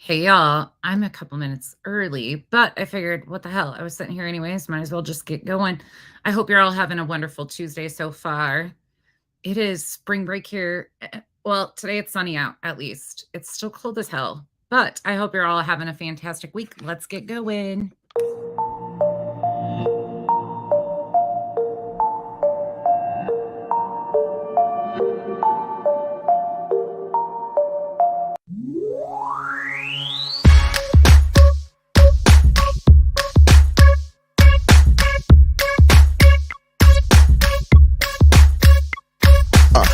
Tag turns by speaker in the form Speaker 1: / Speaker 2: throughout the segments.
Speaker 1: Hey y'all, I'm a couple minutes early, but I figured, what the hell? I was sitting here anyways, might as well just get going. I hope you're all having a wonderful Tuesday so far. It is spring break here. Well, today it's sunny out, at least. It's still cold as hell, but I hope you're all having a fantastic week. Let's get going.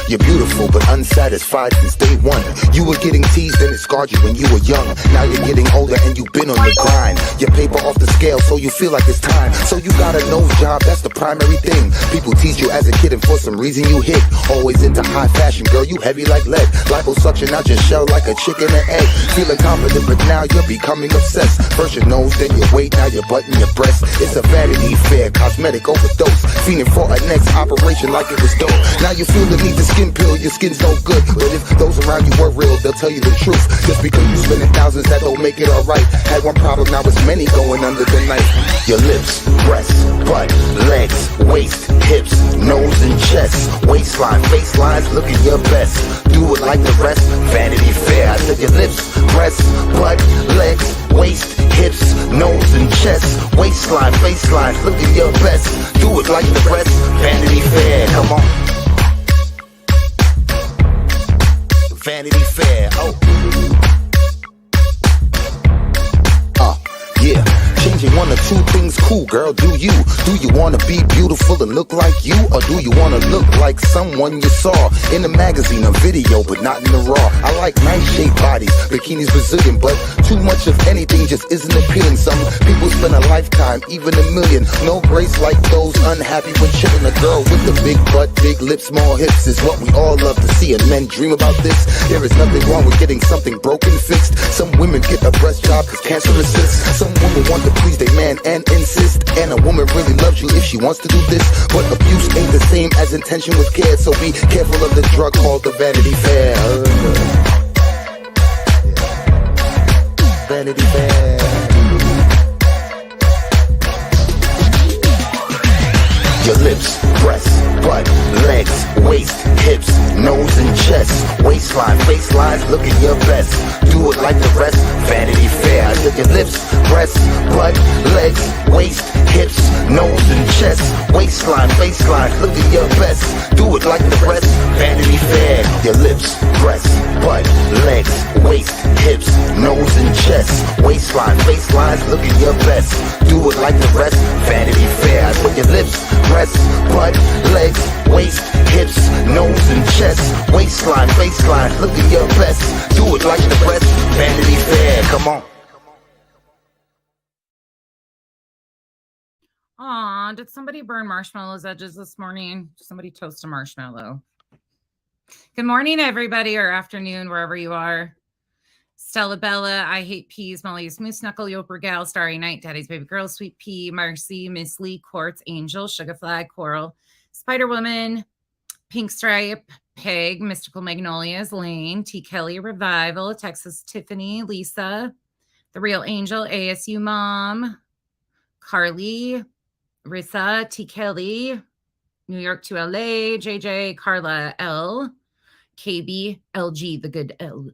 Speaker 2: You're beautiful but unsatisfied since day one. You were getting teased and it scarred you when you were young. Now you're getting older and you've been on the grind. Your paper off the scale so you feel like it's time. So you got a nose job, that's the primary thing. People tease you as a kid and for some reason you hit. Always into high fashion, girl, you heavy like lead. Liposuction out your shell like a chicken and egg. Feeling confident but now you're becoming obsessed. First your nose, then your weight, now your butt and your breast. It's a Vanity Fair, cosmetic overdose. Fiending for a next operation like it was dope. Now you feel the need to skin pill, your skin's no good. But if those around you were real, they'll tell you the truth. Just because you spending thousands, that don't make it alright. Had one problem, now it's many going under the knife. Your lips, breasts, butt, legs, waist, hips, nose and chest, waistline, facelines, looking your best. Do it like the rest, Vanity Fair. I said your lips, breasts, butt, legs, waist, hips, nose and chest, waistline, facelines, looking your best. Do it like the rest, Vanity Fair. Come on. Vanity Fair, yeah. Changing one or two things, cool girl, do you? Do you wanna be beautiful and look like you? Or do you wanna look like someone you saw in a magazine or video, but not in the raw? I like nice shaped bodies, bikinis Brazilian, but too much of anything just isn't appealing. Some people spend a lifetime, even a million. No grace like those unhappy when chilling. A girl with a big butt, big lips, small hips is what we all love to see, and men dream about this. There is nothing wrong with getting something broken fixed. Some women get a breast job cause cancer assists. Some women want to please their man and insist. And a woman really loves you if she wants to do this. But abuse ain't the same as intention with care. So be careful of the drug called the Vanity Fair. Vanity Fair. Your lips, breasts, butt, legs, waist, hips, nose and chest, waistline, facelines, looking your best. Do it like the rest, Vanity Fair. I said your lips, breasts, butt, legs, waist, hips, nose and chest, waistline, facelines, looking your best. Do it like the rest, Vanity Fair. Your lips, breasts, butt, legs, waist, hips, nose and chest, waistline, facelines, looking your best. Do it like the rest, Vanity Fair. I said your lips, breasts, butt, legs, waist, hips, nose and chest, waistline, faceline, look at your best. Do it like the rest, Vanity Fair. Come on.
Speaker 1: Aw, did somebody burn marshmallows edges this morning? Somebody toast a marshmallow. Good morning, everybody, or afternoon, wherever you are. Stella Bella, I Hate Peas, Molly's Moose Knuckle, Yoper Gal, Starry Night, Daddy's Baby Girl, Sweet Pea, Marcy, Miss Lee, Quartz, Angel, Sugar Flag, Coral, Spider Woman, Pink Stripe, Peg, Mystical Magnolias, Lane, T. Kelly, Revival, Texas Tiffany, Lisa, The Real Angel, ASU Mom, Carly, Rissa, T. Kelly, New York to LA, JJ, Carla L, KB, LG, The Good L,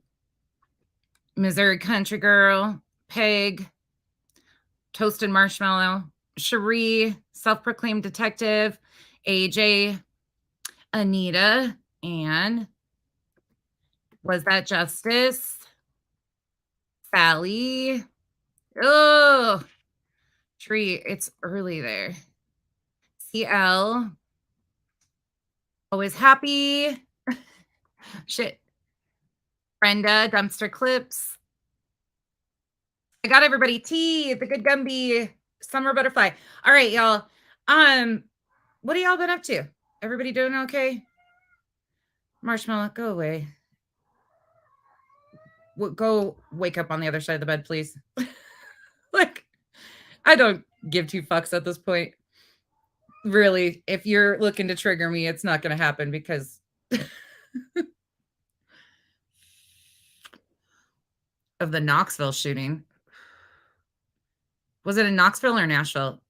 Speaker 1: Missouri Country Girl, Peg, Toasted Marshmallow, Cherie, Self-Proclaimed Detective, AJ, Anita, and Was That Justice? Sally. Oh, Tree, it's early there. CL. Always Happy. Shit. Brenda, Dumpster Clips. I got everybody. T, The Good Gumby, Summer Butterfly. All right, y'all. What have y'all been up to? Everybody doing okay? Marshmallow, go away. Go wake up on the other side of the bed, please. Like, I don't give two fucks at this point. Really, if you're looking to trigger me, it's not going to happen because of the Knoxville shooting. Was it in Knoxville or Nashville?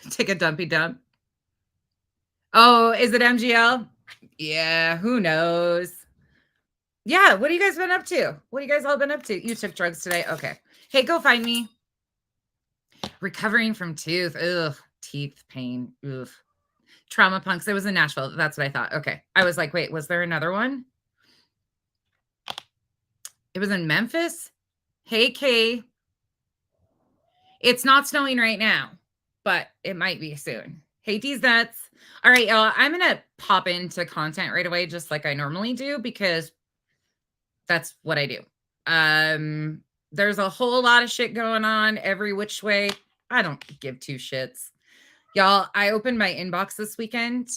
Speaker 1: Take a dumpy dump. Oh, is it MGL? Yeah, who knows? Yeah, what have you guys been up to? What have you guys all been up to? You took drugs today? Okay. Hey, go find me. Recovering from tooth. Ugh, teeth pain. Ugh. Trauma punks. It was in Nashville. That's what I thought. Okay. I was like, wait, was there another one? It was in Memphis? Hey, Kay. It's not snowing right now, but it might be soon. Hey, these nuts. All right, y'all. I'm going to pop into content right away, just like I normally do, because that's what I do. There's a whole lot of shit going on every which way. I don't give two shits. Y'all, I opened my inbox this weekend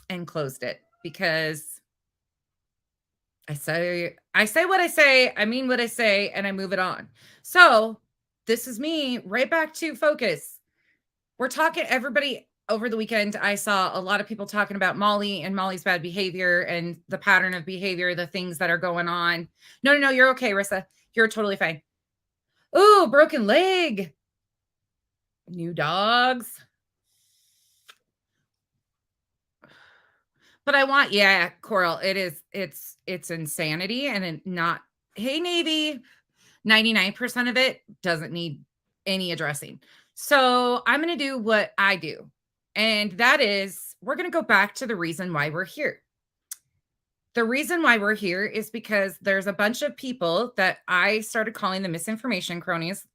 Speaker 1: and closed it because I say what I say, I mean what I say, and I move it on. So this is me right back to focus. We're talking, everybody over the weekend, I saw a lot of people talking about Molly and Molly's bad behavior and the pattern of behavior, the things that are going on. No, you're okay, Rissa. You're totally fine. Ooh, broken leg. New dogs. But I want, yeah, Coral, it's insanity and not, hey, Navy, 99% of it doesn't need any addressing. So I'm going to do what I do. And that is, we're going to go back to the reason why we're here. The reason why we're here is because there's a bunch of people that I started calling the misinformation cronies.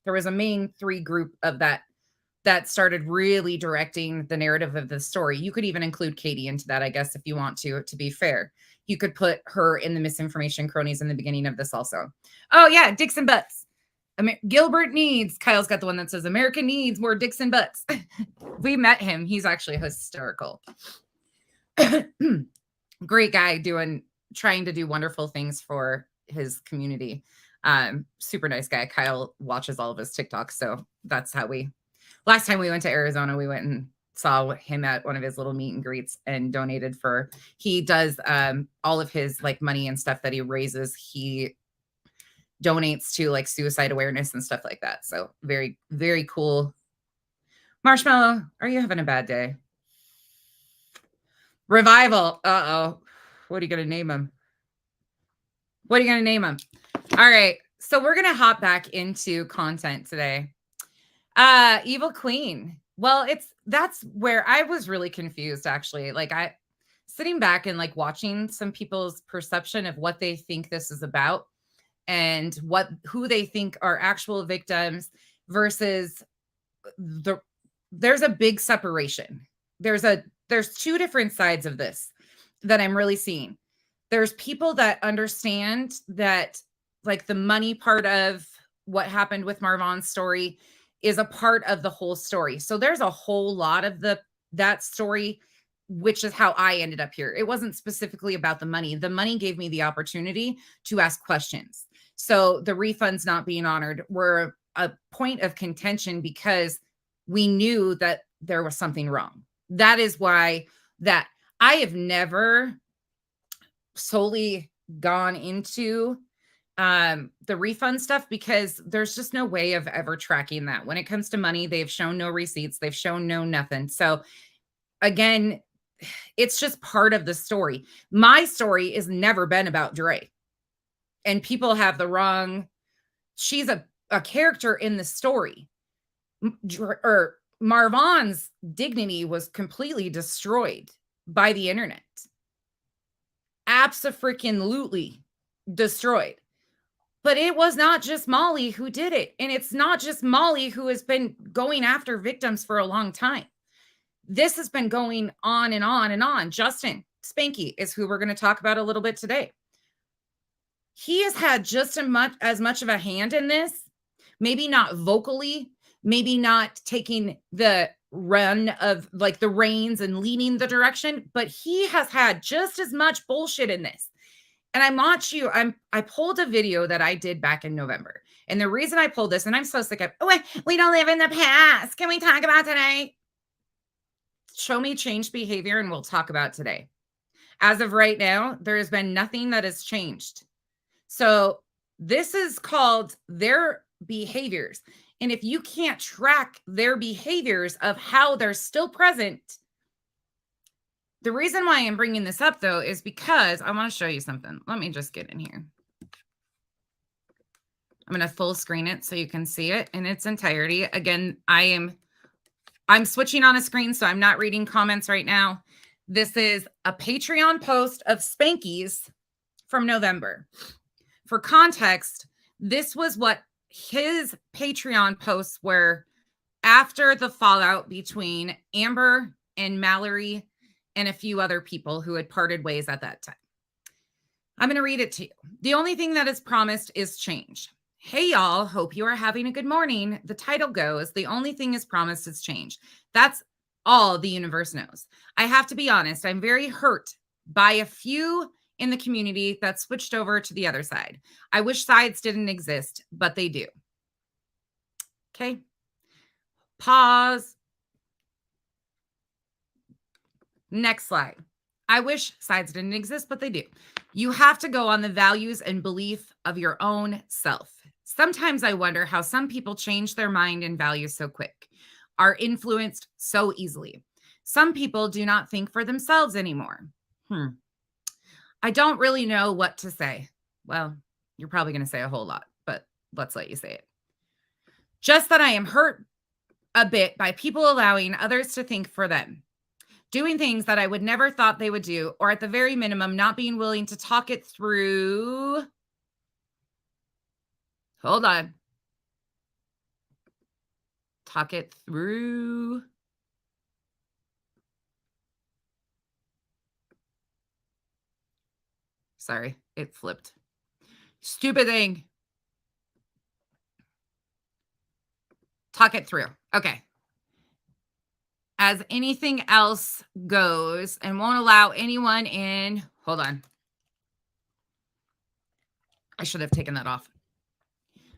Speaker 1: There was a main 3 group of that started really directing the narrative of the story. You could even include Katie into that, I guess, if you want to be fair. You could put her in the misinformation cronies in the beginning of this also. Oh, yeah, dicks and butts. Gilbert needs, Kyle's got the one that says America needs more dicks and butts. We met him. He's actually hysterical. Great guy trying to do wonderful things for his community. Super nice guy. Kyle watches all of his TikToks. So that's how last time we went to Arizona, we went and saw him at one of his little meet and greets and donated he does all of his like money and stuff that he raises. He donates to like suicide awareness and stuff like that. So very, very cool. Marshmallow, are you having a bad day? Revival. Uh-oh. What are you going to name him? All right. So we're going to hop back into content today. Evil Queen. Well, that's where I was really confused, actually. Like sitting back and like watching some people's perception of what they think this is about and who they think are actual victims versus there's a big separation. There's 2 different sides of this that I'm really seeing. There's people that understand that like the money part of what happened with Marvan's story is a part of the whole story. So there's a whole lot of that story, which is how I ended up here. It wasn't specifically about the money. The money gave me the opportunity to ask questions. So the refunds not being honored were a point of contention because we knew that there was something wrong. That is why that I have never solely gone into the refund stuff because there's just no way of ever tracking that. When it comes to money, they've shown no receipts. They've shown no nothing. So again, it's just part of the story. My story has never been about Dre. And people have the wrong, she's a character in the story. Marvan's dignity was completely destroyed by the internet. Abso-freaking-lutely destroyed. But it was not just Molly who did it. And it's not just Molly who has been going after victims for a long time. This has been going on and on and on. Justin Spanky is who we're going to talk about a little bit today. He has had just as much of a hand in this, maybe not vocally, maybe not taking the run of like the reins and leading the direction, but he has had just as much bullshit in this. And I pulled a video that I did back in November. And the reason I pulled this, and I'm so sick of, we don't live in the past. Can we talk about today? Show me change behavior and we'll talk about today. As of right now, there has been nothing that has changed. So this is called their behaviors. And if you can't track their behaviors of how they're still present, the reason why I'm bringing this up, though, is because I want to show you something. Let me just get in here. I'm going to full screen it so you can see it in its entirety. Again, I'm switching on a screen, so I'm not reading comments right now. This is a Patreon post of Spanky's from November. For context, this was what his Patreon posts were after the fallout between Amber and Mallory and a few other people who had parted ways at that time. I'm going to read it to you. The only thing that is promised is change. Hey, y'all. Hope you are having a good morning. The title goes, the only thing is promised is change. That's all the universe knows. I have to be honest. I'm very hurt by a few in the community that switched over to the other side. I wish sides didn't exist, but they do. Okay. Pause. Next slide. I wish sides didn't exist, but they do. You have to go on the values and belief of your own self. Sometimes I wonder how some people change their mind and values so quick, are influenced so easily. Some people do not think for themselves anymore. I don't really know what to say. Well, you're probably going to say a whole lot, but let's let you say it. Just that I am hurt a bit by people allowing others to think for them, doing things that I would never thought they would do, or at the very minimum, not being willing to talk it through. Hold on. Talk it through. Sorry, it flipped. Stupid thing. Talk it through. Okay. As anything else goes and won't allow anyone in. Hold on. I should have taken that off.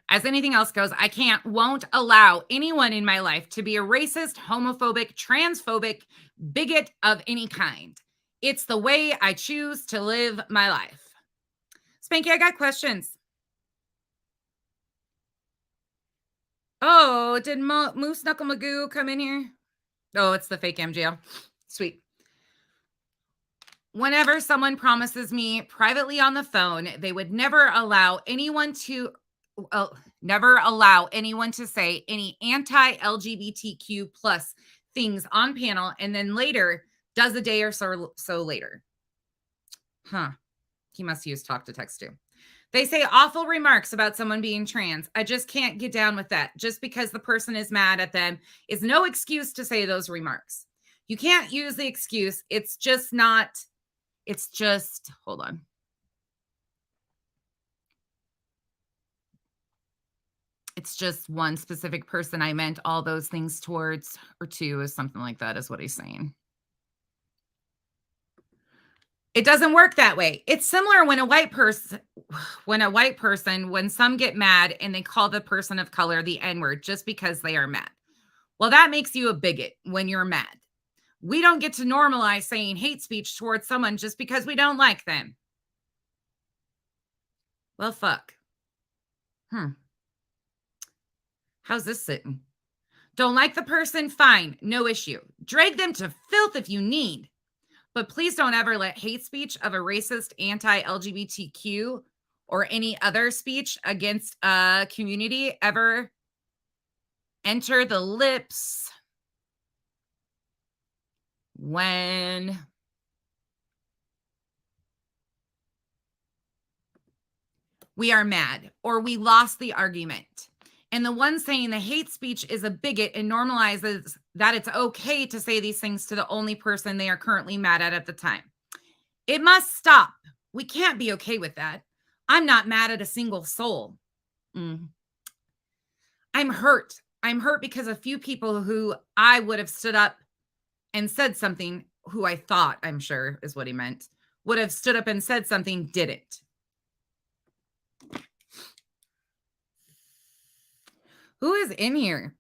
Speaker 1: As anything else goes, won't allow anyone in my life to be a racist, homophobic, transphobic, bigot of any kind. It's the way I choose to live my life. Spanky, I got questions. Oh, did Moose Knuckle Magoo come in here? Oh, it's the fake MGL. Sweet. Whenever someone promises me privately on the phone, they would never allow anyone to say any anti-LGBTQ plus things on panel, and then later does a day or so later. He must use talk to text too. They say awful remarks about someone being trans. I just can't get down with that. Just because the person is mad at them is no excuse to say those remarks. You can't use the excuse. It's just, hold on. It's just one specific person I meant all those things towards, or two, or something like that is what he's saying. It doesn't work that way. It's similar when when some get mad and they call the person of color the N-word just because they are mad. Well, that makes you a bigot when you're mad. We don't get to normalize saying hate speech towards someone just because we don't like them. Well, fuck. How's this sitting? Don't like the person? Fine. No issue. Drag them to filth if you need. But please don't ever let hate speech of a racist, anti-LGBTQ, or any other speech against a community ever enter the lips when we are mad or we lost the argument. And the one saying the hate speech is a bigot and normalizes that it's okay to say these things to the only person they are currently mad at the time. It must stop. We can't be okay with that. I'm not mad at a single soul. I'm hurt. I'm hurt because a few people who I would have stood up and said something, who I thought, I'm sure is what he meant, would have stood up and said something, didn't. Who is in here?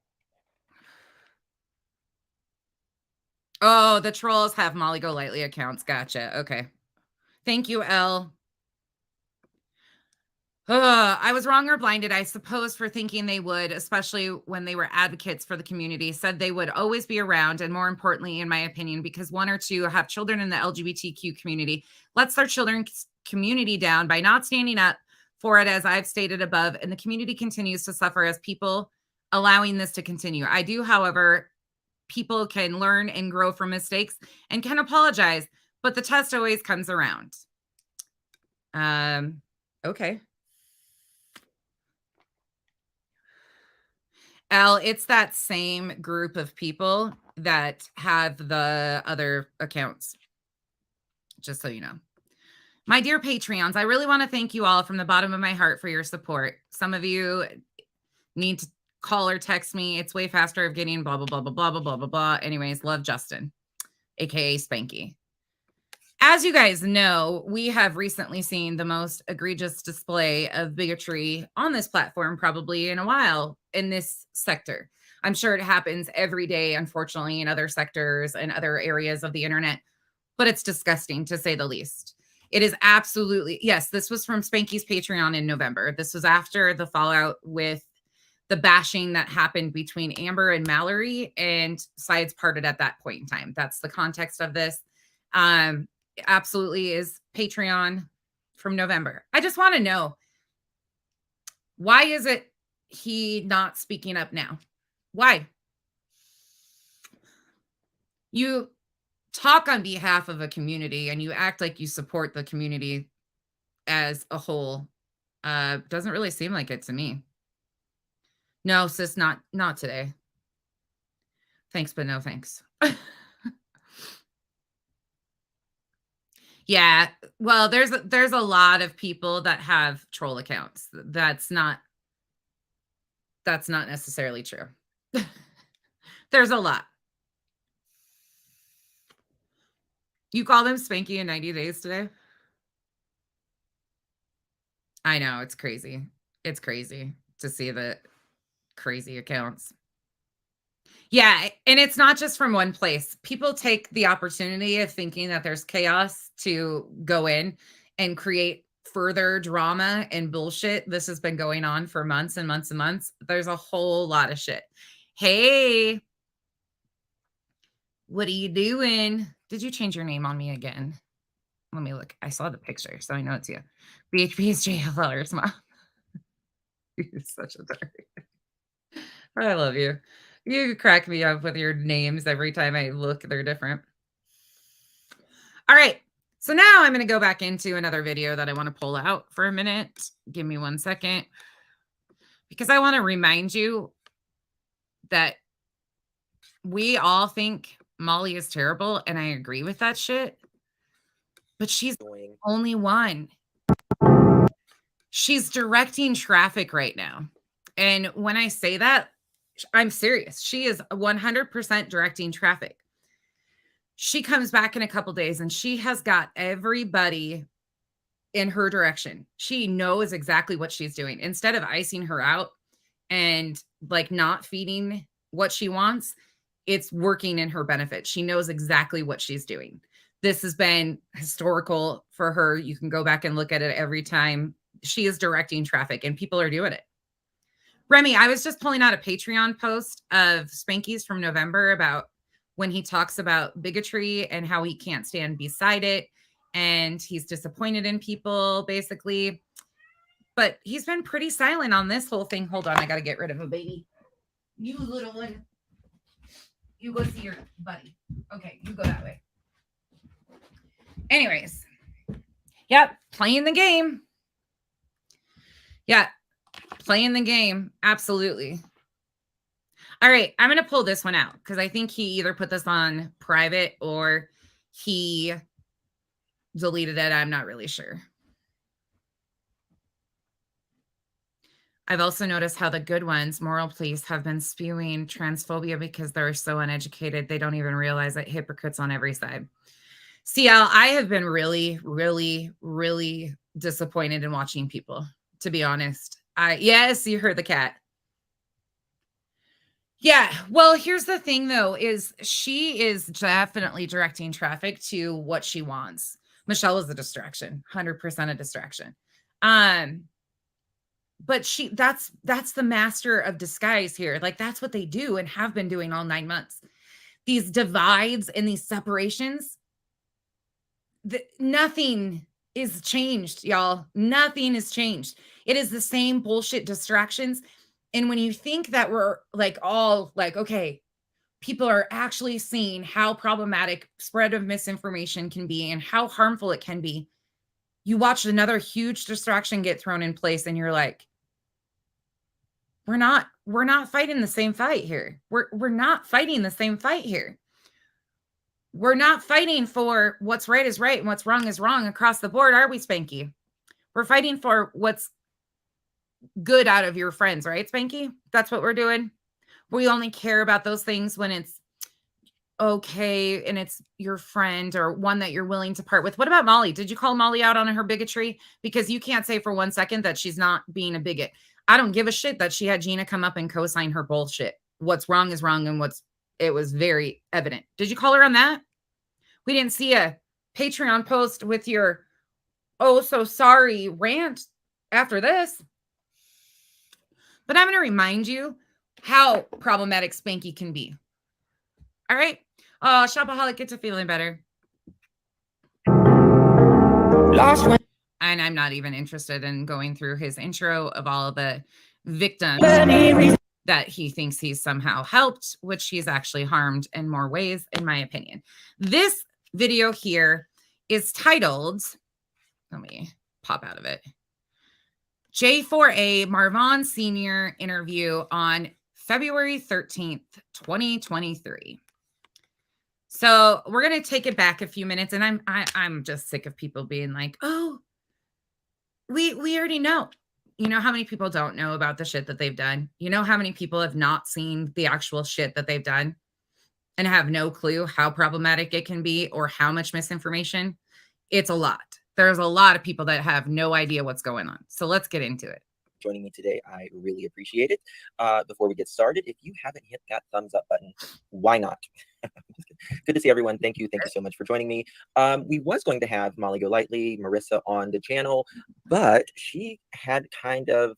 Speaker 1: Oh, the trolls have Molly Golightly accounts. Gotcha. Okay. Thank you, Elle. I was wrong or blinded, I suppose, for thinking they would, especially when they were advocates for the community, said they would always be around. And more importantly, in my opinion, because one or two have children in the LGBTQ community, lets their children's community down by not standing up for it, as I've stated above. And the community continues to suffer as people allowing this to continue. I do, however, people can learn and grow from mistakes and can apologize, but the test always comes around. Okay. Elle, it's that same group of people that have the other accounts, just so you know. My dear Patreons, I really want to thank you all from the bottom of my heart for your support. Some of you need to call or text me. It's way faster of getting blah, blah, blah, blah, blah, blah, blah, blah, blah. Anyways, love Justin, aka Spanky. As you guys know, we have recently seen the most egregious display of bigotry on this platform probably in a while in this sector. I'm sure it happens every day, unfortunately, in other sectors and other areas of the internet, but it's disgusting to say the least. It is absolutely, yes, this was from Spanky's Patreon in November. This was after the fallout with the bashing that happened between Amber and Mallory, and sides parted at that point in time. That's the context of this. Absolutely is Patreon from November. I just want to know, why is it he not speaking up now? Why? You talk on behalf of a community and you act like you support the community as a whole. Doesn't really seem like it to me. No, sis, not today. Thanks, but no thanks. Yeah, well, there's a lot of people that have troll accounts. That's not necessarily true. There's a lot. You call them Spanky in 90 days today? I know, it's crazy. It's crazy to see the crazy accounts. Yeah, and it's not just from one place. People take the opportunity of thinking that there's chaos to go in and create further drama and bullshit. This has been going on for months and months and months. There's a whole lot of shit. Hey, what are you doing? Did you change your name on me again? Let me look. I saw the picture, so I know it's you. BHP is JFL or smile. You're such a dark. I love you. You crack me up with your names every time I look. They're different. All right. So now I'm going to go back into another video that I want to pull out for a minute. Give me 1 second. Because I want to remind you that we all think Molly is terrible, and I agree with that shit. But she's the only one. She's directing traffic right now. And when I say that, I'm serious. She is 100% directing traffic. She comes back in a couple days and she has got everybody in her direction. She knows exactly what she's doing. Instead of icing her out and like not feeding what she wants, it's working in her benefit. She knows exactly what she's doing. This has been historical for her. You can go back and look at it every time. She is directing traffic and people are doing it. Remy, I was just pulling out a Patreon post of Spanky's from November about when he talks about bigotry and how he can't stand beside it. And he's disappointed in people, basically. But he's been pretty silent on this whole thing. Hold on, I got to get rid of a baby. You little one. You go see your buddy. Okay, you go that way. Anyways. Yep, playing the game. Yeah. Playing the game. Absolutely. All right. I'm going to pull this one out because I think he either put this on private or he deleted it. I'm not really sure. I've also noticed how the good ones, moral police, have been spewing transphobia because they're so uneducated. They don't even realize that hypocrites on every side. CL, I have been really, really, really disappointed in watching people, to be honest. Yes, you heard the cat. Yeah. Well, here's the thing, though, is she is definitely directing traffic to what she wants. Michelle was a distraction, 100% a distraction. But that's the master of disguise here. Like, that's what they do and have been doing all 9 months. These divides and these separations, nothing is changed, y'all. Nothing is changed. It is the same bullshit distractions. And when you think that we're like all like, okay, people are actually seeing how problematic spread of misinformation can be and how harmful it can be, you watch another huge distraction get thrown in place and you're like, we're not fighting the same fight here. We're not fighting the same fight here. We're not fighting for what's right is right and what's wrong is wrong across the board, are we, Spanky? We're fighting for what's good out of your friends, right, Spanky? That's what we're doing. We only care about those things when it's okay and it's your friend or one that you're willing to part with. What about Molly? Did you call Molly out on her bigotry? Because you can't say for 1 second that she's not being a bigot. I don't give a shit that she had Gina come up and co-sign her bullshit. What's wrong is wrong, and it was very evident. Did you call her on that? We didn't see a Patreon post with your oh so sorry rant after this. But I'm going to remind you how problematic Spanky can be. All right. Oh, Shopaholic gets a feeling better. Last one. And I'm not even interested in going through his intro of all of the victims that he thinks he's somehow helped, which he's actually harmed in more ways, in my opinion. This video here is titled, let me pop out of it, J4A Marvon Sr. interview on February 13th, 2023. So we're going to take it back a few minutes, and I'm just sick of people being like, oh, we already know. You know how many people don't know about the shit that they've done? You know how many people have not seen the actual shit that they've done and have no clue how problematic it can be or how much misinformation? It's a lot. There's a lot of people that have no idea what's going on. So let's get into it.
Speaker 3: Joining me today, I really appreciate it. Before we get started, if you haven't hit that thumbs up button, why not? Good to see everyone. Thank you so much for joining me. We was going to have Molly Golightly, Marissa on the channel, but she had kind of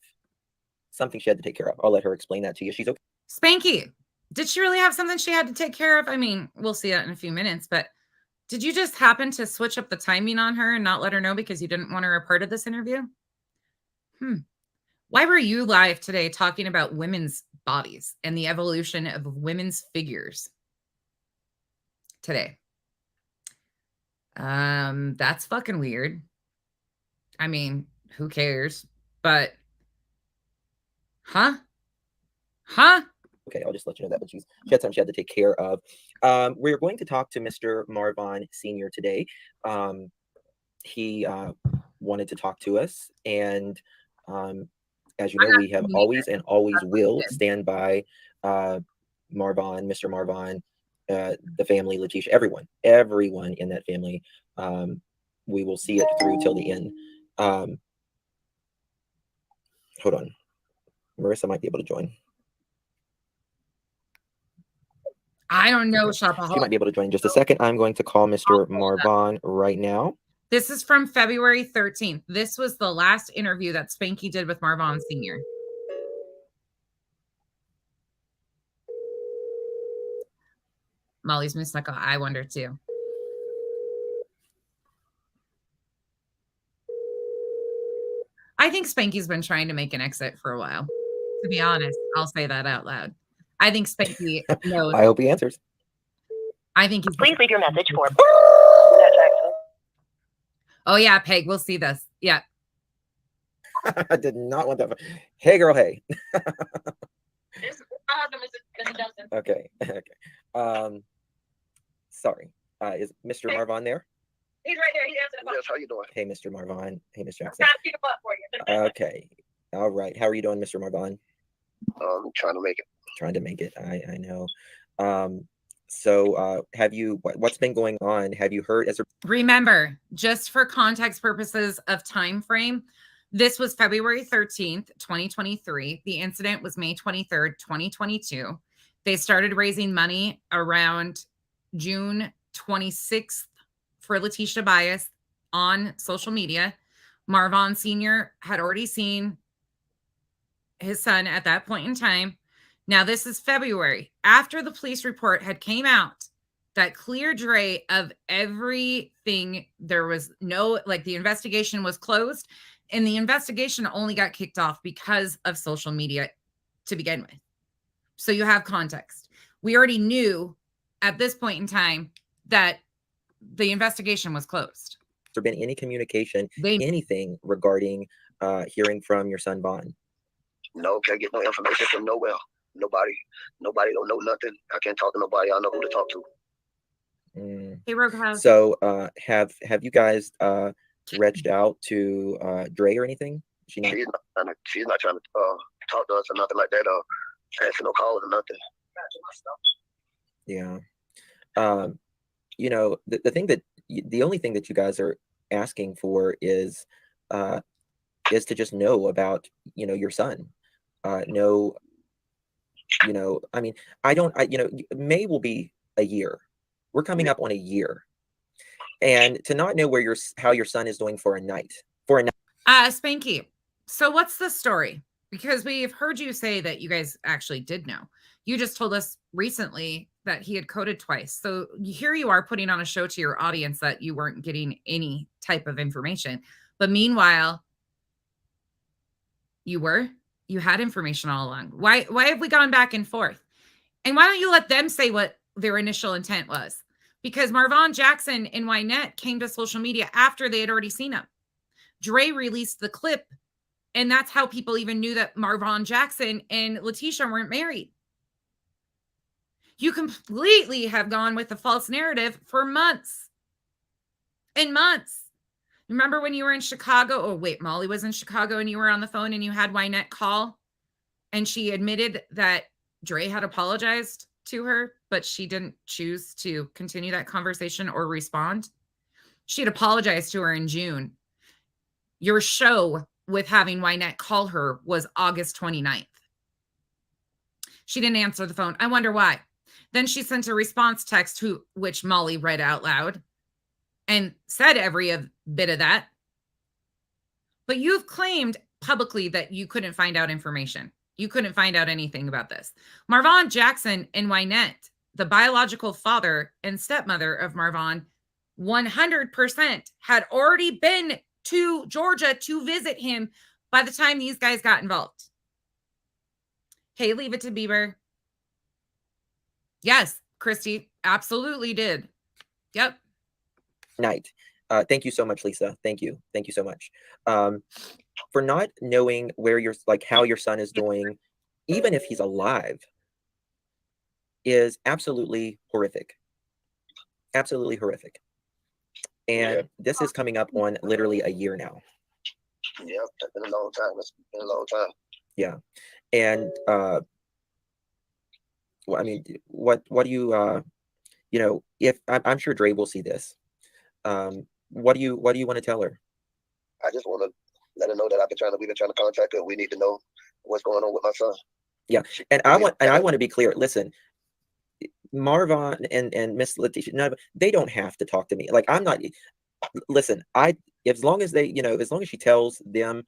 Speaker 3: something she had to take care of. I'll let her explain that to you. She's okay.
Speaker 1: Spanky, did she really have something she had to take care of? I mean, we'll see that in a few minutes, but did you just happen to switch up the timing on her and not let her know because you didn't want her a part of this interview? Why were you live today talking about women's bodies and the evolution of women's figures today? That's fucking weird. I mean, who cares? But, huh?
Speaker 3: Okay, I'll just let you know that, but she had something she had to take care of. We're going to talk to Mr. Marvon Sr. today. He wanted to talk to us, and as you know, we have always and always will stand by Marvon, Mr. Marvon, the family, Letitia, everyone in that family. We will see it through till the end. Hold on. Marissa might be able to join.
Speaker 1: I don't know,
Speaker 3: okay. She might be able to join in just a second. I'm going to call Mr. Marvon right now.
Speaker 1: This is from February 13th. This was the last interview that Spanky did with Marvon Sr. Molly's Miss Knuckle, I wonder too. I think Spanky's been trying to make an exit for a while. To be honest, I'll say that out loud. I think Spanky knows.
Speaker 3: I hope he answers.
Speaker 1: I think he's.
Speaker 4: Please leave your message for.
Speaker 1: Oh yeah, Peg, we'll see this. Yeah.
Speaker 3: I did not want that. Hey, girl. Hey. Okay. Sorry. Is Mr. Marvon there?
Speaker 4: He's right there. He answered the phone.
Speaker 5: Yes, how you doing?
Speaker 3: Hey, Mr. Marvon. Hey, Mr. Jackson.
Speaker 4: Trying to pick him up for you.
Speaker 3: Okay. All right. How are you doing, Mr. Marvon?
Speaker 5: Trying to make it.
Speaker 3: Trying to make it. I know. So have you, what's been going on? Have you heard
Speaker 1: Remember, just for context purposes of time frame, this was February 13th, 2023. The incident was May 23rd, 2022. They started raising money around June 26th for Letitia Bias. on social media. Marvon Sr. had already seen his son at that point in time. Now, this is February, after the police report had came out that cleared Dre of everything. There was no, like, the investigation was closed, and the investigation only got kicked off because of social media to begin with. So you have context. We already knew at this point in time that the investigation was closed.
Speaker 3: Has there been any communication,
Speaker 1: They
Speaker 3: anything regarding hearing from your son Vaughn?
Speaker 5: No, can't get no information from nowhere. Nobody don't know nothing. I can't talk to nobody. I don't know who to talk to.
Speaker 1: Hey, Roadhouse.
Speaker 3: So have you guys reached out to Dre or anything?
Speaker 5: She's not trying to talk to us or nothing like that, or answer no calls or nothing.
Speaker 3: Yeah. You know, the only thing that you guys are asking for is to just know about, you know, your son. Know, you know, I mean, you know, May will be a year. We're coming up on a year. And to not know how your son is doing for a night.
Speaker 1: Spanky, so what's the story? Because we've heard you say that you guys actually did know. You just told us recently that he had coded twice. So here you are putting on a show to your audience that you weren't getting any type of information. But meanwhile, you had information all along. Why have we gone back and forth? And why don't you let them say what their initial intent was? Because Marvon Jackson and Wynette came to social media after they had already seen him. Dre released the clip, and that's how people even knew that Marvon Jackson and Letitia weren't married. You completely have gone with the false narrative for months and months. Remember when you were in Chicago? Oh, wait, Molly was in Chicago and you were on the phone and you had Wynette call and she admitted that Dre had apologized to her, but she didn't choose to continue that conversation or respond. She had apologized to her in June. Your show with having Wynette call her was August 29th. She didn't answer the phone. I wonder why. Then she sent a response text which Molly read out loud and said every bit of that. But you've claimed publicly that you couldn't find out information. You couldn't find out anything about this. Marvon Jackson and Wynette, the biological father and stepmother of Marvon, 100% had already been to Georgia to visit him by the time these guys got involved. Hey, leave it to Bieber. Yes, Christy, absolutely did. Yep.
Speaker 3: Night. Thank you so much, Lisa. Thank you so much for not knowing how your son is doing, even if he's alive, is absolutely horrific. Absolutely horrific. And this is coming up on literally a year now.
Speaker 5: Yeah, it's been a long time. It's been a long time.
Speaker 3: Yeah, and well, I mean, what do you you know? If I'm sure Dre will see this. What do you want to tell her?
Speaker 5: I just want to let her know that we've been trying to contact her. We need to know what's going on with my son.
Speaker 3: Yeah, and I want to be clear. Listen, Marvon and Miss Letitia, no, they don't have to talk to me. Like, I'm not. Listen, as long as she tells them,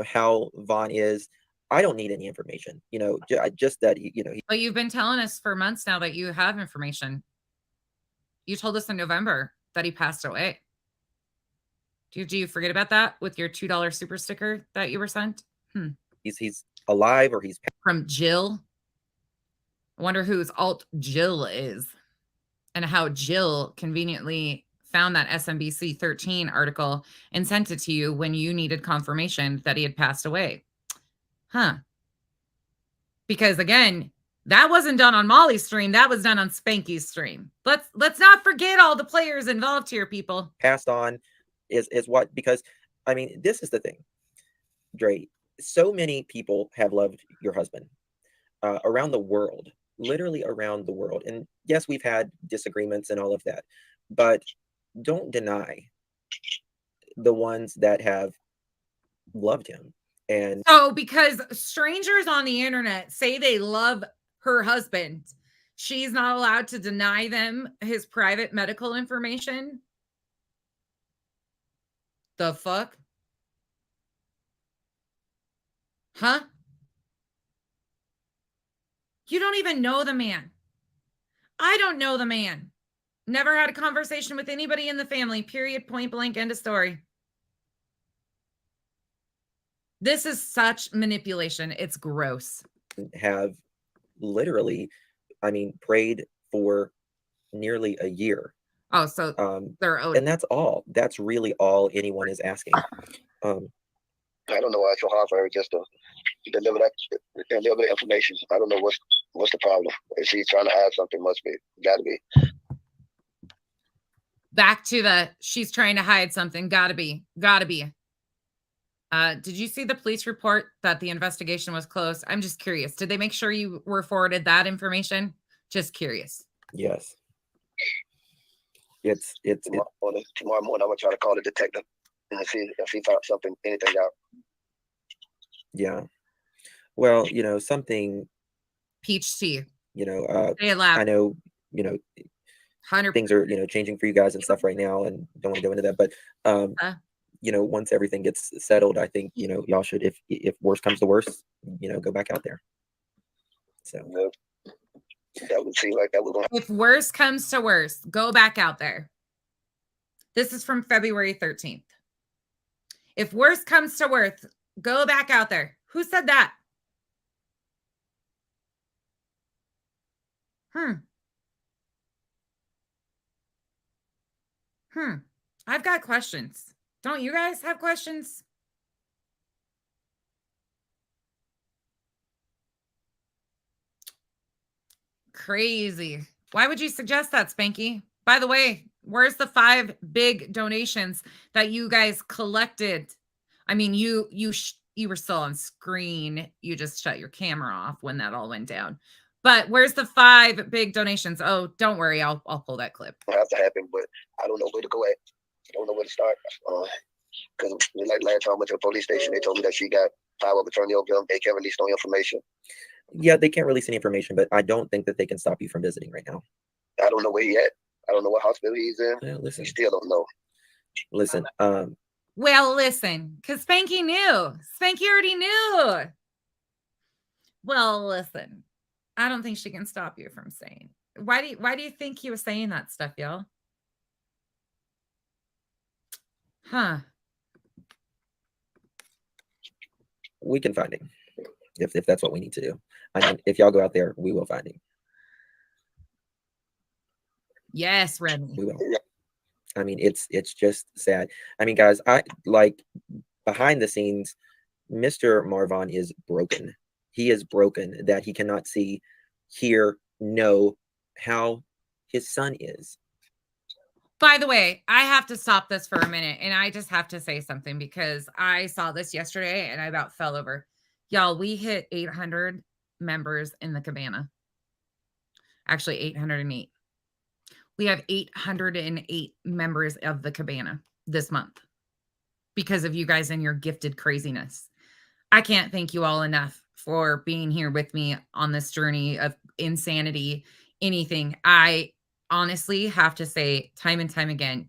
Speaker 3: how Vaughn is, I don't need any information. Just that
Speaker 1: But you've been telling us for months now that you have information. You told us in November that he passed away. Do you forget about that with your $2 super sticker that you were sent?
Speaker 3: He's alive, or he's
Speaker 1: from Jill. I wonder whose alt Jill is and how Jill conveniently found that SMBC 13 article and sent it to you when you needed confirmation that he had passed away. Because again, that wasn't done on Molly's stream. That was done on Spanky's stream. Let's not forget all the players involved here, people.
Speaker 3: Passed on is what, because I mean, this is the thing, Dre. So many people have loved your husband around the world, literally around the world. And yes, we've had disagreements and all of that, but don't deny the ones that have loved him. And
Speaker 1: so because strangers on the internet say they love her husband, she's not allowed to deny them his private medical information. The fuck? Huh? You don't even know the man. I don't know the man. Never had a conversation with anybody in the family, period, point blank, end of story. This is such manipulation. It's gross.
Speaker 3: Have literally, I mean, prayed for nearly a year.
Speaker 1: Oh, so they're owed.
Speaker 3: And that's all. That's really all anyone is asking.
Speaker 5: I don't know why it's so hard for her just to deliver that a little bit of information. I don't know what's the problem. If she's trying to hide something, gotta be.
Speaker 1: Back to the she's trying to hide something. Gotta be. Did you see the police report that the investigation was closed? I'm just curious. Did they make sure you were forwarded that information? Just curious.
Speaker 3: Yes. It's
Speaker 5: Tomorrow morning, I'm gonna try to call the detective and see if he found anything out.
Speaker 3: Yeah. Well, something.
Speaker 1: Peach tea.
Speaker 3: I know,
Speaker 1: 100.
Speaker 3: things are, changing for you guys and stuff right now, and don't want to go into that, but once everything gets settled, I think, y'all should, if worse comes to worse, go back out there. So
Speaker 5: that would seem like that was going.
Speaker 1: If worse comes to worse, go back out there. This is from February 13th. If worse comes to worse, go back out there. Who said that? I've got questions. Don't you guys have questions? Crazy. Why would you suggest that, Spanky? By the way, where's the 5 big donations that you guys collected? I mean, you were still on screen. You just shut your camera off when that all went down. But where's the 5 big donations? Oh, don't worry. I'll pull that clip.
Speaker 5: It have to happen, but I don't know where to go at. I don't know where to start. Because like last time I went to the police station, they told me that she got power of attorney over them. They can't release no information.
Speaker 3: Yeah, they can't release any information, but I don't think that they can stop you from visiting right now.
Speaker 5: I don't know where he at. I don't know what hospital he's in.
Speaker 3: Yeah, listen.
Speaker 5: We still don't know.
Speaker 3: Listen.
Speaker 1: Well, listen, because Spanky knew. Spanky already knew. Well, listen. I don't think she can stop you from saying. Why do you think he was saying that stuff, y'all? Huh.
Speaker 3: We can find him if that's what we need to do. I mean, if y'all go out there, we will find him.
Speaker 1: Yes, Remy.
Speaker 3: We will. I mean, it's just sad. I mean, guys, behind the scenes, Mr. Marvin is broken. He is broken that he cannot see, hear, know how his son is.
Speaker 1: By the way, I have to stop this for a minute, and I just have to say something because I saw this yesterday and I about fell over. Y'all, we hit 800 members in the cabana. Actually, 808. We have 808 members of the cabana this month because of you guys and your gifted craziness. I can't thank you all enough for being here with me on this journey of insanity, anything. I honestly have to say time and time again,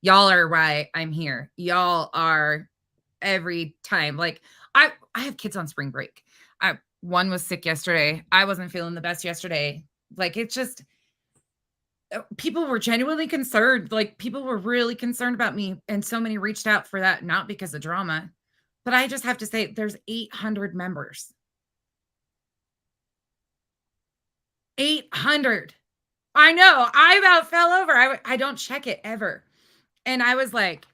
Speaker 1: y'all are why I'm here. Y'all are every time. Like I have kids on spring break. One was sick yesterday. I wasn't feeling the best yesterday. Like it's just, people were genuinely concerned. Like people were really concerned about me. And so many reached out for that, not because of drama, but I just have to say there's 800 members. 800. I know. I about fell over. I don't check it ever. And I was like,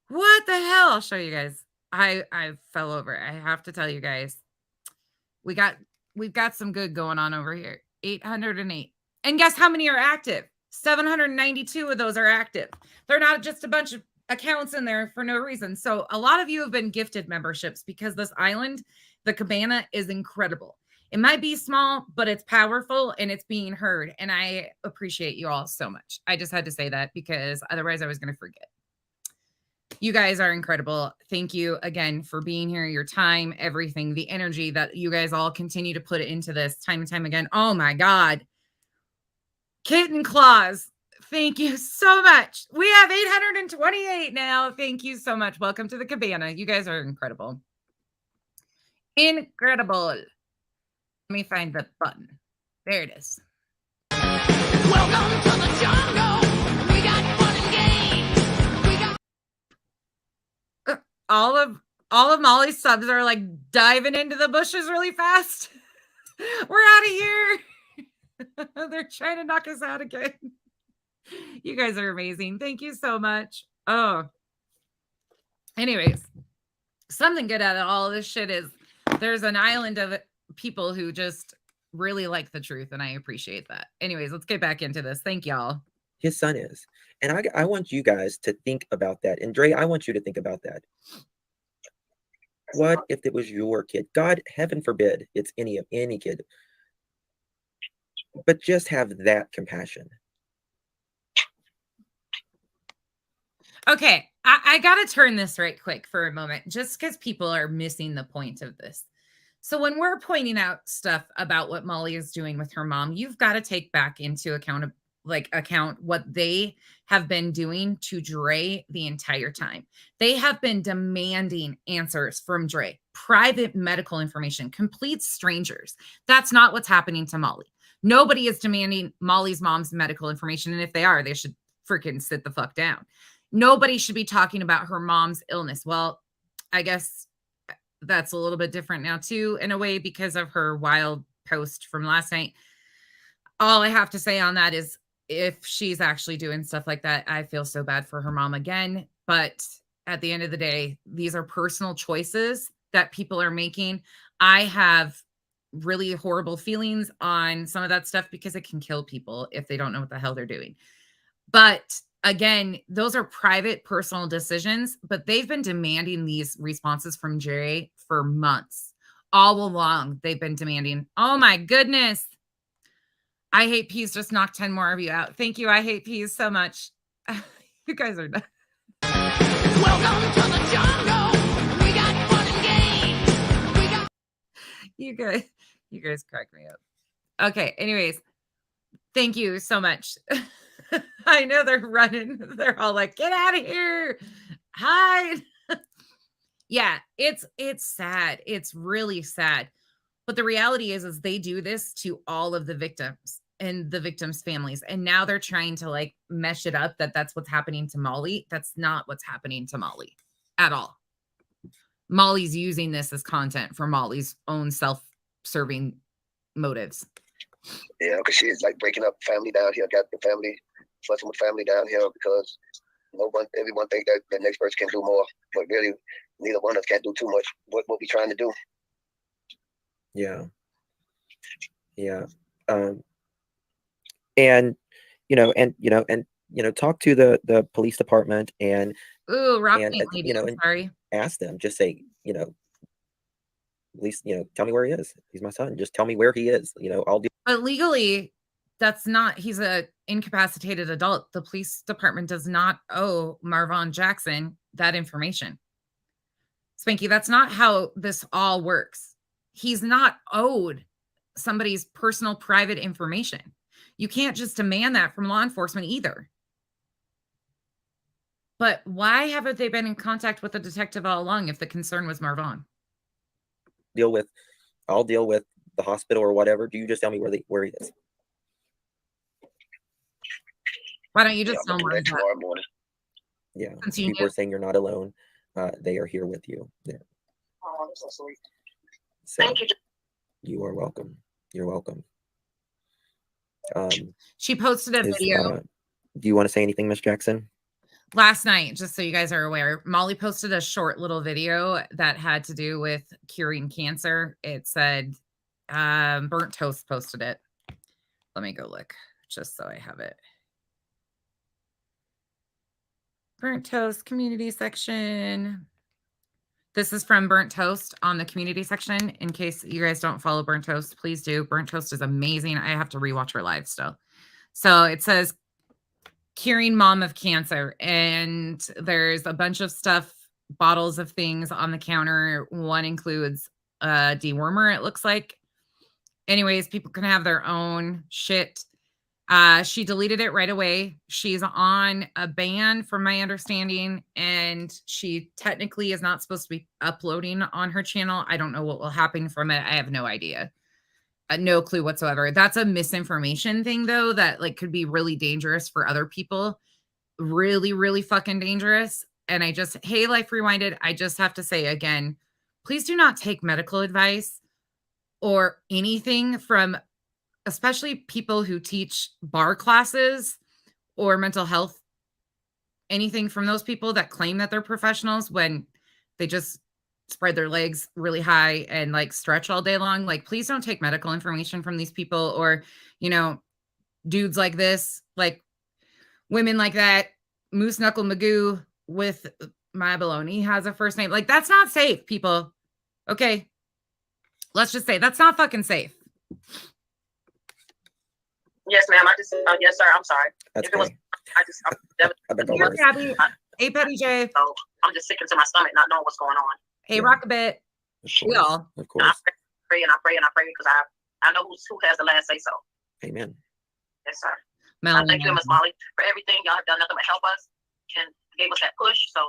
Speaker 1: what the hell? I'll show you guys. I fell over. I have to tell you guys. We've got some good going on over here. 808. And guess how many are active? 792 of those are active. They're not just a bunch of accounts in there for no reason. So a lot of you have been gifted memberships because this island, the cabana, is incredible. It might be small, but it's powerful and it's being heard. And I appreciate you all so much. I just had to say that because otherwise I was going to forget. You guys are incredible. Thank you again for being here, your time, everything, the energy that you guys all continue to put into this time and time again. Oh my God. Kitten Claus, Thank you so much. We have 828 now. Thank you so much. Welcome to the cabana. You guys are incredible. Incredible. Let me find the button. There it is.
Speaker 6: Welcome to the jungle. We got fun and games. We got
Speaker 1: All of Molly's subs are like diving into the bushes really fast. We're out of here. They're trying to knock us out again. You guys are amazing. Thank you so much. Oh. Anyways, something good out of all of this shit is there's an island of people who just really like the truth, and I appreciate that. Anyways, let's get back into this. Thank y'all.
Speaker 3: His son is. And I want you guys to think about that. And Dre, I want you to think about that. What if it was your kid? God, heaven forbid it's any kid. But just have that compassion.
Speaker 1: Okay, I got to turn this right quick for a moment, just because people are missing the point of this. So when we're pointing out stuff about what Molly is doing with her mom, you've got to take back into account what they have been doing to Dre the entire time. They have been demanding answers from Dre, private medical information, complete strangers. That's not what's happening to Molly. Nobody is demanding Molly's mom's medical information. And if they are, they should freaking sit the fuck down. Nobody should be talking about her mom's illness. Well, I guess that's a little bit different now too, in a way, because of her wild post from last night. All I have to say on that is if she's actually doing stuff like that, I feel so bad for her mom again. But at the end of the day, these are personal choices that people are making. I have really horrible feelings on some of that stuff because it can kill people if they don't know what the hell they're doing. But again, those are private, personal decisions, but they've been demanding these responses from Jerry for months. All along, they've been demanding. Oh my goodness. I Hate Peas just knocked 10 more of you out. Thank you. I Hate Peas so much. You guys are done.
Speaker 6: welcome to the jungle. We got fun and games. We got
Speaker 1: You guys crack me up. Okay, anyways, thank you so much. I know they're running. They're all like, get out of here. Hide. Yeah, it's sad. It's really sad. But the reality is they do this to all of the victims and the victims' families. And now they're trying to like mesh it up that that's what's happening to Molly. That's not what's happening to Molly at all. Molly's using this as content for Molly's own self-serving motives.
Speaker 5: Yeah, because she is like breaking up family down here. Got the family, fussing with family down here because everyone think that the next person can do more, but really neither one of us can do too much. What we trying to do?
Speaker 3: Yeah. Talk to the police department and
Speaker 1: sorry.
Speaker 3: Ask them, just say, at least, tell me where he is. He's my son. Just tell me where he is. I'll do.
Speaker 1: But legally, he's a incapacitated adult. The police department does not owe Marvon Jackson that information. Spanky, that's not how this all works. He's not owed somebody's personal private information. You can't just demand that from law enforcement either. But why haven't they been in contact with the detective all along if the concern was Marvon?
Speaker 3: I'll deal with the hospital or whatever. Do you just tell me where he is?
Speaker 1: Why don't you just tell me
Speaker 5: tomorrow morning?
Speaker 3: Yeah, people are saying you're not alone. They are here with you. There.
Speaker 4: Oh, that's so sweet.
Speaker 3: So,
Speaker 4: Thank you.
Speaker 3: You are welcome. You're welcome.
Speaker 1: She posted a video.
Speaker 3: Do you want to say anything, Miss Jackson?
Speaker 1: Last night, just so you guys are aware, Molly posted a short little video that had to do with curing cancer. It said, Burnt Toast posted it. Let me go look, just so I have it. Burnt Toast community section. This is from Burnt Toast on the community section. In case you guys don't follow Burnt Toast, please do. Burnt Toast is amazing. I have to rewatch her live still. So it says, curing mom of cancer. And there's a bunch of stuff, bottles of things on the counter. One includes a dewormer, it looks like. Anyways, people can have their own shit. She deleted it right away. She's on a ban, from my understanding, and she technically is not supposed to be uploading on her channel. I don't know what will happen from it. I have no idea. No clue whatsoever. That's a misinformation thing, though, that like could be really dangerous for other people. Really, really fucking dangerous. And hey, Life Rewinded, I just have to say again, please do not take medical advice or anything from, especially people who teach bar classes or mental health, anything from those people that claim that they're professionals when they just spread their legs really high and like stretch all day long. Like, please don't take medical information from these people, or, dudes like this, like women like that. Moose Knuckle Magoo with my baloney has a first name. Like, that's not safe, people. Okay. Let's just say that's not fucking safe.
Speaker 4: Yes, ma'am. Yes, sir. I'm sorry.
Speaker 3: That's
Speaker 4: If it was,
Speaker 3: okay.
Speaker 4: I'm definitely.
Speaker 3: I've been
Speaker 1: Hey, Gabby. Hey, Petty J.
Speaker 4: So I'm just sick into my stomach, not knowing what's going on.
Speaker 1: Hey,
Speaker 3: Yeah.
Speaker 1: Rock a bit.
Speaker 3: Of
Speaker 1: We
Speaker 3: course.
Speaker 1: all.
Speaker 3: Of
Speaker 4: And I
Speaker 3: course.
Speaker 4: pray and I pray and I pray because I know who has the last say so.
Speaker 3: Amen.
Speaker 4: Yes, sir.
Speaker 1: Melanie.
Speaker 4: Thank you, Miss Molly, for everything. Y'all have done nothing but help us and gave us that push. So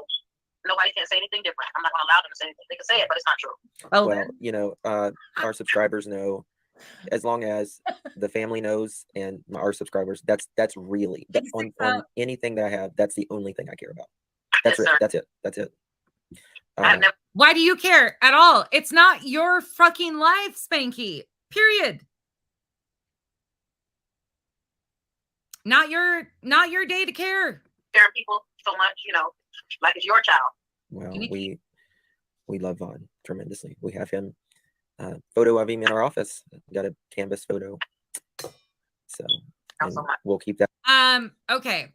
Speaker 4: nobody can say anything different. I'm not going to allow them to say anything. They can say it, but it's not true.
Speaker 1: Oh,
Speaker 3: Well, our subscribers know, as long as the family knows and our subscribers, that's really on anything that I have. That's the only thing I care about. That's
Speaker 4: Yes,
Speaker 3: it.
Speaker 4: sir.
Speaker 3: That's it.
Speaker 4: I've never.
Speaker 1: why do you care at all? It's not your fucking life, Spanky. Period. Not your day to care.
Speaker 4: Care people so much, like it's your child.
Speaker 3: Well, we love Vaughn tremendously. We have him, photo of him in our office. Got a canvas photo. So
Speaker 4: So much.
Speaker 3: we'll keep that.
Speaker 1: Okay.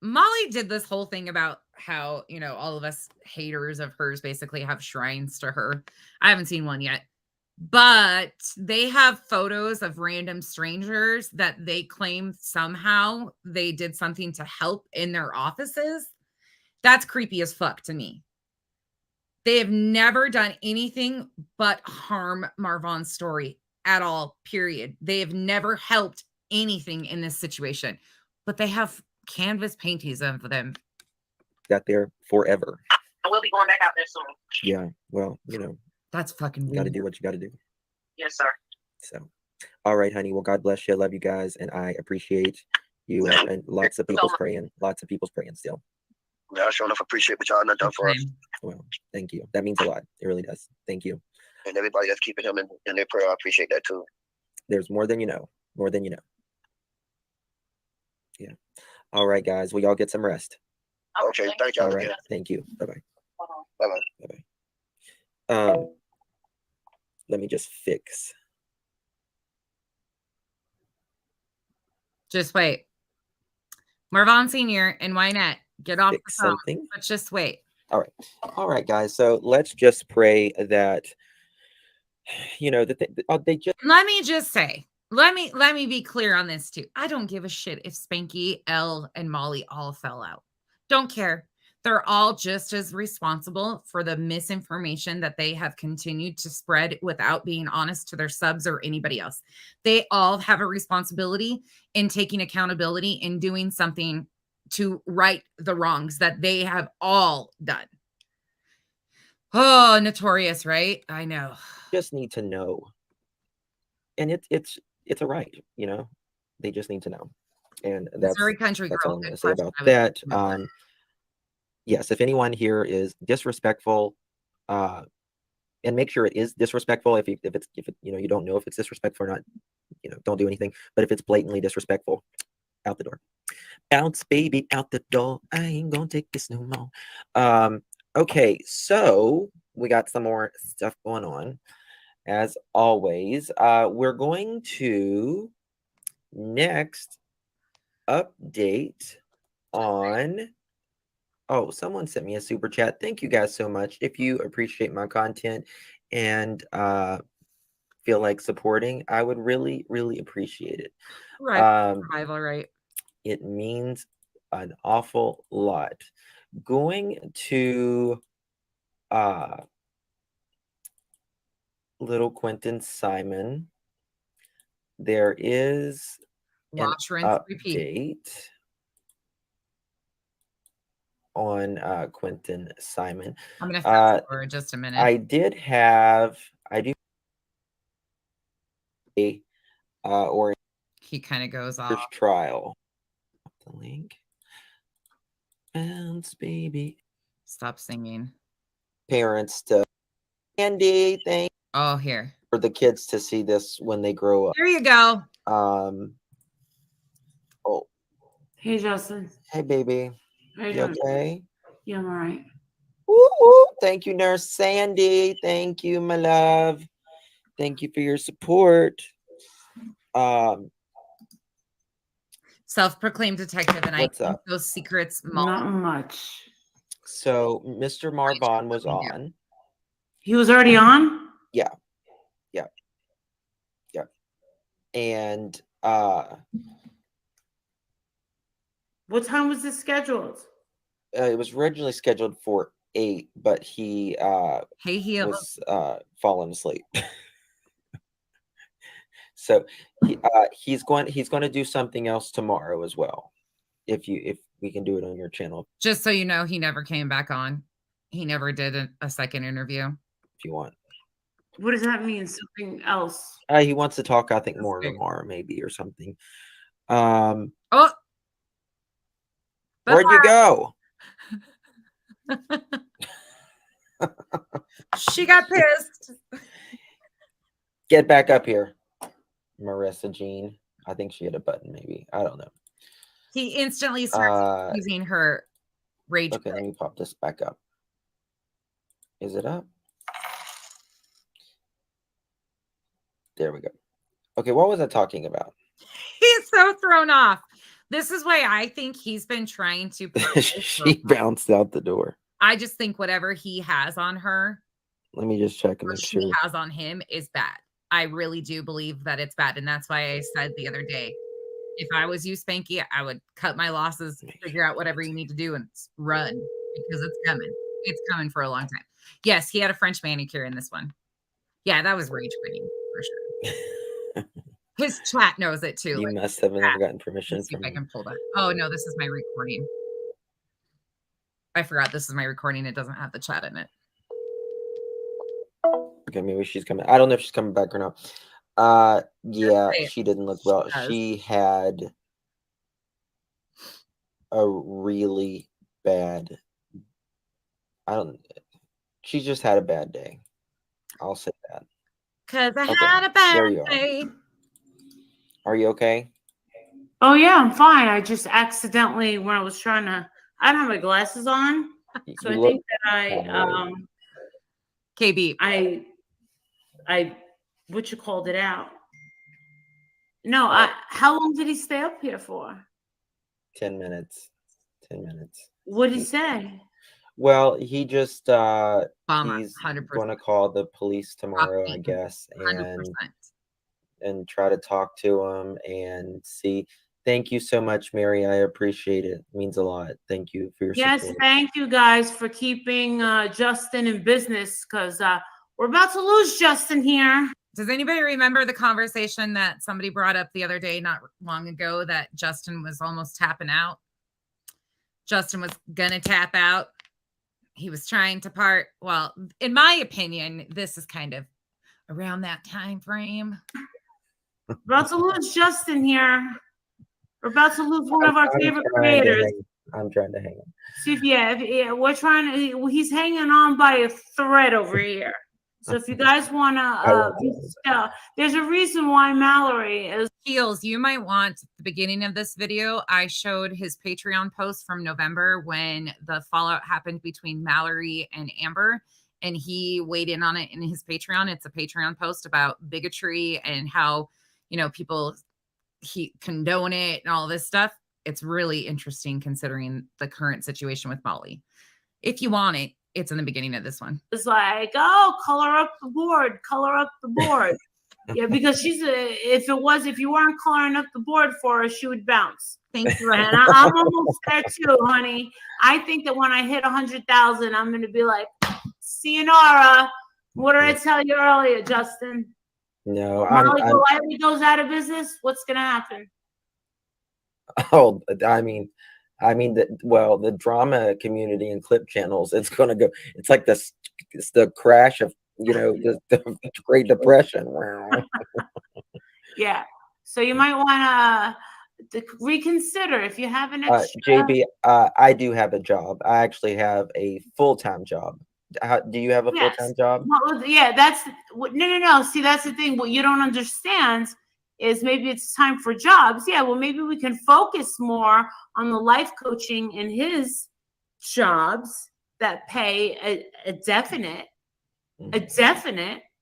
Speaker 1: Molly did this whole thing about how, all of us haters of hers basically have shrines to her. I haven't seen one yet, but they have photos of random strangers that they claim somehow they did something to help in their offices. That's creepy as fuck to me. They have never done anything but harm Marvon's story at all, period. They have never helped anything in this situation, but they have canvas paintings of them.
Speaker 3: Got there forever.
Speaker 4: And we'll be going back out there soon.
Speaker 3: Yeah. Well,
Speaker 1: That's fucking
Speaker 3: you got to
Speaker 1: weird.
Speaker 3: do what you got to do.
Speaker 4: Yes, sir.
Speaker 3: So, all right, honey. Well, God bless you. I love you guys, and I appreciate you. And lots of people's praying. Lots of people's praying still.
Speaker 5: Yeah, I sure enough appreciate what y'all done for us.
Speaker 3: Well, thank you. That means a lot. It really does. Thank you.
Speaker 5: And everybody that's keeping him in their prayer, I appreciate that too.
Speaker 3: There's more than you know. More than you know. Yeah. All right, guys. Well, y'all get some rest.
Speaker 5: Okay, thank y'all
Speaker 3: All right.
Speaker 5: again.
Speaker 3: Thank you. Bye-bye.
Speaker 5: Bye-bye.
Speaker 3: Bye-bye. Let me just fix.
Speaker 1: Just wait. Marvon Sr. and Wynette, get off the
Speaker 3: Fix
Speaker 1: phone.
Speaker 3: something.
Speaker 1: Let's just wait.
Speaker 3: All right, guys. So let's just pray that, that they just.
Speaker 1: Let me just say, let me be clear on this too. I don't give a shit if Spanky, Elle, and Molly all fell out. Don't care. They're all just as responsible for the misinformation that they have continued to spread without being honest to their subs or anybody else. They all have a responsibility in taking accountability in doing something to right the wrongs that they have all done. Oh, notorious, right? I know.
Speaker 3: Just need to know. And it's a right, they just need to know. And that's
Speaker 1: Missouri Country
Speaker 3: all
Speaker 1: Girl.
Speaker 3: I'm going to
Speaker 1: good
Speaker 3: say
Speaker 1: question.
Speaker 3: about
Speaker 1: I would-
Speaker 3: that. Yes, if anyone here is disrespectful, and make sure it is disrespectful. If you don't know if it's disrespectful or not, don't do anything. But if it's blatantly disrespectful, out the door. Bounce, baby, out the door. I ain't gonna take this no more. Okay, so we got some more stuff going on. As always, we're going to next update on. Oh, someone sent me a super chat. Thank you guys so much. If you appreciate my content and feel like supporting, I would really, really appreciate it.
Speaker 1: Survival, right?
Speaker 3: It means an awful lot. Going to little Quentin Simon. There is
Speaker 1: Watch, rinse, repeat.
Speaker 3: update on Quentin Simon.
Speaker 1: I'm gonna fast forward just a minute.
Speaker 3: I do a or
Speaker 1: He kind of goes off.
Speaker 3: first trial. The link. Bounce, baby.
Speaker 1: Stop singing.
Speaker 3: Parents to Andy, thank
Speaker 1: Oh, here.
Speaker 3: for the kids to see this when they grow up.
Speaker 1: Here you go.
Speaker 3: Oh,
Speaker 7: Hey, Justin.
Speaker 3: hey, baby.
Speaker 7: How you
Speaker 3: You
Speaker 7: doing?
Speaker 3: okay?
Speaker 7: Yeah, I'm all right.
Speaker 3: Woo, woo. Thank you, Nurse Sandy. Thank you, my love. Thank you for your support.
Speaker 1: Self-proclaimed detective, and
Speaker 3: What's
Speaker 1: I keep
Speaker 3: up?
Speaker 1: those secrets.
Speaker 7: Not much.
Speaker 3: So Mr. Marvon was on.
Speaker 7: He was already on?
Speaker 3: Yeah. And
Speaker 7: What time was this scheduled?
Speaker 3: it was originally scheduled for 8, but he
Speaker 1: Hey, heel.
Speaker 3: was falling asleep. So he's going to do something else tomorrow as well. If we can do it on your channel
Speaker 1: Just so you know, he never came back on. He never did a second interview.
Speaker 3: if you want.
Speaker 7: What does that mean? Something else?
Speaker 3: He wants to talk, I think, more
Speaker 1: Okay.
Speaker 3: tomorrow, maybe, or something.
Speaker 1: Oh,
Speaker 3: Where'd you go?
Speaker 1: she got pissed.
Speaker 3: Get back up here, Marissa Jean. I think she had a button, maybe. I don't know.
Speaker 1: He instantly starts using her rage.
Speaker 3: Okay, let me pop this back up. Is it up? There we go. Okay, what was I talking about?
Speaker 1: He's so thrown off. This is why I think he's been trying to.
Speaker 3: She bounced out the door.
Speaker 1: I just think whatever he has on her,
Speaker 3: Let me just check and
Speaker 1: or
Speaker 3: make
Speaker 1: she
Speaker 3: sure.
Speaker 1: has on him, is bad. I really do believe that it's bad. And that's why I said the other day, if I was you, Spanky, I would cut my losses, figure out whatever you need to do, and run, because it's coming. It's coming for a long time. Yes, he had a French manicure in this one. Yeah, that was rage quitting for sure. His chat knows it too.
Speaker 3: You
Speaker 1: like,
Speaker 3: must have never gotten permission
Speaker 1: let's see if
Speaker 3: from
Speaker 1: I can pull that. Oh no, this is my recording. I forgot this is my recording. It doesn't have the chat in it.
Speaker 3: Okay, maybe she's coming. I don't know if she's coming back or not. Yeah,
Speaker 1: say it.
Speaker 3: she didn't look well.
Speaker 1: does.
Speaker 3: She had a really bad. She just had a bad day. I'll say that.
Speaker 1: Because I
Speaker 3: Okay,
Speaker 1: had a
Speaker 3: there
Speaker 1: bad
Speaker 3: you are.
Speaker 1: day.
Speaker 3: Are you okay?
Speaker 7: Oh, yeah, I'm fine. I just accidentally, when I was trying to, I don't have my glasses on. So
Speaker 3: You
Speaker 7: I
Speaker 3: look
Speaker 7: think that
Speaker 1: KB.
Speaker 7: I what you called it out. No, how long did he stay up here for?
Speaker 3: 10 minutes. 10 minutes.
Speaker 7: What did he say?
Speaker 3: Well, he just
Speaker 1: Bomber,
Speaker 3: he's
Speaker 1: 100%.
Speaker 3: going to call the police tomorrow, I guess,
Speaker 1: 100%.
Speaker 3: and try to talk to him and see. Thank you so much, Mary. I appreciate it. It means a lot. Thank you for your
Speaker 7: Yes,
Speaker 3: support.
Speaker 7: thank you guys for keeping Justin in business, because we're about to lose Justin here.
Speaker 1: Does anybody remember the conversation that somebody brought up the other day, not long ago, that Justin was almost tapping out? Justin was gonna tap out. He was trying to part. Well, in my opinion, this is kind of around that time frame.
Speaker 7: We're about to lose Justin here. We're about to lose one of our favorite creators.
Speaker 3: I'm trying to hang on.
Speaker 7: See if we're trying to. He's hanging on by a thread over here. So if you guys want to, there's a reason why Mallory is.
Speaker 1: Heels, you might want the beginning of this video. I showed his Patreon post from November when the fallout happened between Mallory and Amber, and he weighed in on it in his Patreon. It's a Patreon post about bigotry and how, people condone it and all this stuff. It's really interesting considering the current situation with Molly. If you want it, it's in the beginning of this one.
Speaker 7: It's like, oh, color up the board, color up the board. Yeah, because if you weren't coloring up the board for her, she would bounce.
Speaker 1: Thank you.
Speaker 7: And I'm almost there too, honey. I think that when I hit 100,000, I'm going to be like, sayonara. What did I tell you earlier, Justin?
Speaker 3: No,
Speaker 7: Molly Golightly goes out of business. What's going to happen?
Speaker 3: Oh, the drama community and clip channels, it's going to go, it's like this, it's the crash of, the Great Depression.
Speaker 7: Yeah. So you might want to reconsider if you have an extra.
Speaker 3: JB, I do have a job. I actually have a full-time job. Do you have a full-time job?
Speaker 7: Well, yeah, no. See, that's the thing. What you don't understand is maybe it's time for jobs. Yeah, well, maybe we can focus more on the life coaching in his jobs that pay a definite,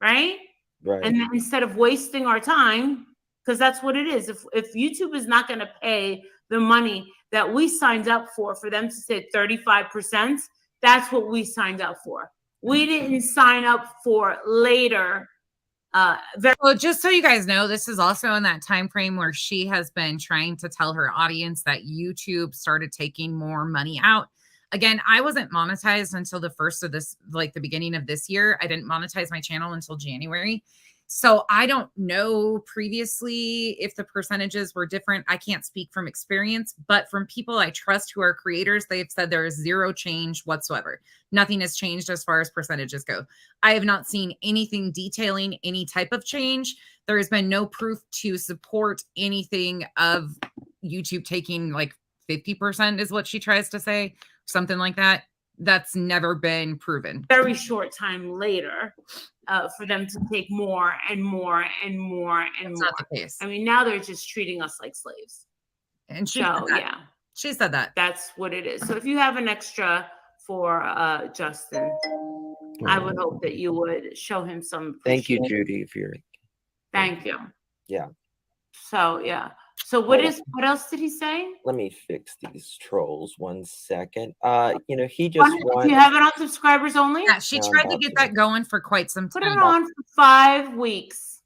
Speaker 7: right?
Speaker 3: Right.
Speaker 7: And then instead of wasting our time, because that's what it is. If YouTube is not going to pay the money that we signed up for them to say 35%, that's what we signed up for. We didn't sign up for later.
Speaker 1: Well, just so you guys know, this is also in that time frame where she has been trying to tell her audience that YouTube started taking more money out. Again, I wasn't monetized until the beginning of this year. I didn't monetize my channel until January. So I don't know previously if the percentages were different. I can't speak from experience, but from people I trust who are creators, they've said there is zero change whatsoever. Nothing has changed as far as percentages go. I have not seen anything detailing any type of change. There has been no proof to support anything of YouTube taking like 50% is what she tries to say, something like that. That's never been proven.
Speaker 7: Very short time later, for them to take more and more and more and
Speaker 1: That's
Speaker 7: more.
Speaker 1: not the case.
Speaker 7: I mean, now they're just treating us like slaves.
Speaker 1: And she said that.
Speaker 7: That's what it is. So if you have an extra for Justin, I would hope that you would show him some
Speaker 3: Thank you,
Speaker 7: appreciation.
Speaker 3: Judy, for your.
Speaker 7: Thank you.
Speaker 3: Yeah.
Speaker 7: So yeah. So what else did he say?
Speaker 3: Let me fix these trolls 1 second. He just
Speaker 7: Do you have it on subscribers only?
Speaker 1: Yeah, she tried to get that going for quite some time.
Speaker 7: Put it on for 5 weeks.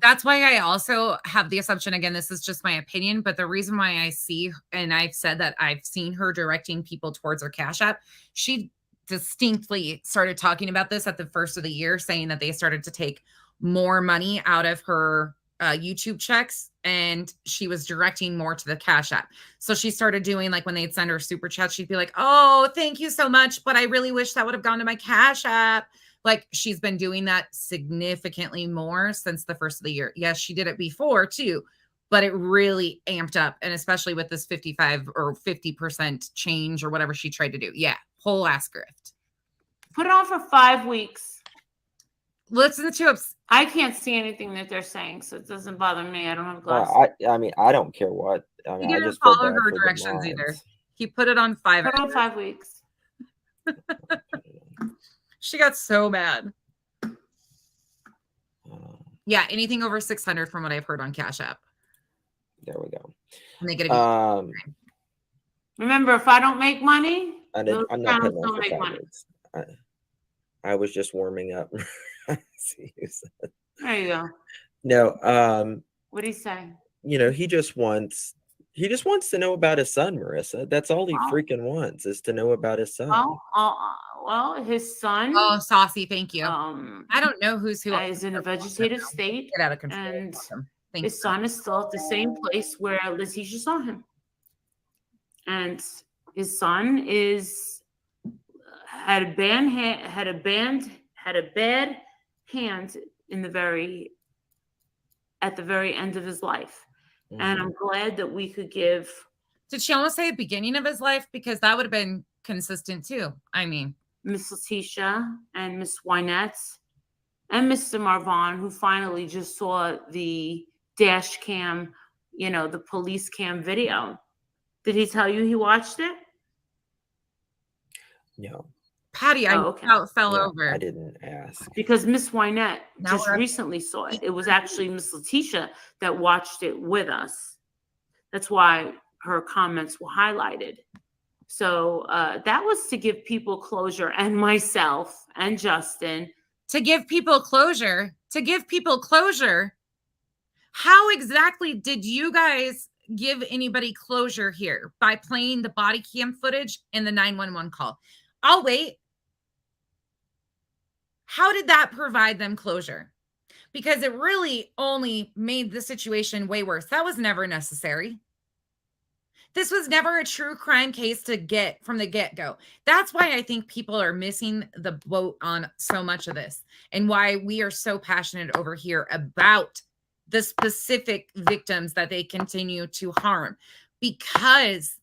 Speaker 1: That's why I also have the assumption, again, this is just my opinion, but the reason why I see, and I've said that I've seen her directing people towards her Cash App, she distinctly started talking about this at the first of the year, saying that they started to take more money out of her YouTube checks, and she was directing more to the Cash App. So she started doing, like, when they'd send her super chats, she'd be like, oh, thank you so much, but I really wish that would have gone to my Cash App. Like, she's been doing that significantly more since the first of the year. Yes, she did it before too, but it really amped up. And especially with this 55 or 50% change or whatever she tried to do. Yeah, whole ass grift.
Speaker 7: Put it on for 5 weeks.
Speaker 1: Listen to it.
Speaker 7: I can't see anything that they're saying, so it doesn't bother me. I don't have glasses.
Speaker 3: I don't care what. I mean,
Speaker 1: He
Speaker 3: I
Speaker 1: didn't
Speaker 3: just feel
Speaker 1: follow
Speaker 3: bad
Speaker 1: her
Speaker 3: for the
Speaker 1: directions either.
Speaker 3: mods.
Speaker 1: He put it on 5.
Speaker 7: Put it on 5 weeks.
Speaker 1: She got so mad. Yeah, anything over 600 from what I've heard on Cash App.
Speaker 3: There we go.
Speaker 1: And they get a
Speaker 7: Remember, if I don't make money,
Speaker 3: I'm
Speaker 7: those
Speaker 3: not putting
Speaker 7: channels
Speaker 3: on
Speaker 7: don't
Speaker 3: for
Speaker 7: make
Speaker 3: 5
Speaker 7: money.
Speaker 3: weeks. I was just warming up.
Speaker 7: There you go.
Speaker 3: No,
Speaker 7: What did he say?
Speaker 3: he just wants to know about his son, Marissa. That's all he freaking wants, is to know about his son.
Speaker 7: Well, his son.
Speaker 1: Oh, Saucy, thank you. I don't know who's who.
Speaker 7: Is in a vegetative state.
Speaker 1: Get out of control.
Speaker 7: And
Speaker 1: Thank
Speaker 7: his son is still at the same place where Letitia saw him. And his son had a bad hand at the very end of his life. Mm-hmm. And I'm glad that we could give.
Speaker 1: Did she almost say beginning of his life? Because that would have been consistent too. I mean,
Speaker 7: Miss Letitia and Miss Wynette and Mr. Marvon, who finally just saw the dash cam, the police cam video. Did he tell you he watched it?
Speaker 3: No.
Speaker 1: Patty, I fell over.
Speaker 3: I didn't ask.
Speaker 7: Because Miss Wynette just recently saw it. It was actually Miss Letitia that watched it with us. That's why her comments were highlighted. So that was to give people closure, and myself and Justin.
Speaker 1: To give people closure. How exactly did you guys give anybody closure here? By playing the body cam footage and the 911 call. I'll wait. How did that provide them closure? because it really only made the situation way worse. That was never necessary. This was never a true crime case to get from the get-go. That's why I think people are missing the boat on so much of this, and why we are so passionate over here about the specific victims that they continue to harm, because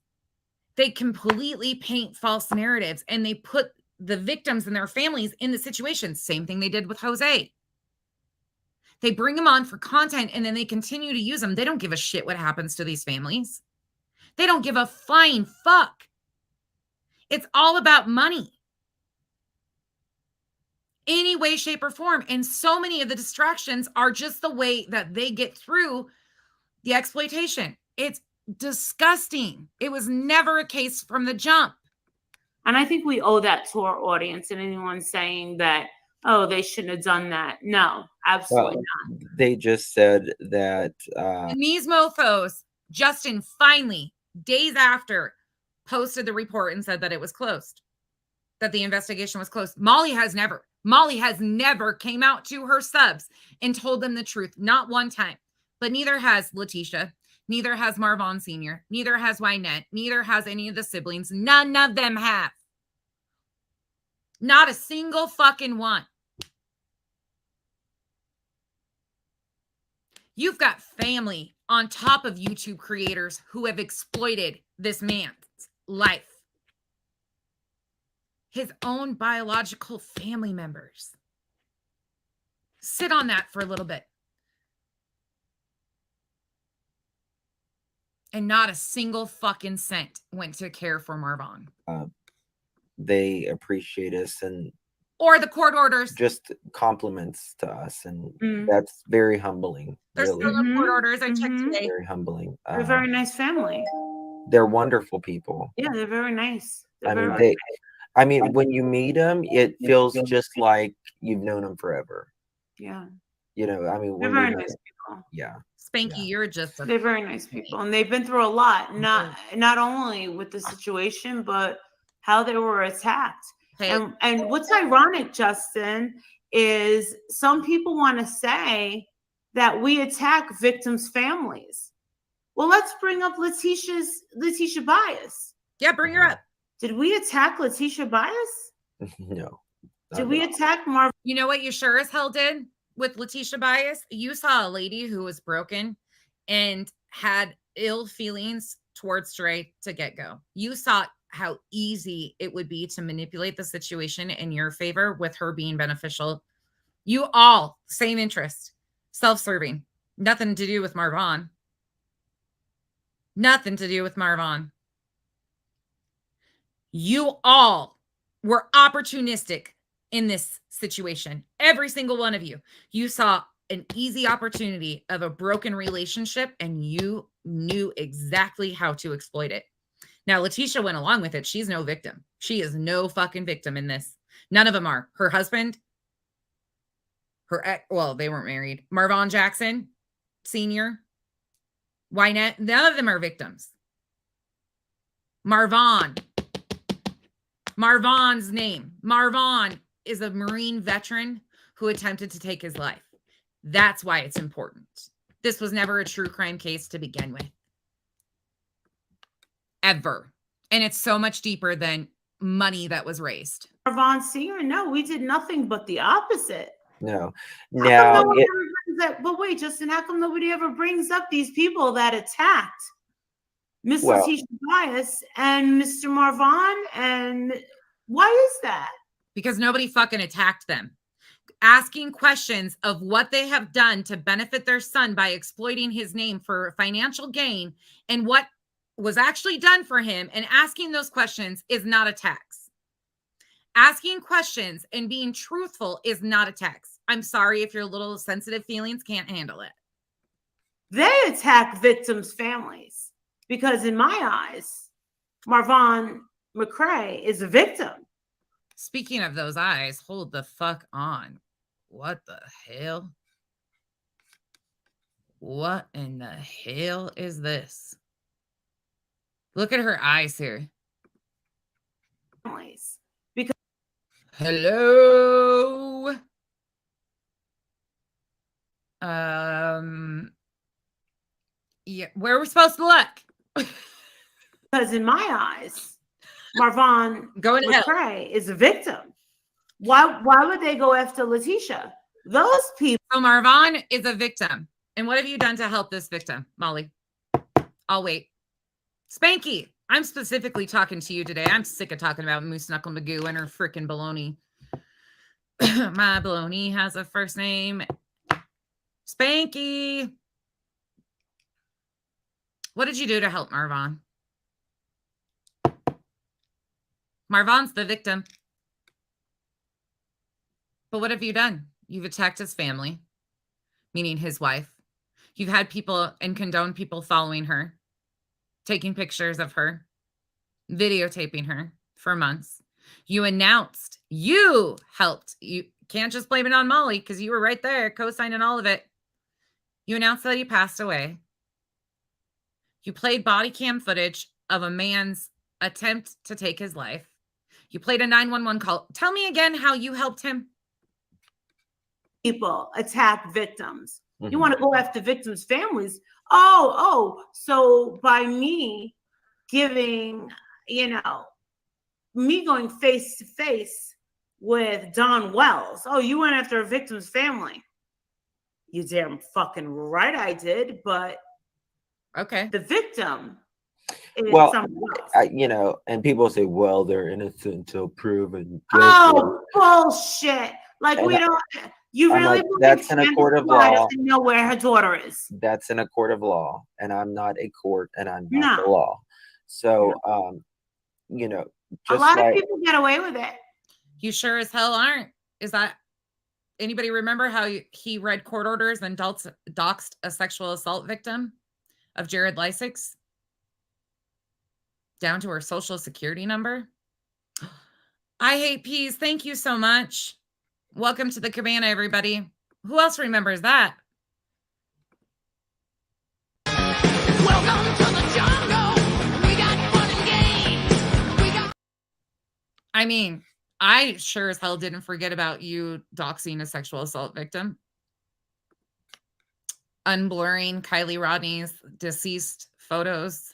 Speaker 1: they completely paint false narratives and they put the victims and their families in the situation. Same thing they did with Jose. They bring them on for content and then they continue to use them. They don't give a shit what happens to these families. They don't give a flying fuck. It's all about money. Any way, shape, or form. And so many of the distractions are just the way that they get through the exploitation. It's disgusting. It was never a case from the jump.
Speaker 7: And I think we owe that to our audience, and anyone saying that, oh, they shouldn't have done that. No, absolutely not.
Speaker 3: They just said that
Speaker 1: And these mofos, Justin finally, days after, posted the report and said that it was closed, that the investigation was closed. Molly has never came out to her subs and told them the truth. Not one time. But neither has Letitia. Neither has Marvon Sr. Neither has Wynette. Neither has any of the siblings. None of them have. Not a single fucking one. You've got family on top of YouTube creators who have exploited this man's life. His own biological family members. Sit on that for a little bit. And not a single fucking cent went to care for Marvon.
Speaker 3: they appreciate us and
Speaker 1: or the court orders.
Speaker 3: Just compliments to us, and that's very humbling.
Speaker 1: There's
Speaker 3: really.
Speaker 1: still no court orders. I checked today.
Speaker 3: Very humbling.
Speaker 7: They're a very nice family.
Speaker 3: They're wonderful people.
Speaker 7: Yeah, they're very nice.
Speaker 3: I mean, when you meet them, it feels just like you've known them forever.
Speaker 7: Yeah.
Speaker 3: You know, I mean,
Speaker 7: they're very nice people.
Speaker 3: Yeah.
Speaker 1: Spanky, you're just
Speaker 7: they're very nice people, and they've been through a lot. Not only with the situation, but how they were attacked. And what's ironic, Justin, is some people want to say that we attack victims' families. Well, let's bring up Letitia Bias.
Speaker 1: Yeah, bring her up.
Speaker 7: Did we attack Letitia Bias?
Speaker 3: No.
Speaker 7: Did we attack Marv?
Speaker 1: You know what you sure as hell did with Letitia Bias? You saw a lady who was broken and had ill feelings towards Dre to get go. You saw how easy it would be to manipulate the situation in your favor with her being beneficial. You all, same interest, self-serving, nothing to do with Marvon. Nothing to do with Marvon. You all were opportunistic in this situation. Every single one of you. You saw an easy opportunity of a broken relationship and you knew exactly how to exploit it. Now, Letitia went along with it. She's no victim. She is no fucking victim in this. None of them are. Her husband, her ex, well, they weren't married. Marvon Jackson, Sr., Wynette, none of them are victims. Marvon's name. Marvon is a Marine veteran who attempted to take his life. That's why it's important. This was never a true crime case to begin with. Ever. And it's so much deeper than money that was raised.
Speaker 7: Marvon Sr., no, we did nothing but the opposite.
Speaker 3: No.
Speaker 7: But wait, Justin, how come nobody ever brings up these people that attacked Miss Letitia Bias and Mr. Marvon? And why is that?
Speaker 1: Because nobody fucking attacked them. Asking questions of what they have done to benefit their son by exploiting his name for financial gain and what was actually done for him, and asking those questions is not a tax. Asking questions and being truthful is not a tax. I'm sorry if your little sensitive feelings can't handle it.
Speaker 7: They attack victims' families because in my eyes, Marvon McCray is a victim.
Speaker 1: Speaking of those eyes, hold the fuck on. What the hell? What in the hell is this? Look at her eyes here.
Speaker 7: Because
Speaker 1: hello. Yeah, where are we supposed to look?
Speaker 7: Because in my eyes, Marvon
Speaker 1: Go to hell.
Speaker 7: McCray is a victim. Why would they go after Letitia? Those people.
Speaker 1: So Marvon is a victim. And what have you done to help this victim, Molly? I'll wait. Spanky, I'm specifically talking to you today. I'm sick of talking about Moose Knuckle Magoo and her freaking baloney. My baloney has a first name. Spanky. What did you do to help Marvon? Marvon's the victim. But what have you done? You've attacked his family, meaning his wife. You've had people and condoned people following her, taking pictures of her, videotaping her for months. You announced, you helped. You can't just blame it on Molly because you were right there co-signing all of it. You announced that he passed away. You played body cam footage of a man's attempt to take his life. You played a 911 call. Tell me again how you helped him.
Speaker 7: People attack victims. Mm-hmm. You want to go after victims' families. So by me giving, me going face to face with Don Wells. Oh, you went after a victim's family. You damn fucking right I did, but
Speaker 1: okay.
Speaker 7: The victim is someone else.
Speaker 3: And people say, well, they're innocent until proven guilty.
Speaker 7: Oh, bullshit. Like, and you really
Speaker 3: that's in a court of law.
Speaker 7: To know where her daughter is.
Speaker 3: That's in a court of law, and I'm not a court, and I'm not the law. So,
Speaker 7: a lot of people get away with it.
Speaker 1: You sure as hell aren't. Is that anybody remember how he read court orders and doxed a sexual assault victim of Jared Lysix down to her social security number? I hate peas. Thank you so much. Welcome to the cabana, everybody. Who else remembers that?
Speaker 6: Welcome to the jungle. We got fun and games.
Speaker 1: I mean, I sure as hell didn't forget about you doxing a sexual assault victim. Unblurring Kylie Rodney's deceased photos.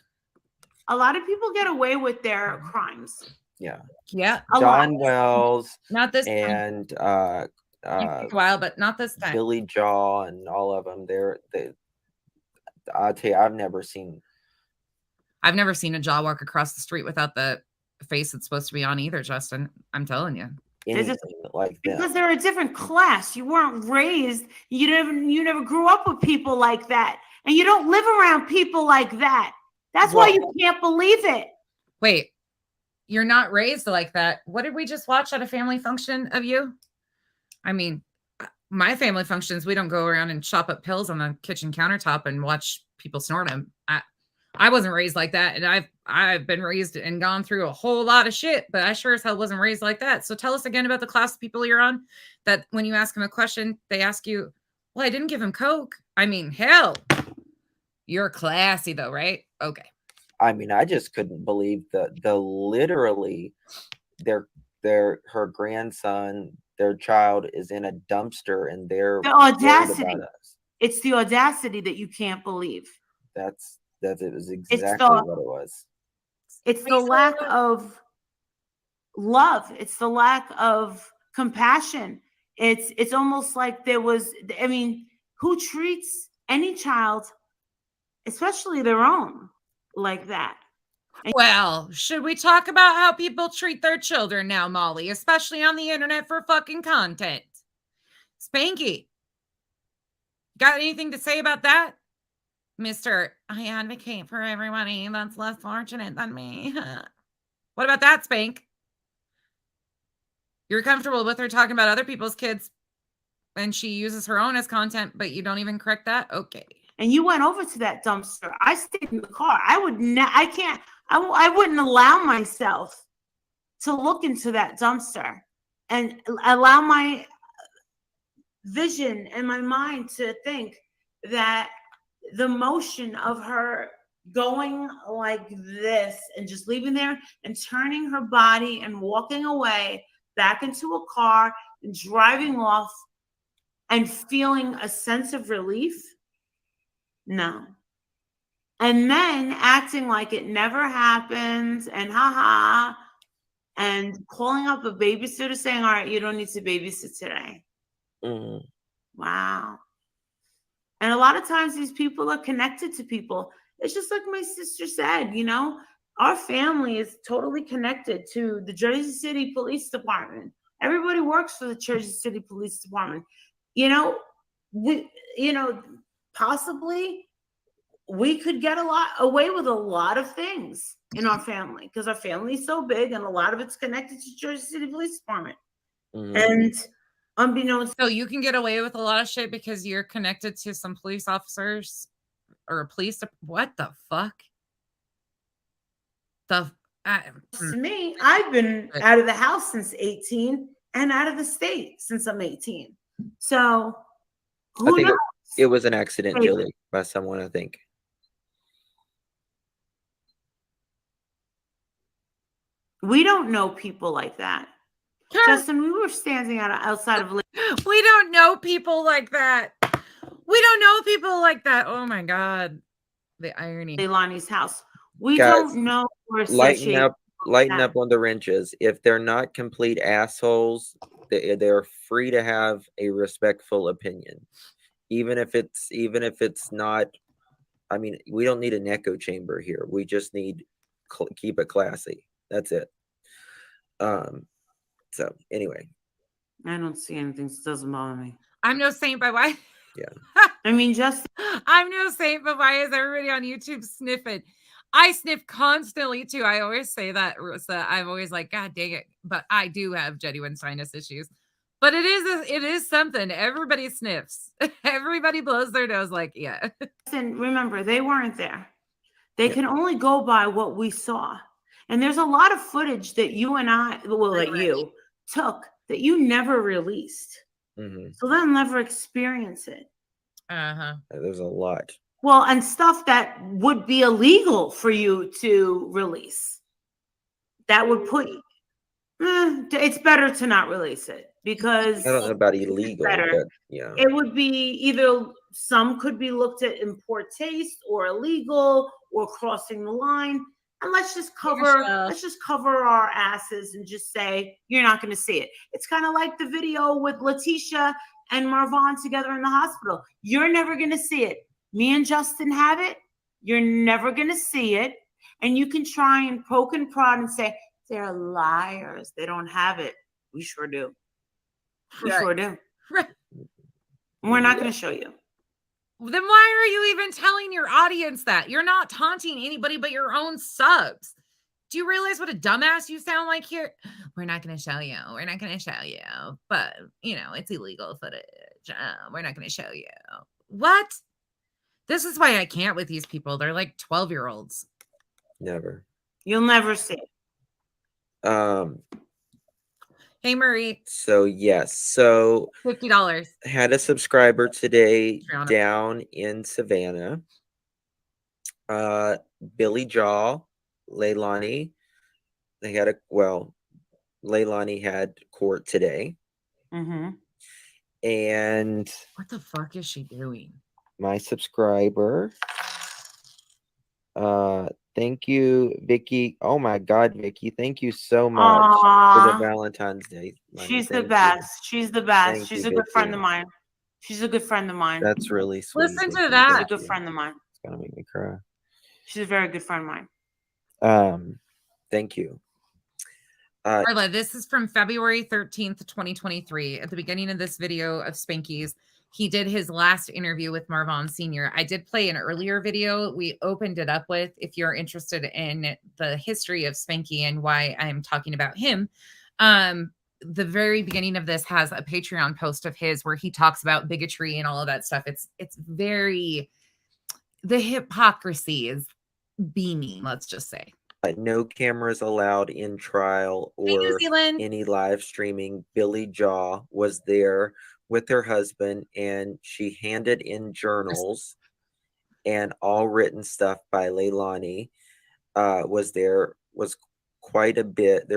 Speaker 7: A lot of people get away with their crimes.
Speaker 1: Yeah.
Speaker 3: Don Wells.
Speaker 1: Not this
Speaker 3: and
Speaker 1: time. A while, but not this time.
Speaker 3: Billy Jaw and all of them. I'll tell you, I've never seen
Speaker 1: a jaw walk across the street without the face it's supposed to be on either, Justin. I'm telling you.
Speaker 3: Anything like that.
Speaker 7: Because they're a different class. You weren't raised, you never grew up with people like that. And you don't live around people like that. That's why you can't believe it.
Speaker 1: Wait, you're not raised like that. What did we just watch at a family function of you? I mean, my family functions, we don't go around and chop up pills on the kitchen countertop and watch people snort them. I wasn't raised like that, and I've been raised and gone through a whole lot of shit, but I sure as hell wasn't raised like that. So tell us again about the class of people you're on, that when you ask them a question, they ask you, well, I didn't give him Coke. I mean, hell, you're classy though, right? Okay.
Speaker 3: I mean, I just couldn't believe literally her grandson, their child is in a dumpster, and they're
Speaker 7: the audacity. It's the audacity that you can't believe.
Speaker 3: That it was exactly what it was.
Speaker 7: It's the lack of love. It's the lack of compassion. It's almost like who treats any child, especially their own, like that?
Speaker 1: Well, should we talk about how people treat their children now, Molly, especially on the internet for fucking content? Spanky, got anything to say about that? Mr. I advocate for everybody that's less fortunate than me. What about that, Spank? You're comfortable with her talking about other people's kids and she uses her own as content, but you don't even correct that? Okay.
Speaker 7: And you went over to that dumpster. I stayed in the car. I wouldn't allow myself to look into that dumpster and allow my vision and my mind to think that the motion of her going like this and just leaving there and turning her body and walking away back into a car and driving off and feeling a sense of relief? No. And then acting like it never happens and haha, and calling up a babysitter saying, all right, you don't need to babysit today.
Speaker 3: Mm.
Speaker 7: Wow. And a lot of times these people are connected to people. It's just like my sister said, you know, our family is totally connected to the Jersey City Police Department. Everybody works for the Jersey City Police Department. You know, possibly we could get away with a lot of things in our family because our family is so big and a lot of it's connected to Jersey City Police Department.
Speaker 3: Mm.
Speaker 7: And unbeknownst,
Speaker 1: So you can get away with a lot of shit because you're connected to some police officers or a police. What the fuck? To
Speaker 7: me, I've been out of the house since 18 and out of the state since I'm 18. So
Speaker 3: I think
Speaker 7: knows?
Speaker 3: it was an accident,
Speaker 7: Maybe.
Speaker 3: Jilly, by someone, I think.
Speaker 7: We don't know people like that. Justin, we were standing outside of.
Speaker 1: We don't know people like that. We don't know people like that. Oh my God. The irony.
Speaker 7: Leilani's house. We
Speaker 3: Guys,
Speaker 7: don't know.
Speaker 3: Lighten up on the wrenches. If they're not complete assholes, they're free to have a respectful opinion. Even if it's not, I mean, we don't need an echo chamber here. We just need keep it classy. That's it. So anyway,
Speaker 7: I don't see anything. It doesn't bother me.
Speaker 1: I'm no saint, but why?
Speaker 3: Yeah.
Speaker 7: I mean, just
Speaker 1: I'm no saint, but why is everybody on YouTube sniffing? I sniff constantly too. I always say that, Rosa. I'm always like, God dang it. But I do have genuine sinus issues. But it is something. Everybody sniffs. Everybody blows their nose like, yeah.
Speaker 7: And remember, they weren't there. They can only go by what we saw. And there's a lot of footage that you and I, well, that you took that you never released.
Speaker 3: Mm-hmm.
Speaker 7: So they'll never experience it.
Speaker 1: Uh-huh.
Speaker 3: There's a lot.
Speaker 7: Well, and stuff that would be illegal for you to release. That would put it's better to not release it because
Speaker 3: I don't know about illegal, but yeah.
Speaker 7: It would be either some could be looked at in poor taste or illegal or crossing the line. And let's just cover our asses and just say you're not going to see it. It's kind of like the video with Letitia and Marvon together in the hospital. You're never going to see it. Me and Justin have it. You're never going to see it. And you can try and poke and prod and say, they're liars. They don't have it. We sure do. We sure do. We're not going to show you.
Speaker 1: Then why are you even telling your audience that? You're not taunting anybody but your own subs. Do you realize what a dumbass you sound like here? We're not going to show you. We're not going to show you. But, you know, it's illegal footage. We're not going to show you. What? This is why I can't with these people. They're like 12-year-olds.
Speaker 3: Never.
Speaker 7: You'll never see it.
Speaker 1: Hey, Marie.
Speaker 3: So yes. So
Speaker 1: $50.
Speaker 3: Had a subscriber today down in Savannah. Billy Jaw, Leilani. They had Leilani had court today.
Speaker 7: Mm-hmm.
Speaker 3: And
Speaker 1: what the fuck is she doing?
Speaker 3: My subscriber. Thank you, Vicky. Oh my God, Vicky. Thank you so much for the Valentine's Day money.
Speaker 7: She's the best. She's the best. She's a good friend of mine. She's a good friend of mine.
Speaker 3: That's really sweet.
Speaker 1: Listen to that.
Speaker 7: She's a good friend of mine.
Speaker 3: It's gonna make me cry.
Speaker 7: She's a very good friend of mine.
Speaker 3: Thank you.
Speaker 1: Carla, this is from February 13th, 2023. At the beginning of this video of Spanky's, he did his last interview with Marvon Sr. I did play an earlier video. We opened it up with, if you're interested in the history of Spanky and why I'm talking about him. The very beginning of this has a Patreon post of his where he talks about bigotry and all of that stuff. It's very, the hypocrisy is beaming, let's just say.
Speaker 3: No cameras allowed in trial or any live streaming. Billy Jaw was there with her husband, and she handed in journals and all written stuff by Leilani. There was quite a bit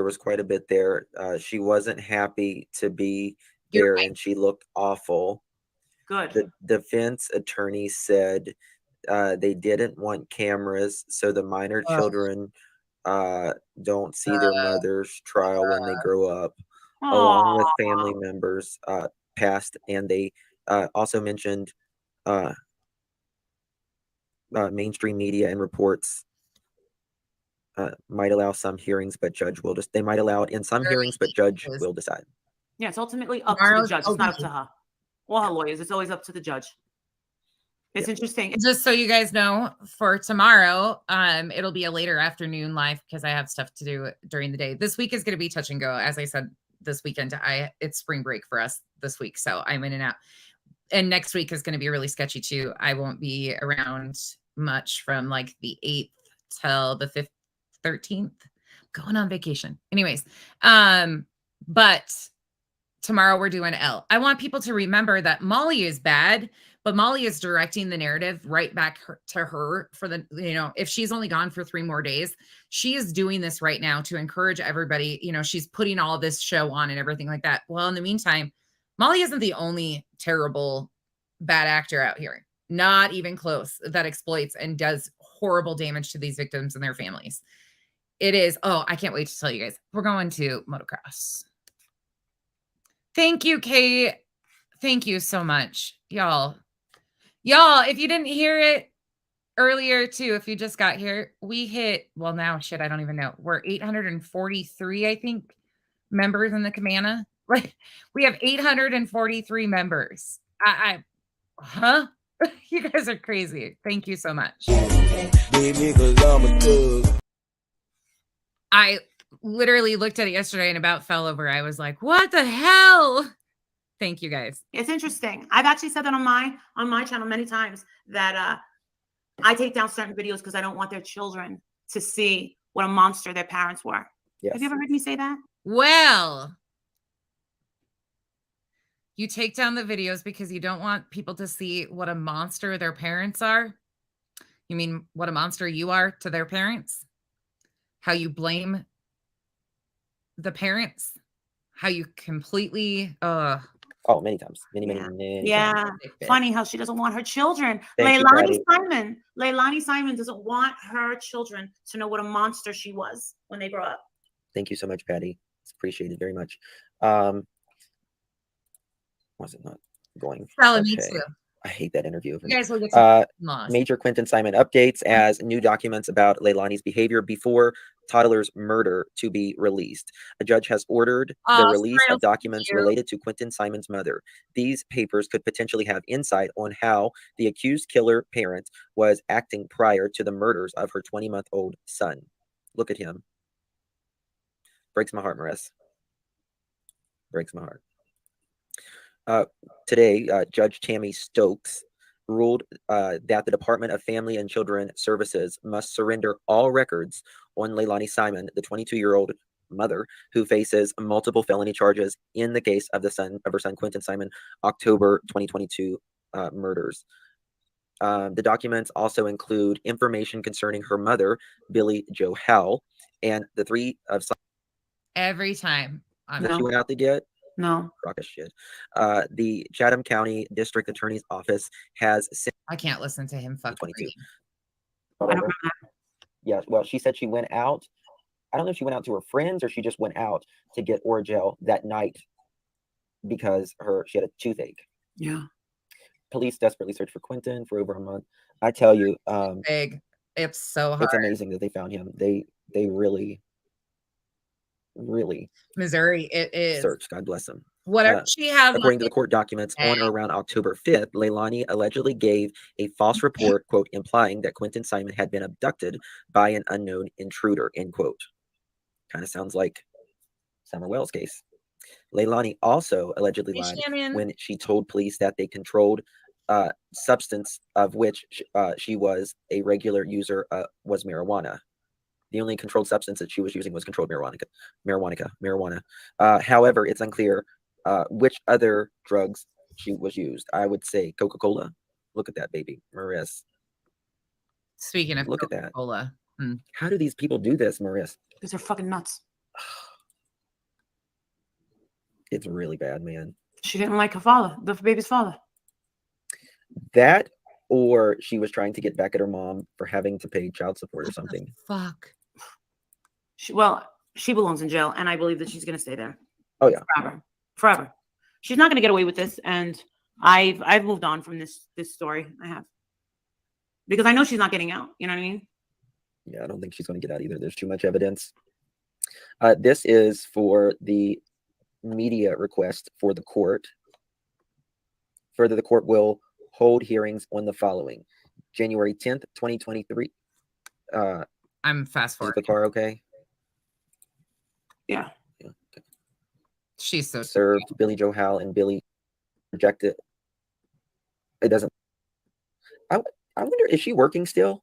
Speaker 3: there. She wasn't happy to be there, and she looked awful.
Speaker 7: Good.
Speaker 3: The defense attorney said they didn't want cameras so the minor children don't see their mother's trial when they grow up, along with family members past. And they also mentioned mainstream media and reports might allow some hearings, but judge will just, they might allow it in some hearings, but judge will decide.
Speaker 7: Yeah, it's ultimately up to the judge. It's not up to her or her lawyers. It's always up to the judge. It's interesting.
Speaker 1: Just so you guys know, for tomorrow, it'll be a later afternoon live because I have stuff to do during the day. This week is going to be touch and go. As I said, this weekend, it's spring break for us this week, so I'm in and out. And next week is going to be really sketchy too. I won't be around much from like the 8th till the 5th, 13th. Going on vacation. Anyways, but tomorrow we're doing L. I want people to remember that Molly is bad, but Molly is directing the narrative right back to her for the, if she's only gone for 3 more days, she is doing this right now to encourage everybody. She's putting all this show on and everything like that. Well, in the meantime, Molly isn't the only terrible bad actor out here, not even close, that exploits and does horrible damage to these victims and their families. It is, I can't wait to tell you guys. We're going to motocross. Thank you, Kate. Thank you so much. Y'all, if you didn't hear it earlier too, if you just got here, we hit, well now, shit, I don't even know. We're 843, I think, members in the Camana. Like, we have 843 members. Huh? You guys are crazy. Thank you so much. I literally looked at it yesterday and about fell over. I was like, what the hell? Thank you guys.
Speaker 7: It's interesting. I've actually said that on my channel many times that I take down certain videos because I don't want their children to see what a monster their parents were. Yes. Have you ever heard me say that?
Speaker 1: Well, you take down the videos because you don't want people to see what a monster their parents are? You mean what a monster you are to their parents? How you blame the parents? How you completely
Speaker 3: many times. Many
Speaker 7: yeah.
Speaker 3: times.
Speaker 7: Funny how she doesn't want her children.
Speaker 3: Thank
Speaker 7: Leilani Simon doesn't want her children to know what a monster she was when they grow up.
Speaker 3: Thank you so much, Patty. It's appreciated very much. Was it not going?
Speaker 1: Okay. Me too.
Speaker 3: I hate that interview.
Speaker 1: You guys will get to
Speaker 3: Major Quentin Simon updates as new documents about Leilani's behavior before toddler's murder to be released. A judge has ordered the release of documents related to Quentin Simon's mother. These papers could potentially have insight on how the accused killer parent was acting prior to the murders of her 20-month-old son. Look at him. Breaks my heart, Maris. Breaks my heart. Today, Judge Tammy Stokes ruled that the Department of Family and Children Services must surrender all records on Leilani Simon, the 22-year-old mother who faces multiple felony charges in the case of her son Quentin Simon, October 2022 murders. The documents also include information concerning her mother, Billy Joe Howell, and the 3 of
Speaker 1: every time
Speaker 3: that she went out to get.
Speaker 7: No.
Speaker 3: Rock as shit. The Chatham County District Attorney's Office has sent.
Speaker 1: I can't listen to him. Fuck
Speaker 3: 22.
Speaker 7: I don't remember.
Speaker 3: Yeah, well, she said she went out. I don't know if she went out to her friends or she just went out to get Orgel that night because she had a toothache.
Speaker 7: Yeah.
Speaker 3: Police desperately searched for Quentin for over a month. I tell you,
Speaker 1: big. It's so hard.
Speaker 3: It's amazing that they found him. They really
Speaker 1: Missouri, it is.
Speaker 3: Search. God bless them.
Speaker 1: Whatever she had.
Speaker 3: According to the court documents, on or around October 5th, Leilani allegedly gave a false report, quote, implying that Quentin Simon had been abducted by an unknown intruder, end quote. Kind of sounds like Summer Wells' case. Leilani also allegedly lied when she told police that they controlled substance of which she was a regular user was marijuana. The only controlled substance that she was using was controlled marijuana. However, it's unclear which other drugs she was used. I would say Coca-Cola. Look at that, baby. Maris.
Speaker 1: Speaking of
Speaker 3: Coca-Cola. How do these people do this, Maris?
Speaker 7: Because they're fucking nuts.
Speaker 3: It's really bad, man.
Speaker 7: She didn't like her father, the baby's father.
Speaker 3: That, or she was trying to get back at her mom for having to pay child support or something.
Speaker 1: Fuck.
Speaker 7: She belongs in jail, and I believe that she's going to stay there.
Speaker 3: Oh yeah,
Speaker 7: forever. She's not going to get away with this, and I've moved on from this story. I have, because I know she's not getting out. You know what I mean?
Speaker 3: Yeah, I don't think she's going to get out either. There's too much evidence. This is for the media request for the court. Further, the court will hold hearings on the following: January 10th, 2023.
Speaker 1: I'm fast
Speaker 3: Is
Speaker 1: forward.
Speaker 3: the car okay?
Speaker 7: Yeah.
Speaker 3: Yeah. Okay.
Speaker 1: She's so
Speaker 3: Served Billy Joe Howell and Billy rejected. It doesn't. I wonder, is she working still?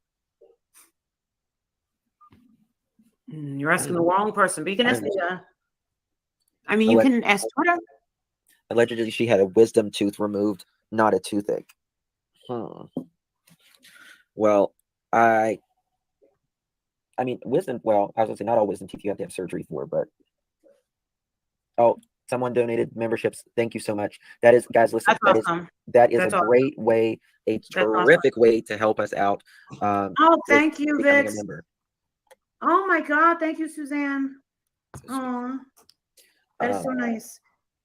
Speaker 7: You're asking the wrong person, but you can ask the. I mean, you
Speaker 3: Alleg-
Speaker 7: can ask Twitter.
Speaker 3: Allegedly, she had a wisdom tooth removed, not a toothache. Well, I mean, wisdom. Well, I was gonna say not all wisdom teeth you have to have surgery for, but someone donated memberships. Thank you so much. That is, guys, listen.
Speaker 7: That's awesome.
Speaker 3: That is
Speaker 7: That's
Speaker 3: a
Speaker 7: awesome.
Speaker 3: great way, a terrific way to help us out.
Speaker 7: Thank you,
Speaker 3: becoming
Speaker 7: Vix.
Speaker 3: a member.
Speaker 7: Oh my God, thank you, Suzanne. Oh, that is so nice.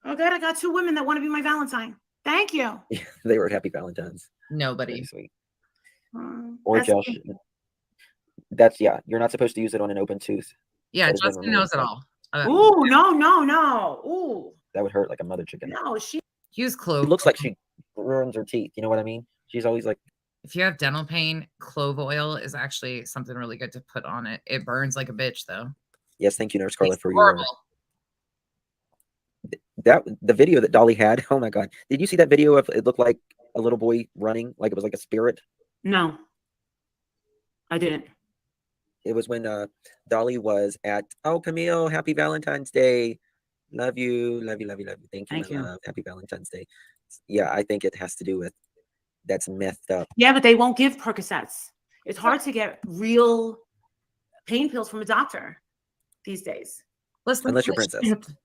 Speaker 7: Oh God, I got 2 women that want to be my Valentine. Thank you.
Speaker 3: They were at Happy Valentine's.
Speaker 1: nobody.
Speaker 3: Very sweet. Or Josh. That's you're not supposed to use it on an open tooth.
Speaker 1: Yeah, Justin knows it all.
Speaker 7: Ooh, no. Ooh.
Speaker 3: That would hurt like a mother chicken.
Speaker 7: No,
Speaker 1: Use clove.
Speaker 3: It looks like she ruins her teeth. You know what I mean? She's always like.
Speaker 1: If you have dental pain, clove oil is actually something really good to put on it. It burns like a bitch, though.
Speaker 3: Yes, thank you, Nurse Carla, for
Speaker 1: horrible.
Speaker 3: the video that Dolly had. Oh my God, did you see that video of it? Looked like a little boy running, like it was like a spirit.
Speaker 7: No, I didn't.
Speaker 3: It was when Dolly was at Camille, Happy Valentine's Day. Love you. Thank you.
Speaker 7: Thank you.
Speaker 3: Love. Happy Valentine's Day. Yeah, I think it has to do with that's methed up.
Speaker 7: Yeah, but they won't give Percocets. It's hard to get real pain pills from a doctor these days.
Speaker 3: Unless you're Princess.
Speaker 1: The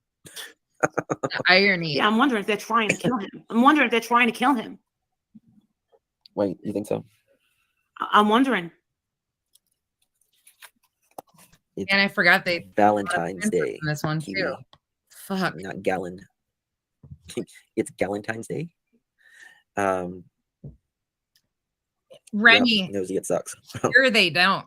Speaker 1: irony.
Speaker 7: Yeah, I'm wondering if they're trying to kill him.
Speaker 3: Wait, you think so?
Speaker 7: I'm wondering.
Speaker 1: And I forgot they
Speaker 3: Valentine's Day.
Speaker 1: in this one too. Fuck.
Speaker 3: Not Gallon. It's Galentine's Day.
Speaker 1: Remy.
Speaker 3: Nosy, it sucks.
Speaker 1: Here they don't.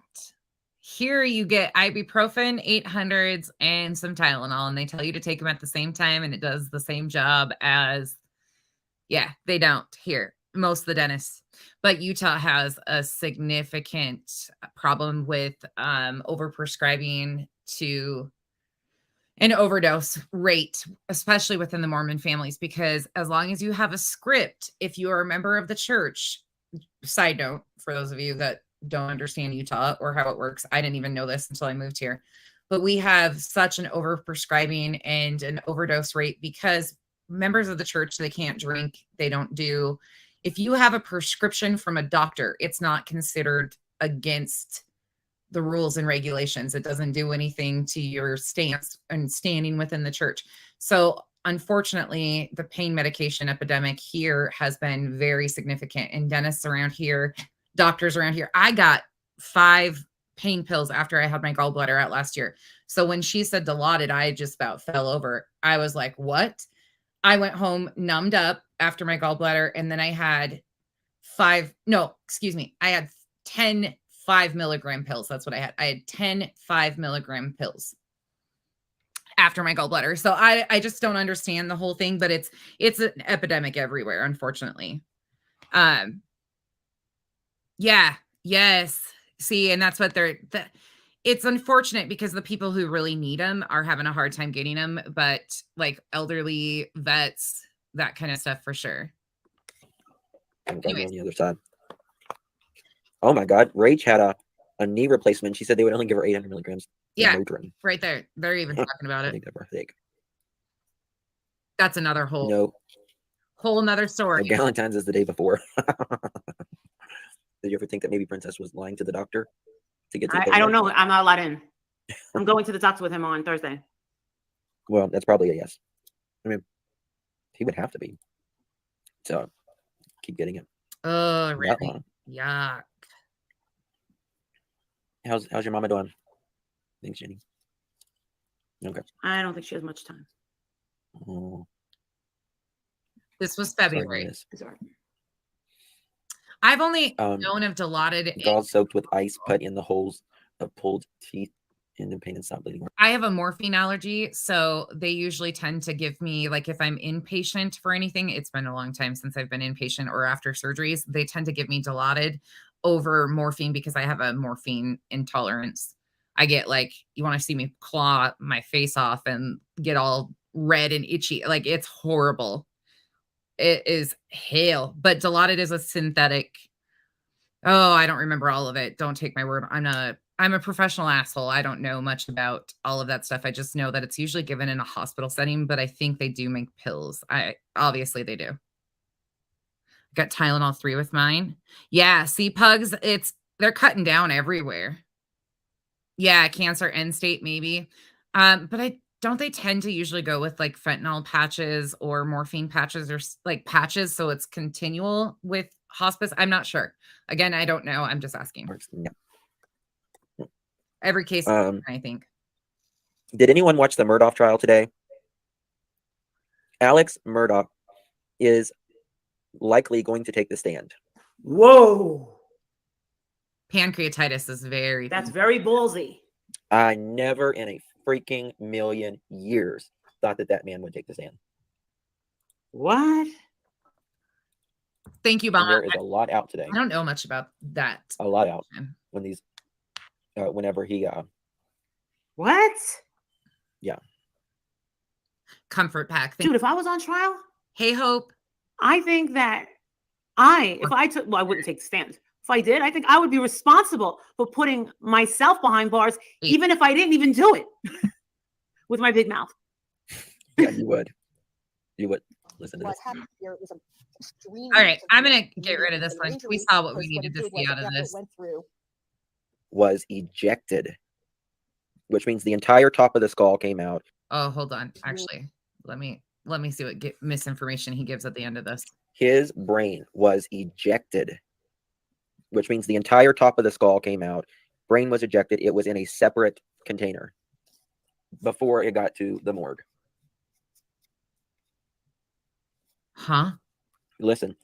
Speaker 1: Here you get ibuprofen, 800s, and some Tylenol, and they tell you to take them at the same time, and it does the same job as. Yeah, they don't here. Most of the dentists, but Utah has a significant problem with overprescribing to an overdose rate, especially within the Mormon families, because as long as you have a script, if you are a member of the church, side note, for those of you that don't understand Utah or how it works, I didn't even know this until I moved here, but we have such an overprescribing and an overdose rate because members of the church, they can't drink, they don't do. If you have a prescription from a doctor, it's not considered against the rules and regulations. It doesn't do anything to your stance and standing within the church. So unfortunately, the pain medication epidemic here has been very significant. And dentists around here, doctors around here, I got 5 pain pills after I had my gallbladder out last year. So when she said Dilaudid, I just about fell over. I was like, what? I went home numbed up after my gallbladder, and then I had 10 5-milligram pills. That's what I had. I had 10 5-milligram pills after my gallbladder. So I just don't understand the whole thing, but it's an epidemic everywhere, unfortunately. Yes. See, and that's what it's unfortunate because the people who really need them are having a hard time getting them, but like elderly vets, that kind of stuff for sure.
Speaker 3: I'm going on the other side. Oh my God, Rach had a knee replacement. She said they would only give her 800 milligrams.
Speaker 1: Yeah, right there. They're even talking about it. That's another whole another story.
Speaker 3: No, Valentine's is the day before. Did you ever think that maybe Princess was lying to the doctor to get to
Speaker 7: I don't know. I'm not allowed in. I'm going to the doctor with him on Thursday.
Speaker 3: Well, that's probably a yes. I mean, he would have to be. So keep getting it.
Speaker 1: Oh,
Speaker 3: That
Speaker 1: really?
Speaker 3: long.
Speaker 1: Yuck.
Speaker 3: How's your mama doing? Thanks, Jenny. Okay.
Speaker 7: I don't think she has much time.
Speaker 3: Oh,
Speaker 1: This was
Speaker 3: sorry to
Speaker 1: February.
Speaker 3: miss.
Speaker 7: It's all right.
Speaker 1: I've only
Speaker 3: Um,
Speaker 1: known of Dilaudid.
Speaker 3: Gauze soaked with ice, put in the holes of pulled teeth, and the pain and stop bleeding.
Speaker 1: I have a morphine allergy, so they usually tend to give me, like, if I'm inpatient for anything, it's been a long time since I've been inpatient or after surgeries, they tend to give me Dilaudid over morphine because I have a morphine intolerance. I get, like, you want to see me claw my face off and get all red and itchy. Like, it's horrible. It is hell. But Dilaudid is a synthetic. Oh, I don't remember all of it. Don't take my word. I'm a professional asshole. I don't know much about all of that stuff. I just know that it's usually given in a hospital setting, but I think they do make pills. Obviously they do. Got Tylenol 3 with mine. Yeah, see, pugs, they're cutting down everywhere. Yeah, cancer end state maybe. But don't they tend to usually go with like fentanyl patches or morphine patches or like patches so it's continual with hospice? I'm not sure. Again, I don't know. I'm just asking.
Speaker 3: Yeah.
Speaker 1: Every case, I think.
Speaker 3: Did anyone watch the Murdaugh trial today? Alex Murdaugh is likely going to take the stand.
Speaker 7: Whoa.
Speaker 1: Pancreatitis is
Speaker 7: That's very ballsy.
Speaker 3: I never in a freaking million years thought that man would take the stand.
Speaker 7: What?
Speaker 1: Thank you,
Speaker 3: And
Speaker 1: Bama.
Speaker 3: there is a lot out today.
Speaker 1: I don't know much about that.
Speaker 3: A lot out when these, whenever he,
Speaker 7: What?
Speaker 3: Yeah.
Speaker 1: Comfort pack.
Speaker 7: Dude, if I was on trial,
Speaker 1: hey, Hope.
Speaker 7: I think that if I took, well, I wouldn't take the stand. If I did, I think I would be responsible for putting myself behind bars, even if I didn't even do it with my big mouth.
Speaker 3: Yeah, you would. You would listen to this.
Speaker 1: All right, I'm going to get rid of this one. We saw what we needed to see out of this.
Speaker 3: Was ejected, which means the entire top of the skull came out.
Speaker 1: Oh, hold on. Actually, let me see what misinformation he gives at the end of this.
Speaker 3: His brain was ejected, which means the entire top of the skull came out. Brain was ejected. It was in a separate container before it got to the morgue.
Speaker 1: Huh?
Speaker 3: Listen,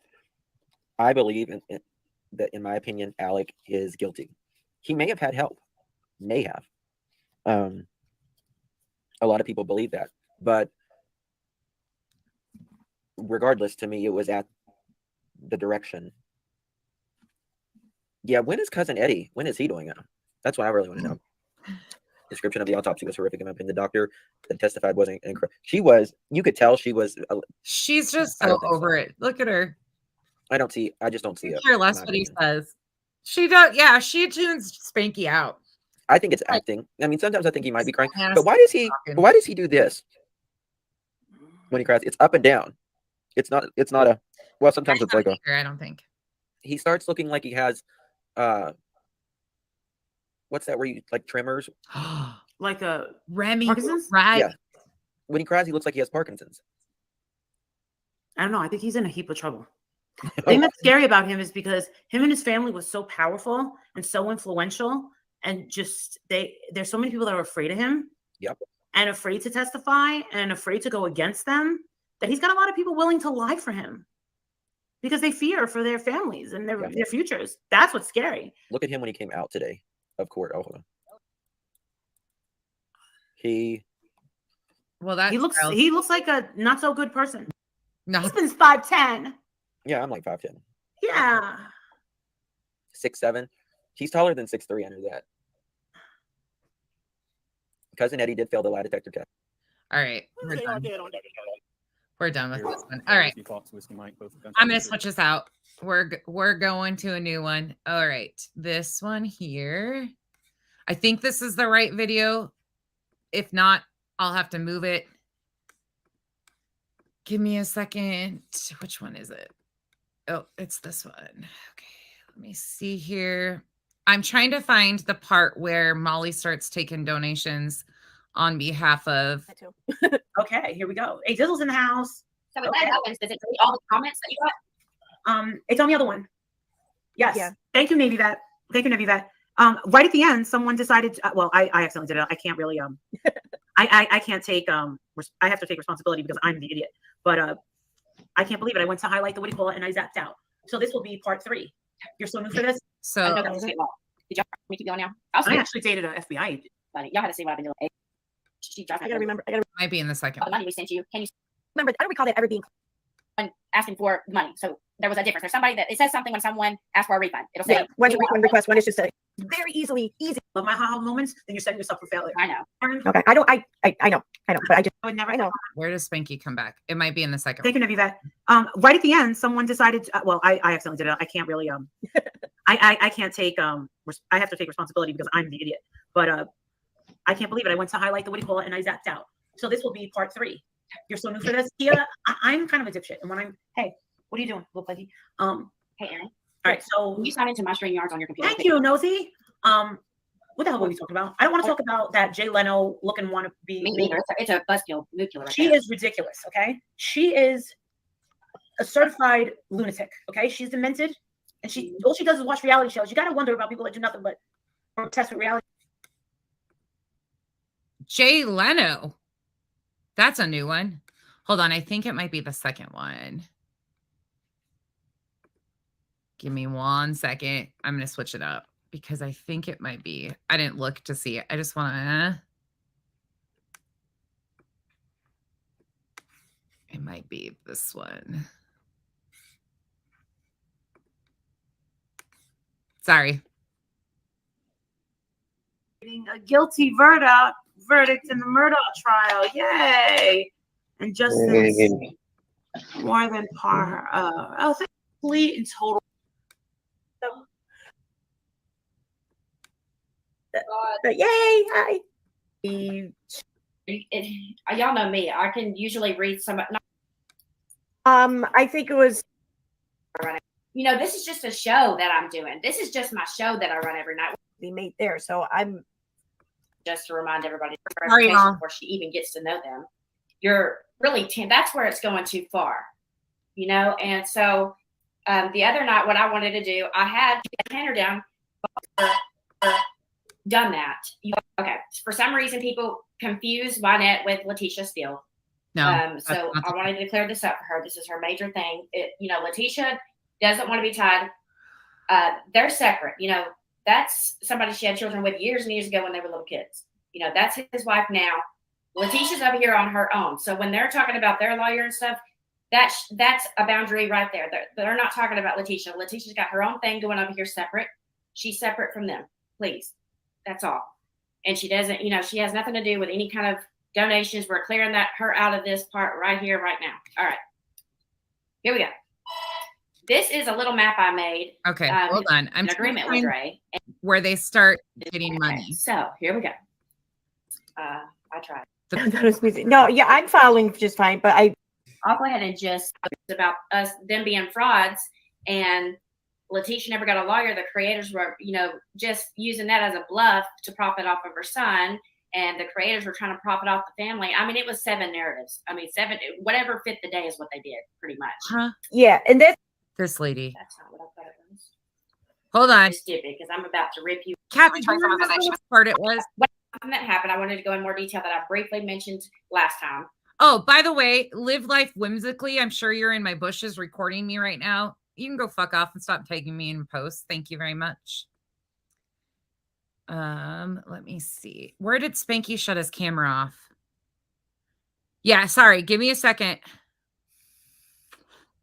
Speaker 3: I believe that, in my opinion, Alec is guilty. He may have had help. May have. A lot of people believe that. But regardless, to me, it was at the direction. Yeah, when is Cousin Eddie? When is he doing it? That's what I really want to know. Description of the autopsy was horrific in my opinion. The doctor that testified wasn't incredible. You could tell she was.
Speaker 1: She's just so over it. Look at her.
Speaker 3: I just don't see it.
Speaker 1: Care less what he says. She does. Yeah, she tunes Spanky out.
Speaker 3: I think it's acting. I mean, sometimes I think he might be crying. But why does he do this when he cries? It's up and down. It's not a. Well, sometimes it's like a.
Speaker 1: I don't think.
Speaker 3: He starts looking like he has. What's that where you like tremors?
Speaker 7: Like a
Speaker 1: Remy,
Speaker 7: Parkinson's?
Speaker 1: right?
Speaker 3: Yeah. When he cries, he looks like he has Parkinson's.
Speaker 7: I don't know. I think he's in a heap of trouble. The thing that's scary about him is because him and his family was so powerful and so influential, and just there's so many people that are afraid of him.
Speaker 3: Yep.
Speaker 7: And afraid to testify and afraid to go against them, that he's got a lot of people willing to lie for him because they fear for their families and their futures. That's what's scary.
Speaker 3: Look at him when he came out today of court. Oh, hold on. He
Speaker 7: looks like a not so good person.
Speaker 1: No.
Speaker 7: Husband's 5'10".
Speaker 3: Yeah, I'm like 5'10".
Speaker 7: Yeah.
Speaker 3: 6'7". He's taller than 6'3". I knew that. Cousin Eddie did fail the lie detector test.
Speaker 1: All right, we're done. We're done with this one. All right, I'm gonna switch this out. We're going to a new one. All right, this one here. I think this is the right video. If not, I'll have to move it. Give me a second. Which one is it? Oh, it's this one. Okay, let me see here. I'm trying to find the part where Molly starts taking donations on behalf of.
Speaker 7: Okay, here we go. Hey, Dizzle's in the house.
Speaker 4: So if that happens, does it delete all the comments that you got?
Speaker 8: It's on the other one. Yes.
Speaker 9: Yeah.
Speaker 8: Thank you, Navy Vet. Thank you, Navy Vet. Right at the end, someone decided. I accidentally did it. I can't really. I can't take. I have to take responsibility because I'm the idiot. But I can't believe it. I went to highlight the what do you call it, and I zapped out. So this will be part 3. You're so new for this.
Speaker 1: So
Speaker 4: I know that's state law. Did y'all me keep going now?
Speaker 8: I actually dated an FBI agent.
Speaker 4: Buddy, y'all had to see what I've been doing. She dropped
Speaker 9: I gotta remember.
Speaker 1: might be in the second
Speaker 4: the
Speaker 1: one.
Speaker 4: money we sent you. Can you
Speaker 9: Remember, I don't recall that ever being.
Speaker 4: asking for money? So there was a difference. There's somebody that it says something when someone asks for a refund. It'll say,
Speaker 9: Yeah, one's a refund request, one is just a very easy.
Speaker 8: Love my ha moments. Then you're setting yourself for failure.
Speaker 4: I know.
Speaker 9: Okay, I know, but I just,
Speaker 8: I would never.
Speaker 9: I know.
Speaker 1: Where does Spanky come back? It might be in the second
Speaker 8: Thank
Speaker 1: one.
Speaker 8: you, Navy Vet. Right at the end, someone decided. I accidentally did it. I can't really. I can't take. I have to take responsibility because I'm the idiot. But I can't believe it. I went to highlight the what do you call it, and I zapped out. So this will be part 3. You're so new for this. Kia, I'm kind of a dipshit, and when I'm, hey, what are you doing, little buddy?
Speaker 4: Hey, Aaron.
Speaker 8: All right, so
Speaker 4: Can you sign into my StreamYards on your computer?
Speaker 8: thank you, Nosy. What the hell were we talking about? I don't want to talk about that Jay Leno looking wanna be.
Speaker 4: Me neither. It's a buzzkill nuclear. Right
Speaker 8: She
Speaker 4: there.
Speaker 8: is ridiculous. Okay, she is a certified lunatic. Okay, she's demented, and all she does is watch reality shows. You got to wonder about people that do nothing but protest with reality.
Speaker 1: Jay Leno. That's a new one. Hold on. I think it might be the second one. Give me 1 second. I'm going to switch it up because I think it might be. I didn't look to see it. I just want to. It might be this one. Sorry.
Speaker 8: Getting a guilty verdict in the Murdoch trial. Yay! And justice more than par. I think plea in total.
Speaker 9: but yay, hi.
Speaker 4: Y'all know me. I can usually read some.
Speaker 9: I think it was.
Speaker 4: You know, this is just a show that I'm doing. This is just my show that I run every night.
Speaker 9: Be made there, so I'm.
Speaker 4: Just to remind everybody
Speaker 1: Sorry, Mom.
Speaker 4: before she even gets to know them. You're really that's where it's going too far, you know. And so the other night, what I wanted to do, I had Tanner down, done that. Okay, for some reason, people confuse Wynette with Letitia Steele.
Speaker 1: No.
Speaker 4: So I wanted to clear this up for her. This is her major thing. Letitia doesn't want to be tied. They're separate. You know, that's somebody she had children with years and years ago when they were little kids. You know, that's his wife now. Letitia's over here on her own. So when they're talking about their lawyer and stuff, that's a boundary right there. They're not talking about Letitia. Letitia's got her own thing going over here separate. She's separate from them. Please. That's all. And she doesn't, she has nothing to do with any kind of donations. We're clearing her out of this part right here, right now. All right. Here we go. This is a little map I made.
Speaker 1: Okay, hold on. I'm
Speaker 4: in agreement with Ray.
Speaker 1: Where they start getting money.
Speaker 4: So here we go. I tried.
Speaker 9: No, yeah, I'm following just fine, but
Speaker 4: I'll go ahead and just about them being frauds, and Letitia never got a lawyer. The creators were, just using that as a bluff to profit off of her son, and the creators were trying to profit off the family. I mean, it was 7 narratives. I mean, 7, whatever fit the day is what they did, pretty much.
Speaker 1: Huh?
Speaker 9: yeah, and
Speaker 1: This lady.
Speaker 4: That's not what I thought it was.
Speaker 1: Hold on.
Speaker 4: Stupid, because I'm about to rip you.
Speaker 1: Captain, do you remember what part it was?
Speaker 4: When that happened, I wanted to go in more detail that I briefly mentioned last time.
Speaker 1: Oh, by the way, live life whimsically. I'm sure you're in my bushes recording me right now. You can go fuck off and stop tagging me in posts. Thank you very much. Let me see. Where did Spanky shut his camera off? Yeah, sorry. Give me a second.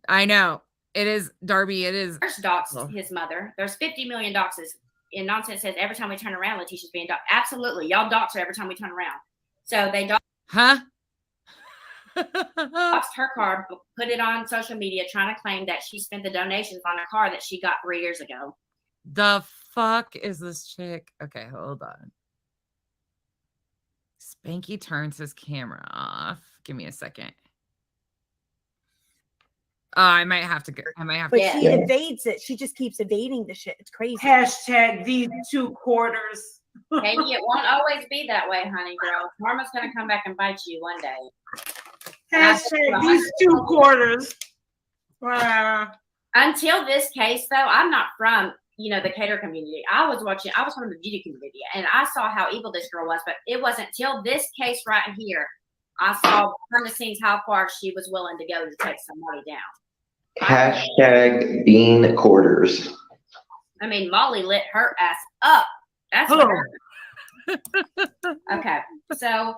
Speaker 1: I know. It is, Darby, it is.
Speaker 4: First doxed his mother. There's 50 million doxes. And Nonsense says every time we turn around, Letitia's being doxed. Absolutely. Y'all dox her every time we turn around. So they doxed her car, put it on social media, trying to claim that she spent the donations on a car that she got 3 years ago.
Speaker 1: The fuck is this chick? Okay, hold on. Spanky turns his camera off. Give me a second. Oh, I might have to go.
Speaker 9: But she evades it. She just keeps evading the shit. It's crazy.
Speaker 8: Hashtag these 2 quarters.
Speaker 4: Katie, it won't always be that way, honey girl. Karma's gonna come back and bite you one day.
Speaker 8: Hashtag these 2 quarters.
Speaker 4: Until this case, though, I'm not from, the cater community. I was from the beauty community, and I saw how evil this girl was. But it wasn't until this case right here, I saw behind the scenes how far she was willing to go to take somebody down.
Speaker 3: Hashtag bean quarters.
Speaker 4: I mean, Molly lit her ass up. That's what happened. Okay, so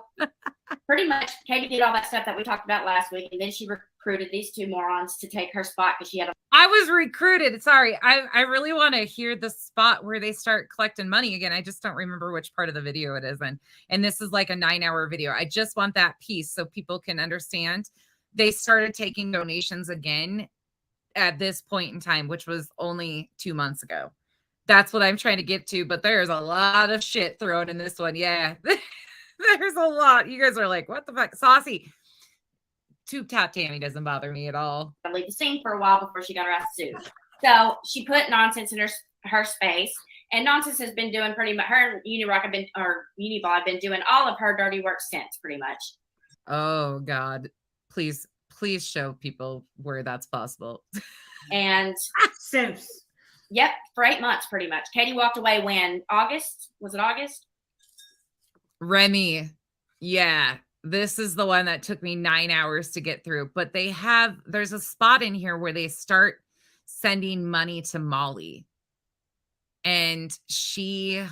Speaker 4: pretty much Katie did all that stuff that we talked about last week, and then she recruited these two morons to take her spot because she had
Speaker 1: I was recruited. Sorry, I really want to hear the spot where they start collecting money again. I just don't remember which part of the video it is in. And this is like a 9-hour video. I just want that piece so people can understand. They started taking donations again at this point in time, which was only 2 months ago. That's what I'm trying to get to, but there's a lot of shit thrown in this one. Yeah, there's a lot. You guys are like, what the fuck? Saucy. Tube Top Tammy doesn't bother me at all.
Speaker 4: to leave the scene for a while before she got her ass sued. So she put Nonsense in her space, and Nonsense has been doing pretty much, her and Unirock have been, or Uniball have been doing all of her dirty work since, pretty much.
Speaker 1: Oh, God. Please show people where that's possible.
Speaker 4: And
Speaker 8: Sims.
Speaker 4: Yep, for 8 months, pretty much. Katie walked away when? August? Was it August?
Speaker 1: Remy. Yeah. This is the one that took me 9 hours to get through. But there's a spot in here where they start sending money to Molly. And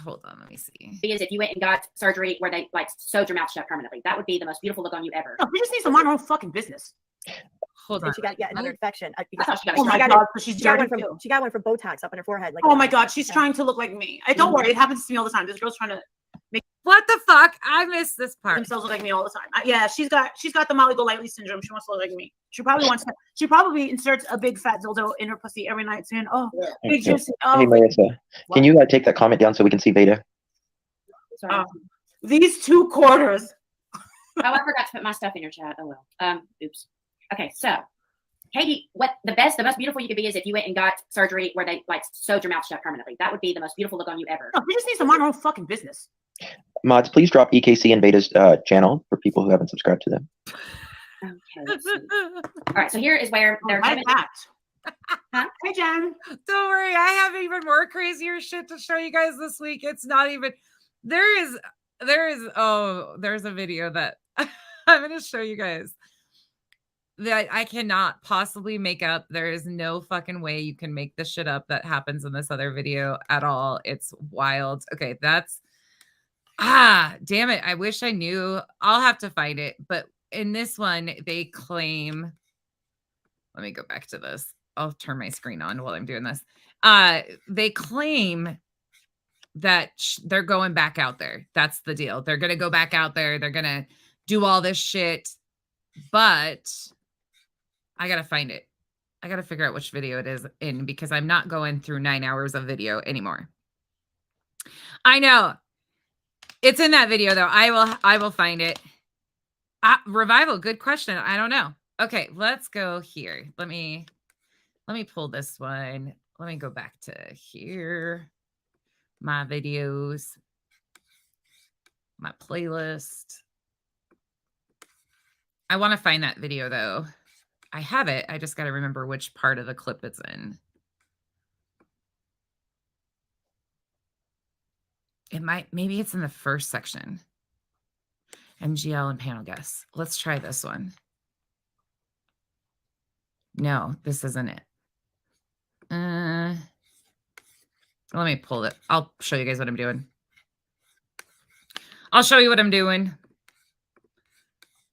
Speaker 1: hold on, let me see.
Speaker 4: Because if you went and got surgery where they sewed your mouth shut permanently, that would be the most beautiful look on you ever.
Speaker 8: No, we just need to mind our own fucking business.
Speaker 1: Hold on.
Speaker 9: She got another infection.
Speaker 8: Oh my God, she's
Speaker 9: she got
Speaker 8: dirty
Speaker 9: one
Speaker 8: too.
Speaker 9: she got one from Botox up in her forehead.
Speaker 8: Oh my God, she's trying to look like me. Don't worry, it happens to me all the time. This girl's trying to make
Speaker 1: What the fuck? I missed this part.
Speaker 8: themselves look like me all the time. Yeah, she's got the Molly Golightly syndrome. She wants to look like me. She probably inserts a big fat dildo in her pussy every night saying, "Oh, big juicy." Oh,
Speaker 3: Hey Marissa, can you take that comment down so we can see Veda?
Speaker 4: Sorry.
Speaker 8: These 2 quarters.
Speaker 4: Oh, I forgot to put my stuff in your chat. Oh well. Oops. Okay, so Katie, what the most beautiful you could be is if you went and got surgery where they sewed your mouth shut permanently. That would be the most beautiful look on you ever.
Speaker 8: No, we just need to mind our own fucking business.
Speaker 3: Mods, please drop EKC and Veda's channel for people who haven't subscribed to them.
Speaker 4: Okay, let's see. All right, so here is where they're
Speaker 8: Right back. Hey, Jen.
Speaker 1: Don't worry, I have even more crazier shit to show you guys this week. It's not even there's a video that I'm going to show you guys that I cannot possibly make up. There is no fucking way you can make this shit up that happens in this other video at all. It's wild. Okay, damn it. I wish I knew. I'll have to find it. But in this one, they claim, let me go back to this. I'll turn my screen on while I'm doing this. They claim that they're going back out there. That's the deal. They're going to go back out there. They're going to do all this shit. But I got to find it. I got to figure out which video it is in because I'm not going through 9 hours of video anymore. I know. It's in that video though. I will find it. Revival, good question. I don't know. Okay, let's go here. Let me pull this one. Let me go back to here. My videos. My playlist. I want to find that video though. I have it. I just got to remember which part of the clip it's in. Maybe it's in the first section. MGL and panel guests. Let's try this one. No, this isn't it. Let me pull it. I'll show you guys what I'm doing. I'll show you what I'm doing.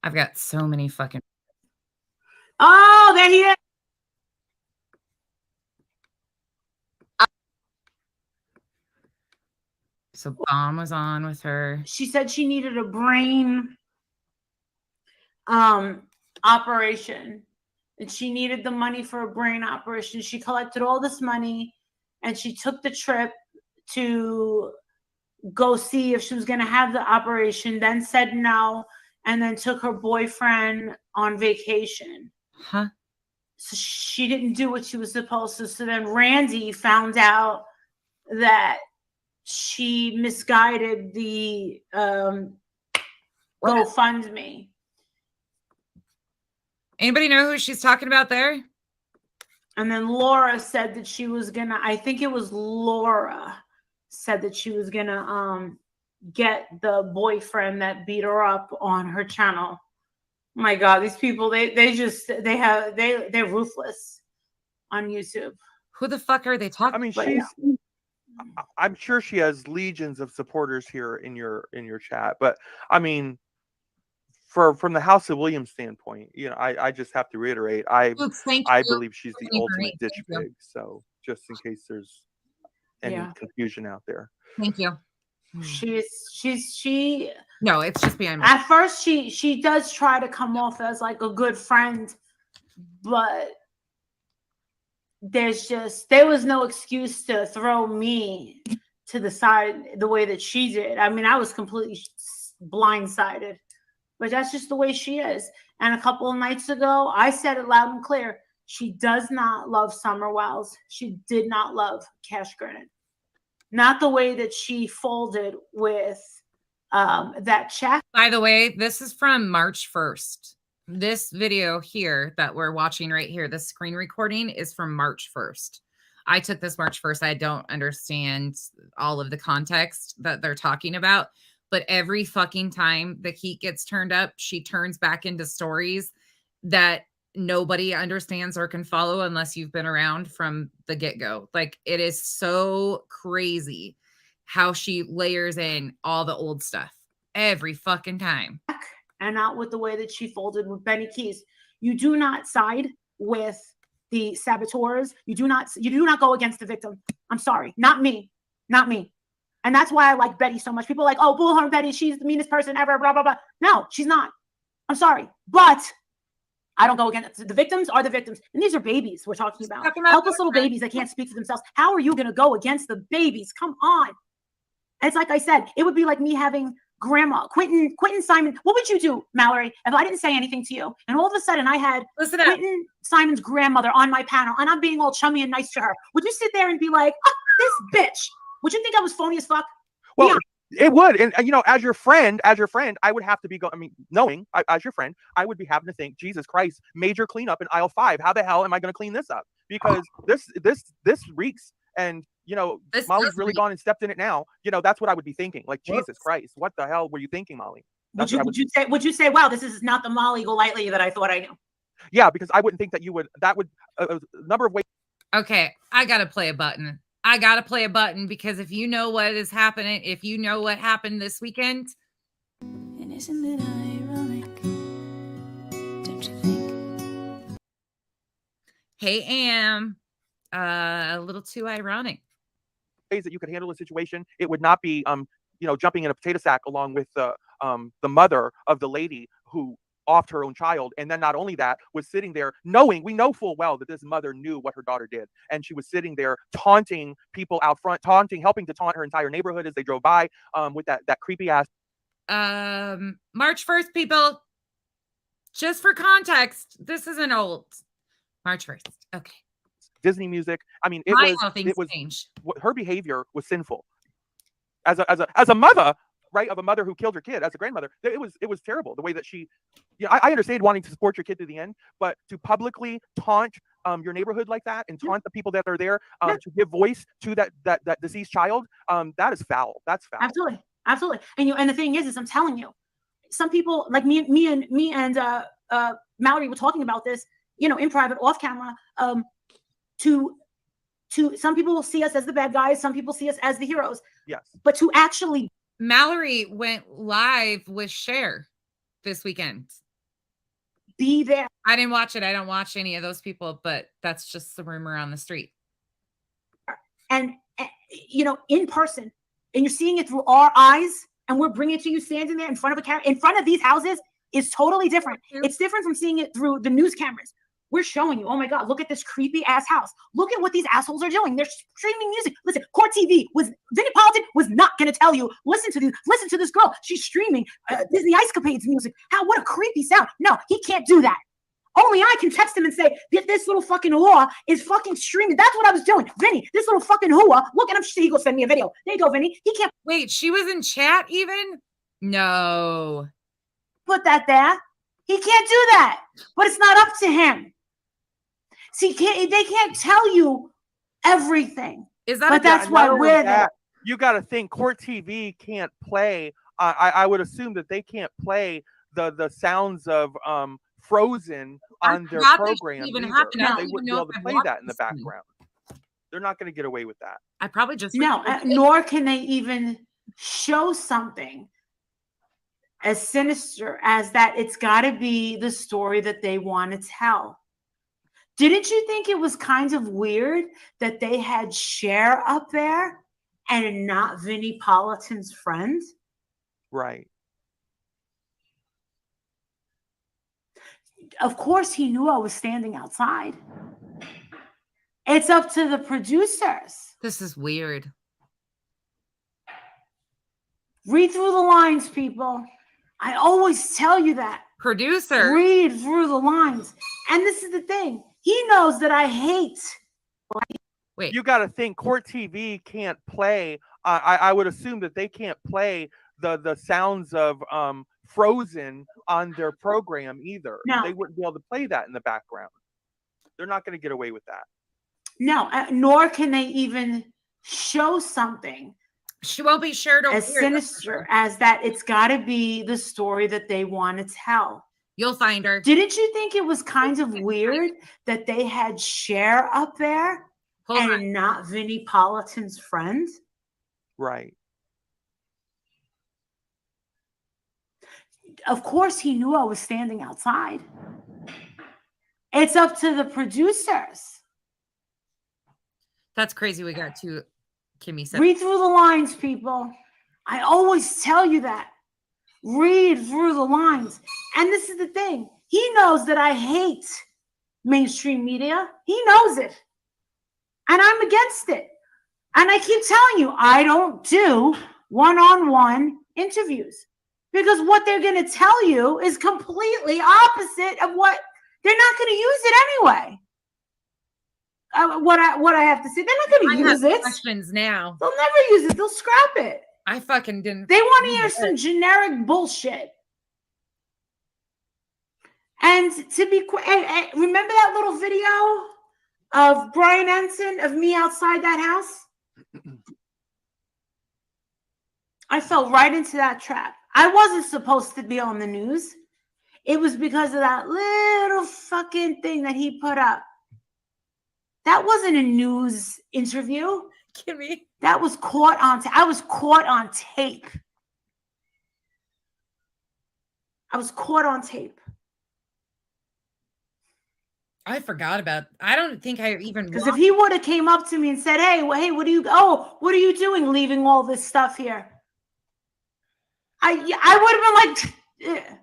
Speaker 1: I've got so many fucking.
Speaker 8: Oh, there he is.
Speaker 1: So Bomb was on with her.
Speaker 8: She said she needed a brain operation. And she needed the money for a brain operation. She collected all this money and she took the trip to go see if she was going to have the operation, then said no, and then took her boyfriend on vacation.
Speaker 1: Huh?
Speaker 8: So she didn't do what she was supposed to. So then Randy found out that she misguided the GoFundMe.
Speaker 1: Anybody know who she's talking about there?
Speaker 7: And then Laura said that she was gonna, I think it was Laura said that she was gonna get the boyfriend that beat her up on her channel. My God, these people, they're ruthless on YouTube.
Speaker 1: Who the fuck are they talking?
Speaker 10: I mean,
Speaker 7: But
Speaker 10: I'm sure she has legions of supporters here in your chat, but I mean, from the House of Williams standpoint, you know, I just have to reiterate,
Speaker 1: Oops, thank
Speaker 10: I
Speaker 1: you.
Speaker 10: believe she's the
Speaker 1: Bernie,
Speaker 10: ultimate ditch
Speaker 1: thank you.
Speaker 10: pig. So just in case there's any confusion out there.
Speaker 1: Thank you.
Speaker 7: She
Speaker 1: No, it's just behind me.
Speaker 7: At first she does try to come off as like a good friend, but there was no excuse to throw me to the side the way that she did. I mean, I was completely blindsided, but that's just the way she is. And a couple of nights ago, I said it loud and clear. She does not love Summer Wells. She did not love Cash Granite. Not the way that she folded with that check.
Speaker 1: By the way, this is from March 1st. This video here that we're watching right here, the screen recording is from March 1st. I took this March 1st. I don't understand all of the context that they're talking about, but every fucking time the heat gets turned up, she turns back into stories that nobody understands or can follow unless you've been around from the get-go. Like, it is so crazy how she layers in all the old stuff every fucking time.
Speaker 7: And not with the way that she folded with Benny Keys. You do not side with the saboteurs. You do not go against the victim. I'm sorry. Not me. And that's why I like Betty so much. People are like, oh, Bullhorn Betty, she's the meanest person ever, blah, blah, blah. No, she's not. I'm sorry. But I don't go against the victims are the victims. And these are babies we're talking about. Helpless little babies that can't speak for themselves. How are you going to go against the babies? Come on. And it's like I said, it would be like me having Grandma, Quentin Simon. What would you do, Mallory, if I didn't say anything to you? And all of a sudden I had Quentin Simon's grandmother on my panel and I'm being all chummy and nice to her. Would you sit there and be like, oh, this bitch? Would you think I was phony as fuck?
Speaker 10: Well, it would. And, you know, as your friend, I would have to be knowing as your friend, I would be having to think, Jesus Christ, major cleanup in aisle 5. How the hell am I going to clean this up? Because this reeks. And, you know, Molly's really gone and stepped in it now. You know, that's what I would be thinking. Like, Jesus Christ, what the hell were you thinking, Molly?
Speaker 7: Would you say, wow, this is not the Molly Golightly that I thought I knew?
Speaker 10: Yeah, because I wouldn't think that you would. That would a number of ways.
Speaker 1: Okay, I gotta play a button. Because if you know what is happening, if you know what happened this weekend,
Speaker 6: and isn't it ironic? Don't you think?
Speaker 1: Hey, Am. A little too ironic.
Speaker 10: Ways that you could handle a situation, it would not be you know, jumping in a potato sack along with the mother of the lady who offed her own child. And then not only that, was sitting there knowing, we know full well that this mother knew what her daughter did, and she was sitting there taunting people out front, helping to taunt her entire neighborhood as they drove by with that creepy ass.
Speaker 1: March 1st, people, just for context, this isn't old. March 1st. Okay.
Speaker 10: Disney music. I mean, it was her behavior was sinful. As a mother, right, of a mother who killed her kid, as a grandmother, it was terrible. The way that she, I understand wanting to support your kid to the end, but to publicly taunt your neighborhood like that and taunt the people that are there to give voice to that deceased child, that is foul. That's foul.
Speaker 7: Absolutely. And the thing is I'm telling you, some people like me and Mallory were talking about this, you know, in private, off camera. To some people will see us as the bad guys, some people see us as the heroes.
Speaker 10: Yes.
Speaker 7: But to actually,
Speaker 1: Mallory went live with Cher this weekend.
Speaker 7: Be there.
Speaker 1: I didn't watch it. I don't watch any of those people, but that's just the rumor on the street.
Speaker 7: And you know, in person, and you're seeing it through our eyes, and we're bringing it to you standing there in front of a camera, in front of these houses, is totally different. It's different from seeing it through the news cameras. We're showing you, oh my God, look at this creepy ass house. Look at what these assholes are doing. They're streaming music. Listen, Court TV Vinnie Politan was not going to tell you, listen to this girl. She's streaming Disney Ice Capades music. What a creepy sound. No, he can't do that. Only I can text him and say, this little fucking whore is fucking streaming. That's what I was doing. Vinny, this little fucking whore. Look at him. He go send me a video. There you go, Vinny. He can't.
Speaker 1: Wait, she was in chat even? No.
Speaker 7: Put that there. He can't do that. But it's not up to him. See, they can't tell you everything.
Speaker 1: Is that?
Speaker 7: But that's why we're there.
Speaker 10: You got to think Court TV can't play. I would assume that they can't play the sounds of Frozen on their program.
Speaker 1: Even
Speaker 10: either.
Speaker 1: happen.
Speaker 10: No,
Speaker 1: I
Speaker 10: they
Speaker 1: don't
Speaker 10: wouldn't be
Speaker 1: even know
Speaker 10: able to
Speaker 1: if
Speaker 10: play
Speaker 1: I've
Speaker 10: that in the
Speaker 1: watched this
Speaker 10: background. They're not going to get away with that.
Speaker 1: I probably just
Speaker 7: no, nor can they even show something as sinister as that. It's got to be the story that they want to tell. Didn't you think it was kind of weird that they had Cher up there and not Vinnie Politan's friend?
Speaker 10: Right.
Speaker 7: Of course, he knew I was standing outside. It's up to the producers.
Speaker 1: This is weird.
Speaker 7: Read through the lines, people. I always tell you that.
Speaker 1: Producer.
Speaker 7: Read through the lines. And this is the thing. He knows that I hate.
Speaker 1: Wait.
Speaker 10: You got to think Court TV can't play. I would assume that they can't play the sounds of Frozen on their program either.
Speaker 7: No.
Speaker 10: They wouldn't be able to play that in the background. They're not going to get away with that.
Speaker 7: No, nor can they even show something.
Speaker 1: She won't be sure to
Speaker 7: as sinister as that. It's got to be the story that they want to tell.
Speaker 1: You'll find her.
Speaker 7: Didn't you think it was kind of weird that they had Cher up there and not Vinnie Politan's friend?
Speaker 10: Right.
Speaker 7: Of course, he knew I was standing outside. It's up to the producers.
Speaker 1: That's crazy. We got two. Kimmy said.
Speaker 7: Read through the lines, people. I always tell you that. Read through the lines. And this is the thing. He knows that I hate mainstream media. He knows it. And I'm against it. And I keep telling you, I don't do one-on-one interviews because what they're going to tell you is completely opposite of what they're not going to use it anyway. What I have to say, they're not going to use it.
Speaker 1: Questions now.
Speaker 7: They'll never use it. They'll scrap it.
Speaker 1: I fucking didn't.
Speaker 7: They want to hear some generic bullshit. And to be remember that little video of Brian Ensign of me outside that house? I fell right into that trap. I wasn't supposed to be on the news. It was because of that little fucking thing that he put up. That wasn't a news interview.
Speaker 1: Kimmy.
Speaker 7: That was caught on. I was caught on tape. I was caught on tape.
Speaker 1: I forgot about. I don't think I even.
Speaker 7: Because if he would have came up to me and said, "Hey, what are you doing, leaving all this stuff here?" I would have been like,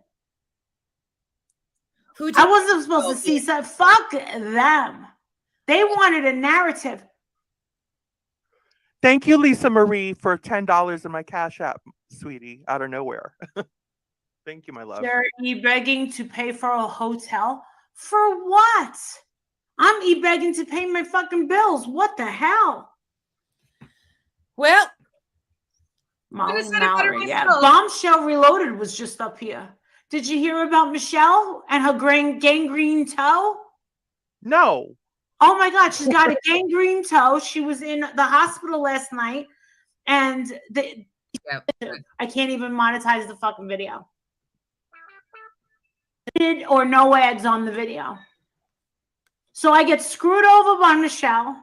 Speaker 7: I wasn't supposed to see. So fuck them. They wanted a narrative.
Speaker 10: Thank you, Lisa Marie, for $10 in my Cash App, sweetie, out of nowhere. Thank you, my love.
Speaker 7: They're begging to pay for a hotel. For what? I'm begging to pay my fucking bills. What the hell?
Speaker 1: Well,
Speaker 7: Molly Mallory, yeah. Bombshell Reloaded was just up here. Did you hear about Michelle and her gangrene toe?
Speaker 10: No.
Speaker 7: Oh my God, she's got a gangrene toe. She was in the hospital last night, and I can't even monetize the fucking video. Or no ads on the video. So I get screwed over by Michelle,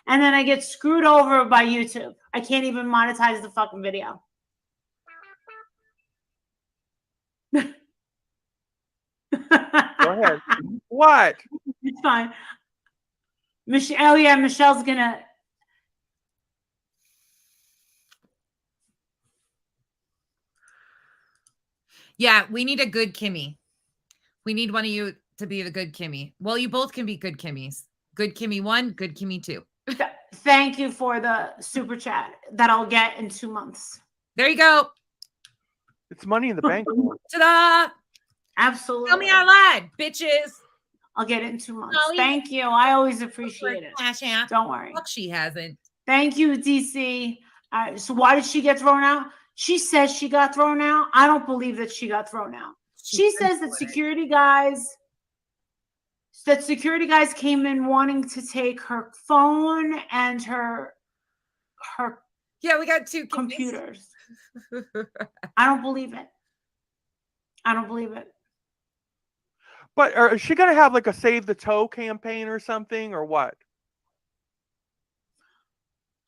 Speaker 7: and then I get screwed over by YouTube. I can't even monetize the fucking video.
Speaker 10: Go ahead. What?
Speaker 7: It's fine. Michelle, oh yeah, Michelle's gonna.
Speaker 1: Yeah, we need a good Kimmy. We need one of you to be the good Kimmy. Well, you both can be good Kimmys. Good Kimmy 1, good Kimmy 2.
Speaker 7: Thank you for the super chat that I'll get in 2 months.
Speaker 1: There you go.
Speaker 10: It's money in the bank.
Speaker 1: Ta-da!
Speaker 7: Absolutely.
Speaker 1: Tell me I lied, bitches.
Speaker 7: I'll get it in 2 months. Thank you. I always appreciate it. Don't worry.
Speaker 1: Fuck, she hasn't.
Speaker 7: Thank you, DC. So why did she get thrown out? She says she got thrown out. I don't believe that she got thrown out. She says that security guys that security guys came in wanting to take her phone and her
Speaker 1: Yeah, we got 2
Speaker 7: computers. I don't believe it. I don't believe it.
Speaker 10: But is she gonna have like a Save the Toe campaign or something, or what?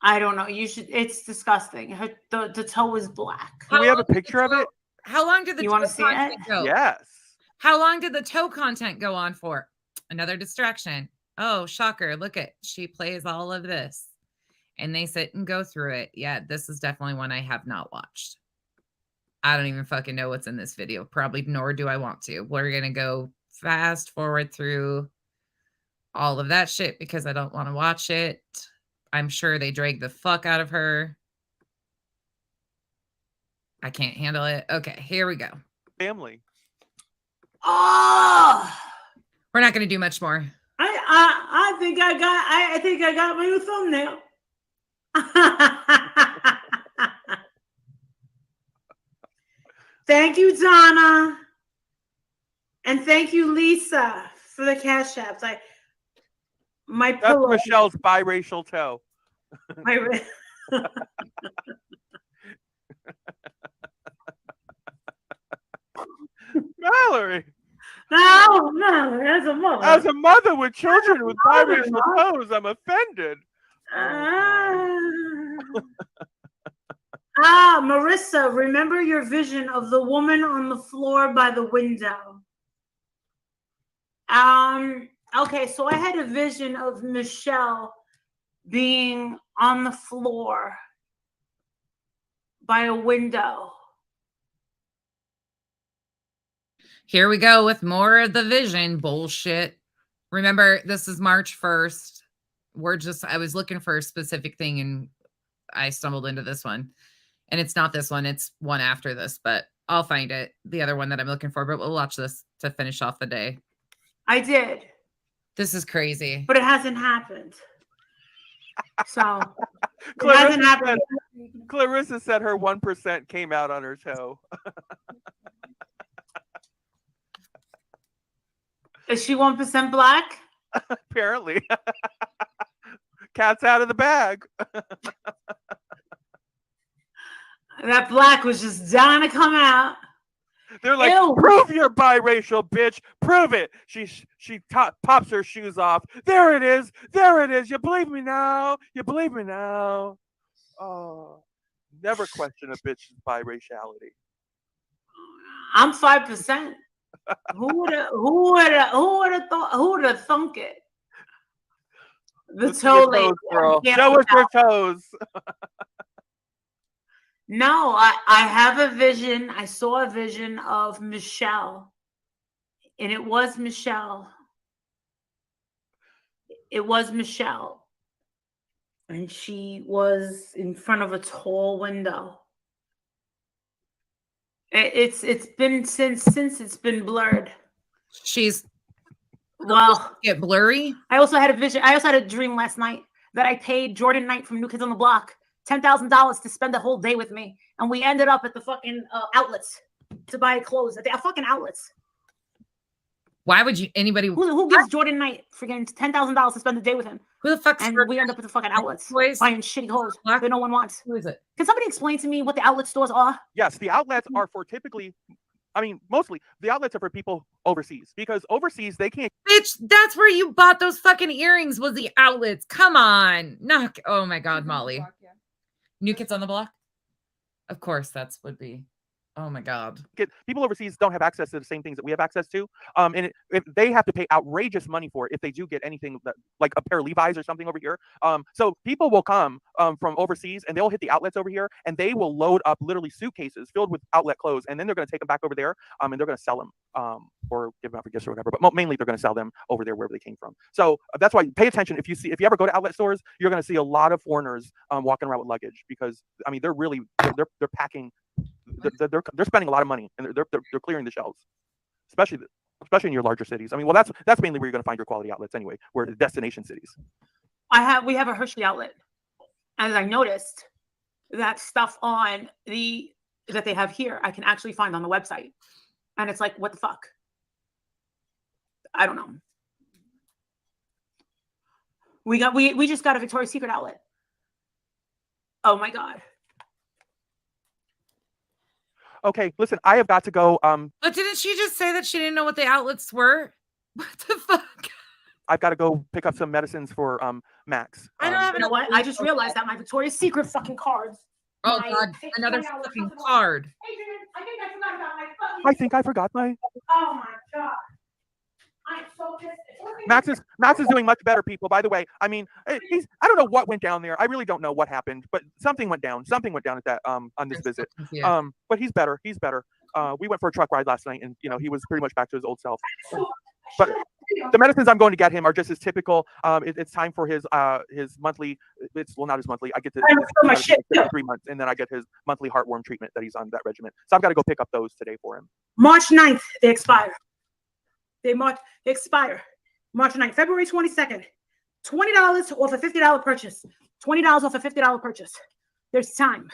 Speaker 7: I don't know. You should. It's disgusting. The toe is black.
Speaker 10: Do we have a picture of it?
Speaker 1: How long did the
Speaker 7: You
Speaker 1: toe
Speaker 7: want to see
Speaker 1: content
Speaker 7: it?
Speaker 1: go?
Speaker 10: Yes.
Speaker 1: How long did the toe content go on for? Another distraction. Oh, shocker. Look at, she plays all of this. And they sit and go through it. Yeah, this is definitely one I have not watched. I don't even fucking know what's in this video. Probably nor do I want to. We're going to go fast forward through all of that shit because I don't want to watch it. I'm sure they drag the fuck out of her. I can't handle it. Okay, here we go.
Speaker 10: Family.
Speaker 7: Oh,
Speaker 1: we're not going to do much more.
Speaker 7: I think I got my new thumbnail. Thank you, Donna, and thank you, Lisa, for the cash apps.
Speaker 10: That's Michelle's biracial toe. Mallory.
Speaker 7: No, as
Speaker 10: a mother with children with biracial toes, I'm offended.
Speaker 7: Marissa, remember your vision of the woman on the floor by the window. Okay, so I had a vision of Michelle being on the floor by a window.
Speaker 1: Here we go with more of the vision bullshit. Remember, this is March 1st. I was looking for a specific thing and I stumbled into this one. And it's not this one, it's one after this, but I'll find it. The other one that I'm looking for, but we'll watch this to finish off the day.
Speaker 7: I did.
Speaker 1: This is crazy.
Speaker 7: But it hasn't happened. So, it hasn't happened.
Speaker 10: Clarissa said her 1% came out on her toe.
Speaker 7: Is she 1% black?
Speaker 10: Apparently. Cat's out of the bag.
Speaker 7: That black was just dying to come out.
Speaker 10: They're like, ew. Prove you're biracial, bitch. Prove it. She pops her shoes off. There it is. There it is. You believe me now? You believe me now? Oh, never question a bitch's biraciality.
Speaker 7: I'm 5%. Who would have thunk it? The toe lady.
Speaker 10: Show us your toes.
Speaker 7: No, I have a vision. I saw a vision of Michelle. And it was Michelle. It was Michelle. And she was in front of a tall window. It's been since it's been blurred.
Speaker 1: Get blurry.
Speaker 7: I also had a vision. I also had a dream last night that I paid Jordan Knight from New Kids on the Block $10,000 to spend the whole day with me, and we ended up at the fucking outlets to buy clothes at the fucking outlets.
Speaker 1: Why would anybody
Speaker 7: who gives Jordan Knight freaking $10,000 to spend the day with him?
Speaker 1: Who the fuck?
Speaker 7: And we end up at the fucking outlets buying shitty clothes that no one wants.
Speaker 1: Who is it?
Speaker 7: Can somebody explain to me what the outlet stores are?
Speaker 10: Yes, the outlets are for typically, mostly the outlets are for people overseas, because overseas they can't.
Speaker 1: Bitch, that's where you bought those fucking earrings, was the outlets. Come on. Oh my God, Molly. New Kids on the Block? Of course, would be. Oh my God.
Speaker 10: People overseas don't have access to the same things that we have access to. And if they have to pay outrageous money for it if they do get anything like a pair of Levi's or something over here. So people will come from overseas and they'll hit the outlets over here and they will load up literally suitcases filled with outlet clothes, and then they're going to take them back over there and they're going to sell them or give them out for gifts or whatever. But mainly they're going to sell them over there wherever they came from. So that's why pay attention. If you ever go to outlet stores, you're going to see a lot of foreigners walking around with luggage, because they're really they're packing. They're spending a lot of money, and they're clearing the shelves, especially in your larger cities. That's mainly where you're going to find your quality outlets anyway, where the destination cities.
Speaker 7: We have a Hershey outlet, and I noticed that stuff that they have here I can actually find on the website, and it's like, what the fuck? I don't know.
Speaker 8: We just got a Victoria's Secret outlet. Oh my God.
Speaker 10: Okay, listen, I have got to go.
Speaker 1: But didn't she just say that she didn't know what the outlets were? What the fuck?
Speaker 10: I've got to go pick up some medicines for Max.
Speaker 1: I don't have
Speaker 8: You know what? I just realized that my Victoria's Secret fucking cards.
Speaker 1: Oh God, another fucking card.
Speaker 8: Adrian, I think I forgot about my fucking.
Speaker 10: I think I forgot my.
Speaker 8: Oh my God. I'm so pissed.
Speaker 10: Max is doing much better, people. By the way, I mean, I don't know what went down there. I really don't know what happened, but something went down. Something went down at that on this visit.
Speaker 1: Yeah.
Speaker 10: But he's better. He's better. We went for a truck ride last night, and he was pretty much back to his old self. But the medicines I'm going to get him are just his typical. It's time for his monthly. Not his monthly. I get to 3 months, and then I get his monthly heartworm treatment that he's on that regimen. So I've got to go pick up those today for him.
Speaker 8: March 9th, they expire. They expire. March 9th, February 22nd. $20 off a $50 purchase. $20 off a $50 purchase. There's time.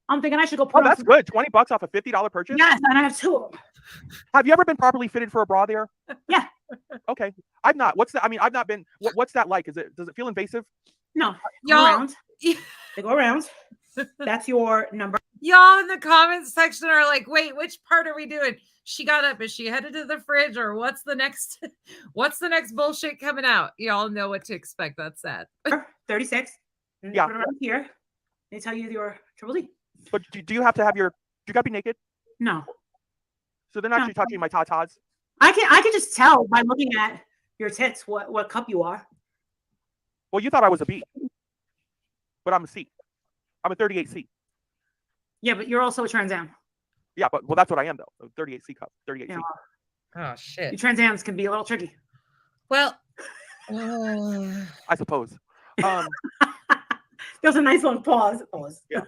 Speaker 8: I'm thinking I should go.
Speaker 10: Oh, that's good. $20 off a $50 purchase.
Speaker 8: Yes, and I have 2 of them.
Speaker 10: Have you ever been properly fitted for a bra there?
Speaker 8: Yeah.
Speaker 10: Okay. I've not. What's that? I mean, I've not been. What's that like? Does it feel invasive?
Speaker 8: No. Go around. They go around. That's your number.
Speaker 1: Y'all in the comments section are like, wait, which part are we doing? She got up. Is she headed to the fridge, or what's the next bullshit coming out? Y'all know what to expect. That's that.
Speaker 8: 36.
Speaker 10: Yeah.
Speaker 8: Put it right here. They tell you your triple D.
Speaker 10: But do you have to have do you got to be naked?
Speaker 8: No.
Speaker 10: So they're not actually touching my tatas.
Speaker 8: I can just tell by looking at your tits what cup you are.
Speaker 10: Well, you thought I was a B, but I'm a C. I'm a 38C.
Speaker 8: Yeah, but you're also a Trans Am.
Speaker 10: Yeah, but that's what I am though. 38C cup, 38C.
Speaker 8: Yeah.
Speaker 1: Oh shit.
Speaker 8: Your Trans Ams can be a little tricky.
Speaker 1: Well,
Speaker 10: I suppose.
Speaker 8: There was a nice long pause.
Speaker 10: Yeah.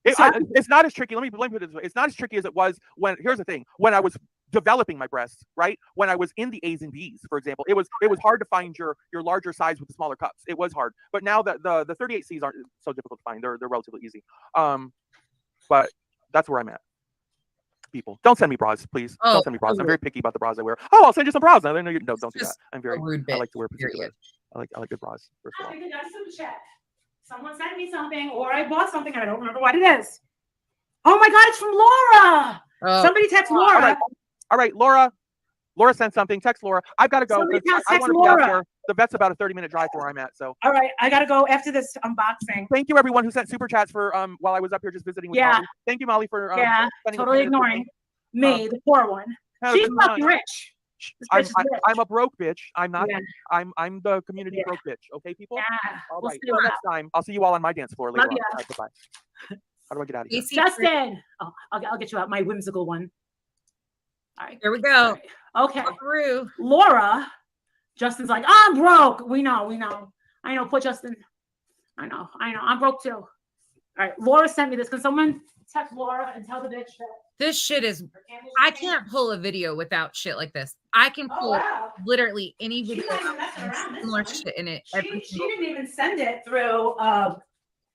Speaker 10: It's not as tricky. Let me put it this way. It's not as tricky as it was when. Here's the thing. When I was developing my breasts, right? When I was in the A's and B's, for example, it was hard to find your larger size with the smaller cups. It was hard. But now the 38Cs aren't so difficult to find. They're relatively easy. But that's where I'm at. People, don't send me bras, please. Don't send me bras. I'm very picky about the bras I wear. Oh, I'll send you some bras. No, don't do that. I'm very rude. I like to wear particular. I like good bras. First of all.
Speaker 8: Someone sent me something, or I bought something, and I don't remember what it is. Oh my God, it's from Laura. Somebody text Laura.
Speaker 10: All right, Laura. Laura sent something. Text Laura. I've got to go. I want to be out there. The vet's about a 30-minute drive from where I'm at. So.
Speaker 8: All right, I got to go after this unboxing.
Speaker 10: Thank you, everyone who sent super chats for while I was up here just visiting with Molly. Thank you, Molly, for
Speaker 8: totally ignoring me, the poor one. She's fucking rich.
Speaker 10: I'm a broke bitch. I'm not.
Speaker 8: Yeah.
Speaker 10: I'm the community broke bitch. Okay, people.
Speaker 8: Yeah.
Speaker 10: All right. Until next time, I'll see you all on my dance floor later on. Right, bye-bye. How do I get out of here?
Speaker 8: Justin. Oh, I'll get you out. My whimsical one. All right.
Speaker 1: Here we go.
Speaker 8: Right. Okay.
Speaker 1: Through.
Speaker 8: Laura. Justin's like, I'm broke. We know. I know. Put Justin. I know. I'm broke too. All right. Laura sent me this. Can someone text Laura and tell the bitch that
Speaker 1: this shit is. I can't pull a video without shit like this. I can pull literally any video more shit in it.
Speaker 8: She didn't even send it through.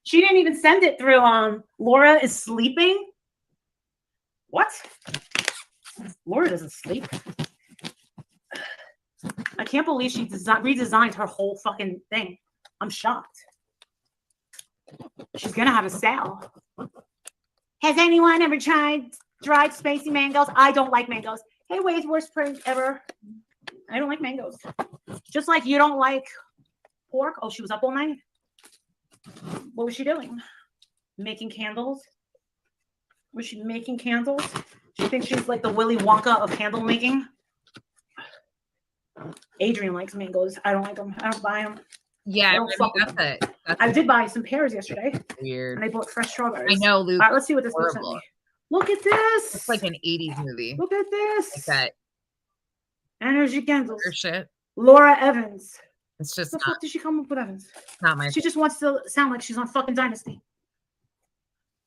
Speaker 8: She didn't even send it through. Laura is sleeping. What? Laura doesn't sleep. I can't believe she redesigned her whole fucking thing. I'm shocked. She's gonna have a sale. Has anyone ever tried dried spicy mangoes? I don't like mangoes. Hey, Wade's worst prank ever. I don't like mangoes. Just like you don't like pork. Oh, she was up all night. What was she doing? Making candles? Was she making candles? She thinks she's like the Willy Wonka of candle making. Adrian likes mangoes. I don't like them. I don't buy them.
Speaker 1: Yeah,
Speaker 8: I did buy some pears yesterday.
Speaker 1: Weird.
Speaker 8: And I bought fresh strawberries.
Speaker 1: I know, Luke.
Speaker 8: All right, let's see what this looks like. Look at this.
Speaker 1: It's like an 80s movie.
Speaker 8: Look at this.
Speaker 1: Like that.
Speaker 8: Energy candles.
Speaker 1: Shit.
Speaker 8: Laura Evans.
Speaker 1: It's just
Speaker 8: the fuck did she come up with Evans?
Speaker 1: Not my.
Speaker 8: She just wants to sound like she's on fucking Dynasty.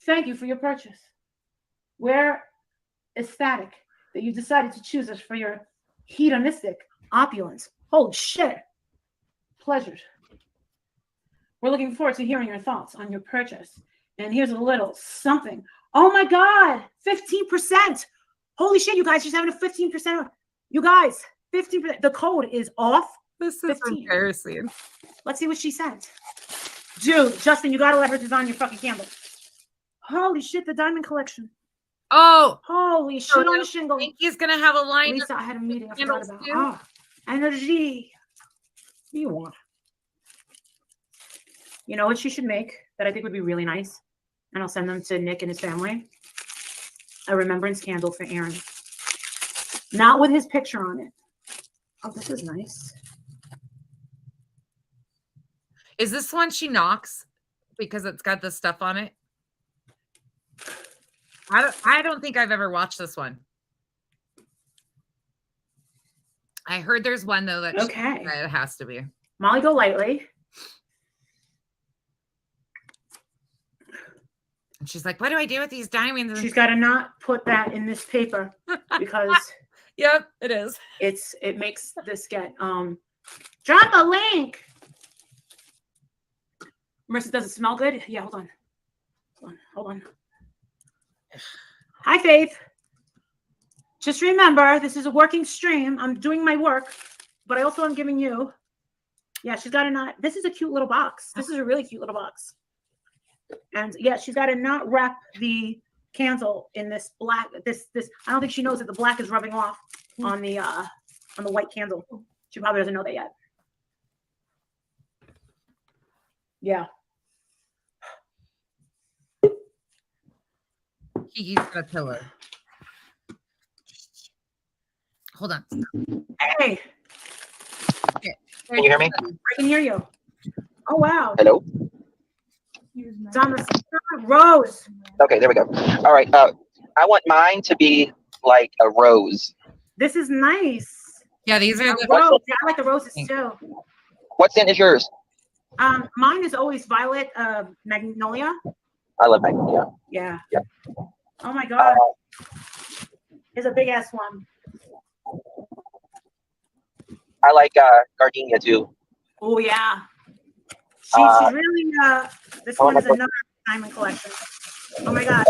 Speaker 8: Thank you for your purchase. We're ecstatic that you decided to choose us for your hedonistic opulence. Holy shit. Pleasures. We're looking forward to hearing your thoughts on your purchase. And here's a little something. Oh my God, 15%. Holy shit, you guys, she's having a 15%. You guys, 15%. The code is off
Speaker 1: This is
Speaker 8: 15.
Speaker 1: embarrassing.
Speaker 8: Let's see what she sent. Dude, Justin, you gotta let her design your fucking candle. Holy shit, the diamond collection.
Speaker 1: Oh,
Speaker 8: holy shit on a shingle.
Speaker 1: I think he's gonna have a line.
Speaker 8: Lisa, I had a meeting I forgot about. Oh, energy. What do you want? You know what she should make that I think would be really nice? And I'll send them to Nick and his family. A remembrance candle for Aaron. Not with his picture on it. Oh, this is nice.
Speaker 1: Is this one she knocks because it's got the stuff on it? I don't think I've ever watched this one. I heard there's one though that
Speaker 8: okay.
Speaker 1: It has to be.
Speaker 8: Molly Go Lightly.
Speaker 1: And she's like, what do I do with these diamonds?
Speaker 8: She's got to not put that in this paper because
Speaker 1: yep, it is.
Speaker 8: It makes this get drop a link. Marissa, does it smell good? Yeah, hold on. Hi, Faith. Just remember, this is a working stream. I'm doing my work, but I also am giving you. Yeah, she's got to not. This is a cute little box. This is a really cute little box. And yeah, she's got to not wrap the candle in this black. This. I don't think she knows that the black is rubbing off on the white candle. She probably doesn't know that yet. Yeah.
Speaker 1: He's got a pillow. Hold on.
Speaker 8: Hey.
Speaker 1: Okay.
Speaker 3: Can you hear me?
Speaker 8: I can hear you. Oh wow.
Speaker 3: Hello.
Speaker 8: It's on the rose.
Speaker 3: Okay, there we go. All right. I want mine to be like a rose.
Speaker 8: This is nice.
Speaker 1: Yeah, these are
Speaker 8: the rose. Yeah, I like the roses too.
Speaker 3: What scent is yours?
Speaker 8: Mine is always violet magnolia.
Speaker 3: I love magnolia.
Speaker 8: Yeah.
Speaker 3: Yeah.
Speaker 8: Oh my god. Here's a big ass one.
Speaker 3: I like gardenia too.
Speaker 8: Oh yeah. She's really this one is another diamond collection. Oh my god.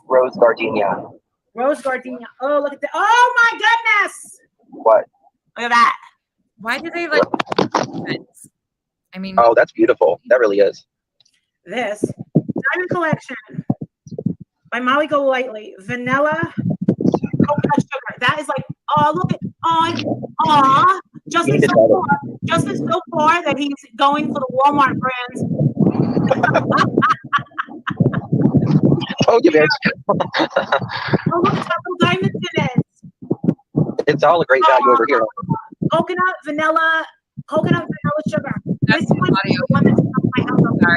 Speaker 3: Rose gardenia.
Speaker 8: Rose gardenia. Oh, look at that. Oh my goodness.
Speaker 3: What?
Speaker 8: Look at that.
Speaker 1: Why do they like I mean,
Speaker 3: oh, that's beautiful. That really is.
Speaker 8: This diamond collection by Molly Go Lightly. Vanilla coconut sugar. That is like, oh, look at, Justin's so far that he's going for the Walmart brands.
Speaker 3: Told you, bitch.
Speaker 8: Oh, look, it's got little diamonds in it.
Speaker 3: It's all a great value over here.
Speaker 8: Coconut vanilla sugar. This one is the one that's up my house up there.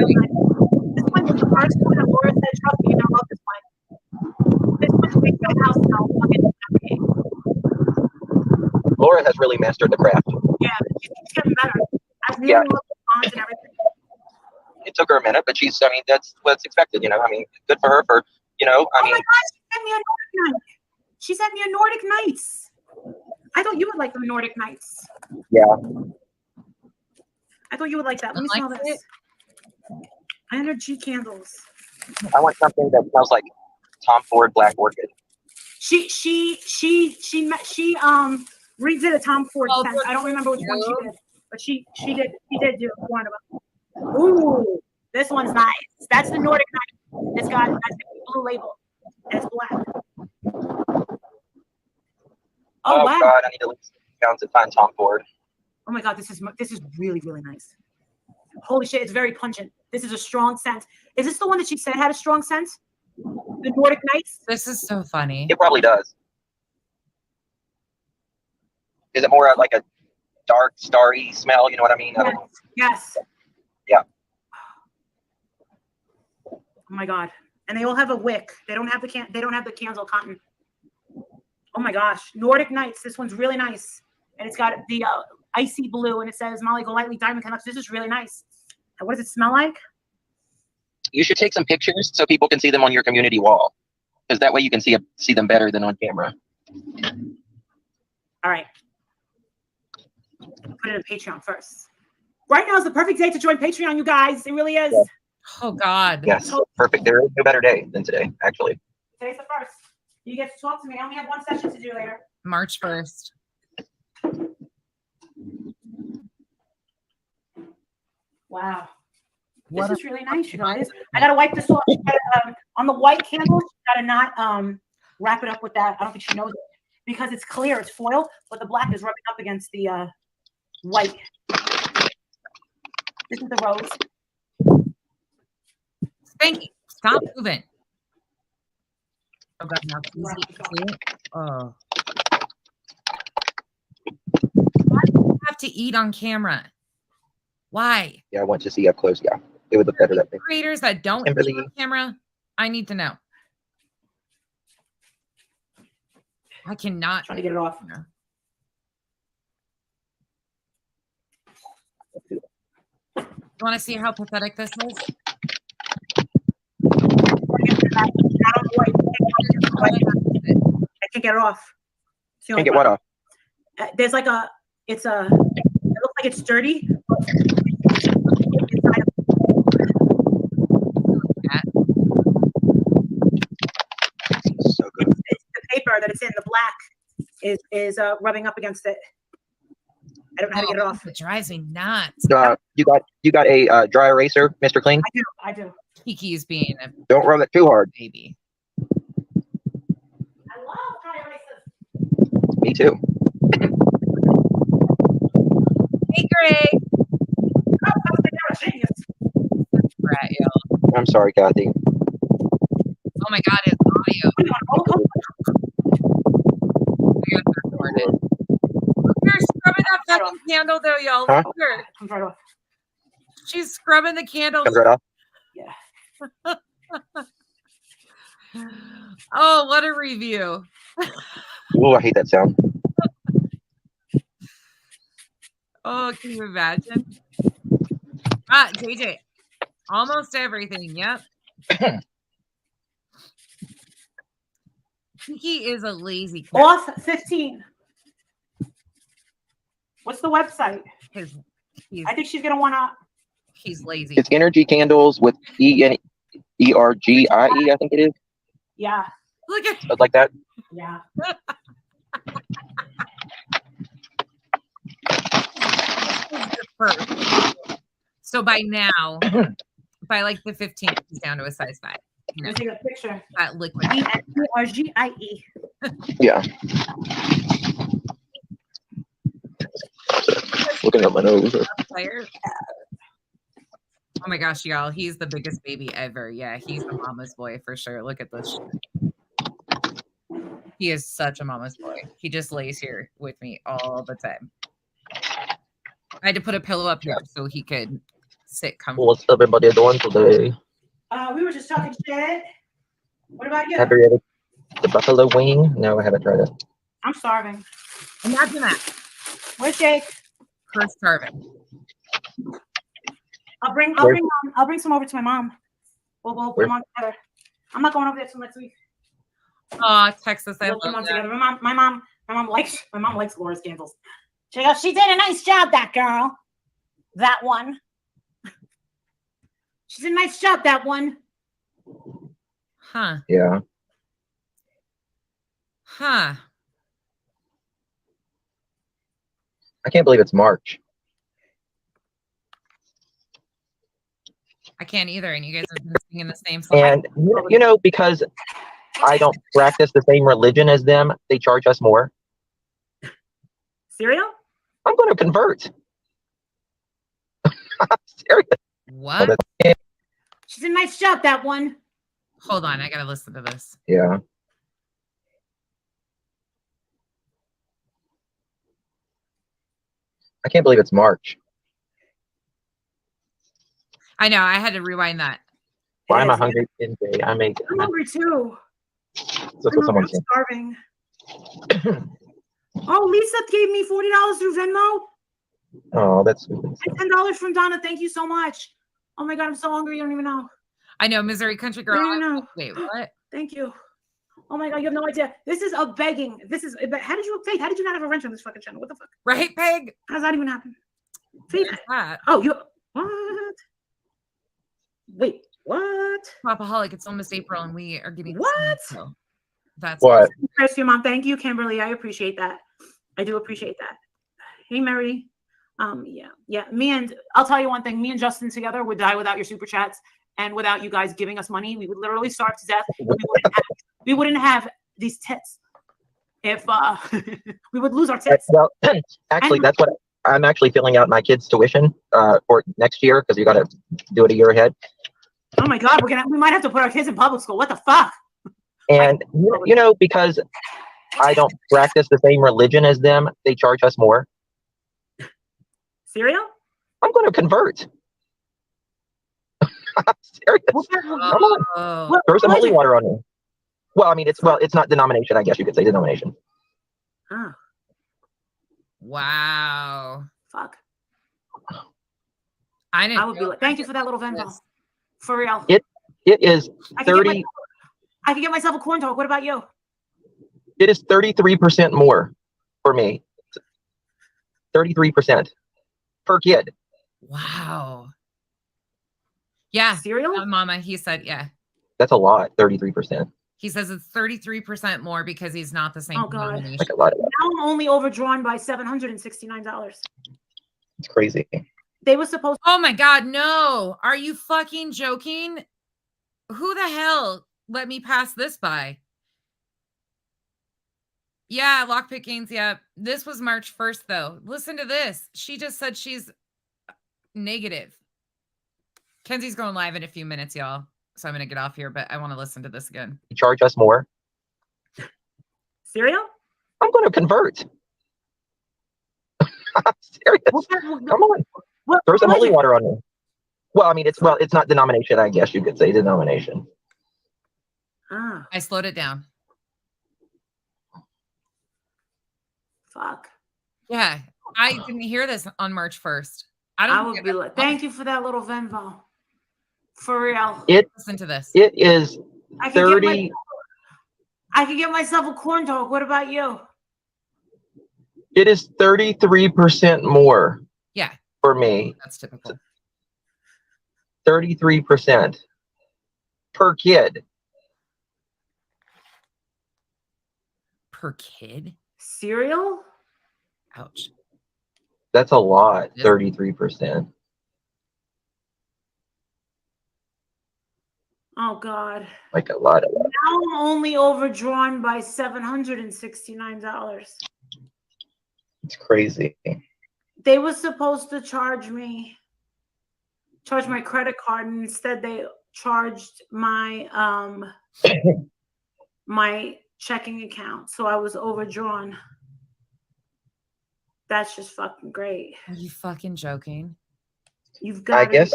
Speaker 8: This one was the first one that Laura said, trust me, I love this one. This one makes my house smell fucking happy.
Speaker 3: Laura has really mastered the craft.
Speaker 8: Yeah, she's getting better. As new and everything.
Speaker 3: It took her a minute, but that's what's expected, you know. I mean, good for her for, you know, I mean.
Speaker 8: Oh my gosh, she sent me a Nordic Nights. I thought you would like the Nordic Nights.
Speaker 3: Yeah.
Speaker 8: I thought you would like that. Let me smell this. Energy candles.
Speaker 3: I want something that smells like Tom Ford Black Orchid.
Speaker 8: She redid a Tom Ford scent. I don't remember which one she did, but she did do one of them. Ooh, this one's nice. That's the Nordic Night. That's the blue label. And it's black.
Speaker 3: Oh
Speaker 8: wow.
Speaker 3: God, I need to look down to find Tom Ford.
Speaker 8: Oh my God, this is really, really nice. Holy shit, it's very pungent. This is a strong scent. Is this the one that she said had a strong scent? The Nordic Nights?
Speaker 1: This is so funny.
Speaker 3: It probably does. Is it more like a dark, starry smell? You know what I mean?
Speaker 8: Yes. Yes.
Speaker 3: Yeah.
Speaker 8: Oh my God. And they all have a wick. They don't have the candle cotton. Oh my gosh. Nordic Nights. This one's really nice. And it's got the icy blue, and it says Molly Go Lightly Diamond Connects. This is really nice. And what does it smell like?
Speaker 3: You should take some pictures so people can see them on your community wall, because that way you can see them better than on camera.
Speaker 8: All right. Put it in Patreon first. Right now is the perfect day to join Patreon, you guys. It really is.
Speaker 3: Yeah.
Speaker 1: Oh God.
Speaker 3: Yes, perfect. There is no better day than today, actually.
Speaker 8: Today's the first. You get to talk to me. I only have one session to do later.
Speaker 1: March 1st.
Speaker 8: Wow.
Speaker 1: What
Speaker 8: This is really nice, you guys. I gotta wipe this off. On the white candle, you gotta not wrap it up with that. I don't think she knows it because it's clear, it's foil, but the black is rubbing up against the white. This is the rose.
Speaker 1: Spanky, stop moving. Oh God, now easy. Oh. Why do you have to eat on camera? Why?
Speaker 3: Yeah, I want to see up close. Yeah, it would look better that way.
Speaker 1: Creators that don't eat on camera, I need to know. I cannot.
Speaker 8: Trying to get it off.
Speaker 1: You want to see how pathetic this is?
Speaker 8: I can't get it off.
Speaker 3: Can't get what off?
Speaker 8: There's like a, it looks like it's dirty.
Speaker 3: So good.
Speaker 8: It's the paper that it's in, the black is rubbing up against it. I don't know how to get it off.
Speaker 1: It drives me nuts.
Speaker 3: You got a dry eraser, Mr. Clean?
Speaker 8: I do.
Speaker 1: Kiki is being a
Speaker 3: Don't rub it too hard.
Speaker 1: baby.
Speaker 8: I love dry erasers.
Speaker 3: Me too.
Speaker 1: Hey, Greg.
Speaker 8: Genius.
Speaker 1: Brat, y'all.
Speaker 3: I'm sorry, Kathy.
Speaker 1: Oh my God, his audio. We got recorded. You're scrubbing that fucking candle, though, y'all.
Speaker 3: Huh?
Speaker 1: Look at her.
Speaker 8: Comes right off.
Speaker 1: She's scrubbing the candle.
Speaker 3: Comes right off.
Speaker 8: Yeah.
Speaker 1: Oh, what a review.
Speaker 3: Oh, I hate that sound.
Speaker 1: Oh, can you imagine? Ah, JJ. Almost everything. Yep. Kiki is a lazy cat.
Speaker 8: Off 15. What's the website? I think she's gonna wanna.
Speaker 1: He's lazy.
Speaker 3: It's Energy Candles with ENERGIE, I think it is.
Speaker 8: Yeah.
Speaker 1: Look at
Speaker 3: Something like that.
Speaker 8: Yeah.
Speaker 1: So by now, by like the 15th, he's down to a size 5.
Speaker 8: Let me take a picture.
Speaker 1: That liquid.
Speaker 8: ENERGIE.
Speaker 3: Yeah. Looking at my nose.
Speaker 1: Player. Oh my gosh, y'all. He's the biggest baby ever. Yeah, he's a mama's boy for sure. Look at this shit. He is such a mama's boy. He just lays here with me all the time. I had to put a pillow up here so he could sit comfortably.
Speaker 3: What's everybody doing today?
Speaker 8: We were just talking shit. What about you?
Speaker 3: Have you ever the buffalo wing? No, I haven't tried it.
Speaker 8: I'm starving.
Speaker 1: Imagine that.
Speaker 8: Where's Jake?
Speaker 1: We're starving.
Speaker 8: I'll bring some over to my mom. We'll put them on together. I'm not going over there till next week.
Speaker 1: Oh, Texas, I
Speaker 8: We'll put them
Speaker 1: love
Speaker 8: on
Speaker 1: that.
Speaker 8: together. My mom likes Laura's candles. She goes, she did a nice job, that girl. That one. She did a nice job, that one.
Speaker 1: Huh.
Speaker 3: Yeah.
Speaker 1: Huh.
Speaker 3: I can't believe it's March.
Speaker 1: I can't either. And you guys have been singing the same song.
Speaker 3: And you know, because I don't practice the same religion as them, they charge us more.
Speaker 8: Cereal?
Speaker 3: I'm going to convert. Serious.
Speaker 1: What?
Speaker 8: She did a nice job, that one.
Speaker 1: Hold on. I got to listen to this.
Speaker 3: Yeah. I can't believe it's March.
Speaker 1: I know. I had to rewind that.
Speaker 3: Why am I hungry today? I'm
Speaker 8: hungry too.
Speaker 3: That's what someone said.
Speaker 8: Starving. Oh, Lisa gave me $40 through Venmo.
Speaker 3: Oh, that's sweet.
Speaker 8: And $10 from Donna. Thank you so much. Oh my God, I'm so hungry. You don't even know.
Speaker 1: I know. Missouri Country Girl.
Speaker 8: I know.
Speaker 1: Wait, what?
Speaker 8: Thank you. Oh my God, you have no idea. This is a begging. How did you not have a wrench on this fucking channel? What the fuck?
Speaker 1: Right, Peg?
Speaker 8: How does that even happen? Faith.
Speaker 1: That?
Speaker 8: Oh, what? Wait, what?
Speaker 1: Popaholic, it's almost April and we are getting
Speaker 8: what?
Speaker 1: So that's
Speaker 3: what?
Speaker 8: Thanks, your mom. Thank you, Kimberly. I appreciate that. I do appreciate that. Hey, Mary. Yeah. I'll tell you one thing. Me and Justin together would die without your super chats and without you guys giving us money. We would literally starve to death. We wouldn't have these tits if we would lose our tits.
Speaker 3: Well, actually, that's what I'm actually filling out my kids' tuition for next year because you got to do it a year ahead.
Speaker 8: Oh my God, we might have to put our kids in public school. What the fuck?
Speaker 3: And because I don't practice the same religion as them, they charge us more.
Speaker 8: Cereal?
Speaker 3: I'm going to convert. I'm serious. Come on. Throw some holy water on me. Well, I mean, it's not denomination, I guess you could say denomination.
Speaker 8: Oh.
Speaker 1: Wow.
Speaker 8: Fuck.
Speaker 1: I
Speaker 8: would be like, thank you for that little Venmo. For real.
Speaker 3: It is 30.
Speaker 8: I can get myself a corn dog. What about you?
Speaker 3: It is 33% more for me. 33% per kid.
Speaker 1: Wow. Yeah.
Speaker 8: Cereal?
Speaker 1: Mama, he said, yeah.
Speaker 3: That's a lot, 33%.
Speaker 1: He says it's 33% more because he's not the same.
Speaker 8: Oh God.
Speaker 3: Like a lot of that.
Speaker 8: Now I'm only overdrawn by $769.
Speaker 3: It's crazy.
Speaker 8: They were supposed
Speaker 1: Oh my God, no. Are you fucking joking? Who the hell let me pass this by? Yeah, lockpickings. Yeah. This was March 1st, though. Listen to this. She just said she's negative. Kenzie's going live in a few minutes, y'all. So I'm going to get off here, but I want to listen to this again.
Speaker 3: You charge us more.
Speaker 8: Cereal?
Speaker 3: I'm going to convert. I'm serious. Come on. Throw some holy water on me. Well, I mean, it's not denomination, I guess you could say denomination.
Speaker 8: Ah.
Speaker 1: I slowed it down.
Speaker 8: Fuck.
Speaker 1: Yeah. I didn't hear this on March 1st.
Speaker 8: I would be like, thank you for that little Venmo. For real.
Speaker 1: Listen to this.
Speaker 3: It is 30.
Speaker 8: I could get myself a corn dog. What about you?
Speaker 3: It is 33% more.
Speaker 1: Yeah.
Speaker 3: For me.
Speaker 1: That's typical.
Speaker 3: 33% per kid.
Speaker 1: Per kid?
Speaker 8: Cereal?
Speaker 1: Ouch.
Speaker 3: That's a lot, 33%.
Speaker 8: Oh God.
Speaker 3: Like a lot of that.
Speaker 8: Now I'm only overdrawn by $769.
Speaker 3: It's crazy.
Speaker 8: They were supposed to charge my credit card, and instead they charged my my checking account. So I was overdrawn. That's just fucking great.
Speaker 1: Are you fucking joking?
Speaker 8: You've got.
Speaker 3: I guess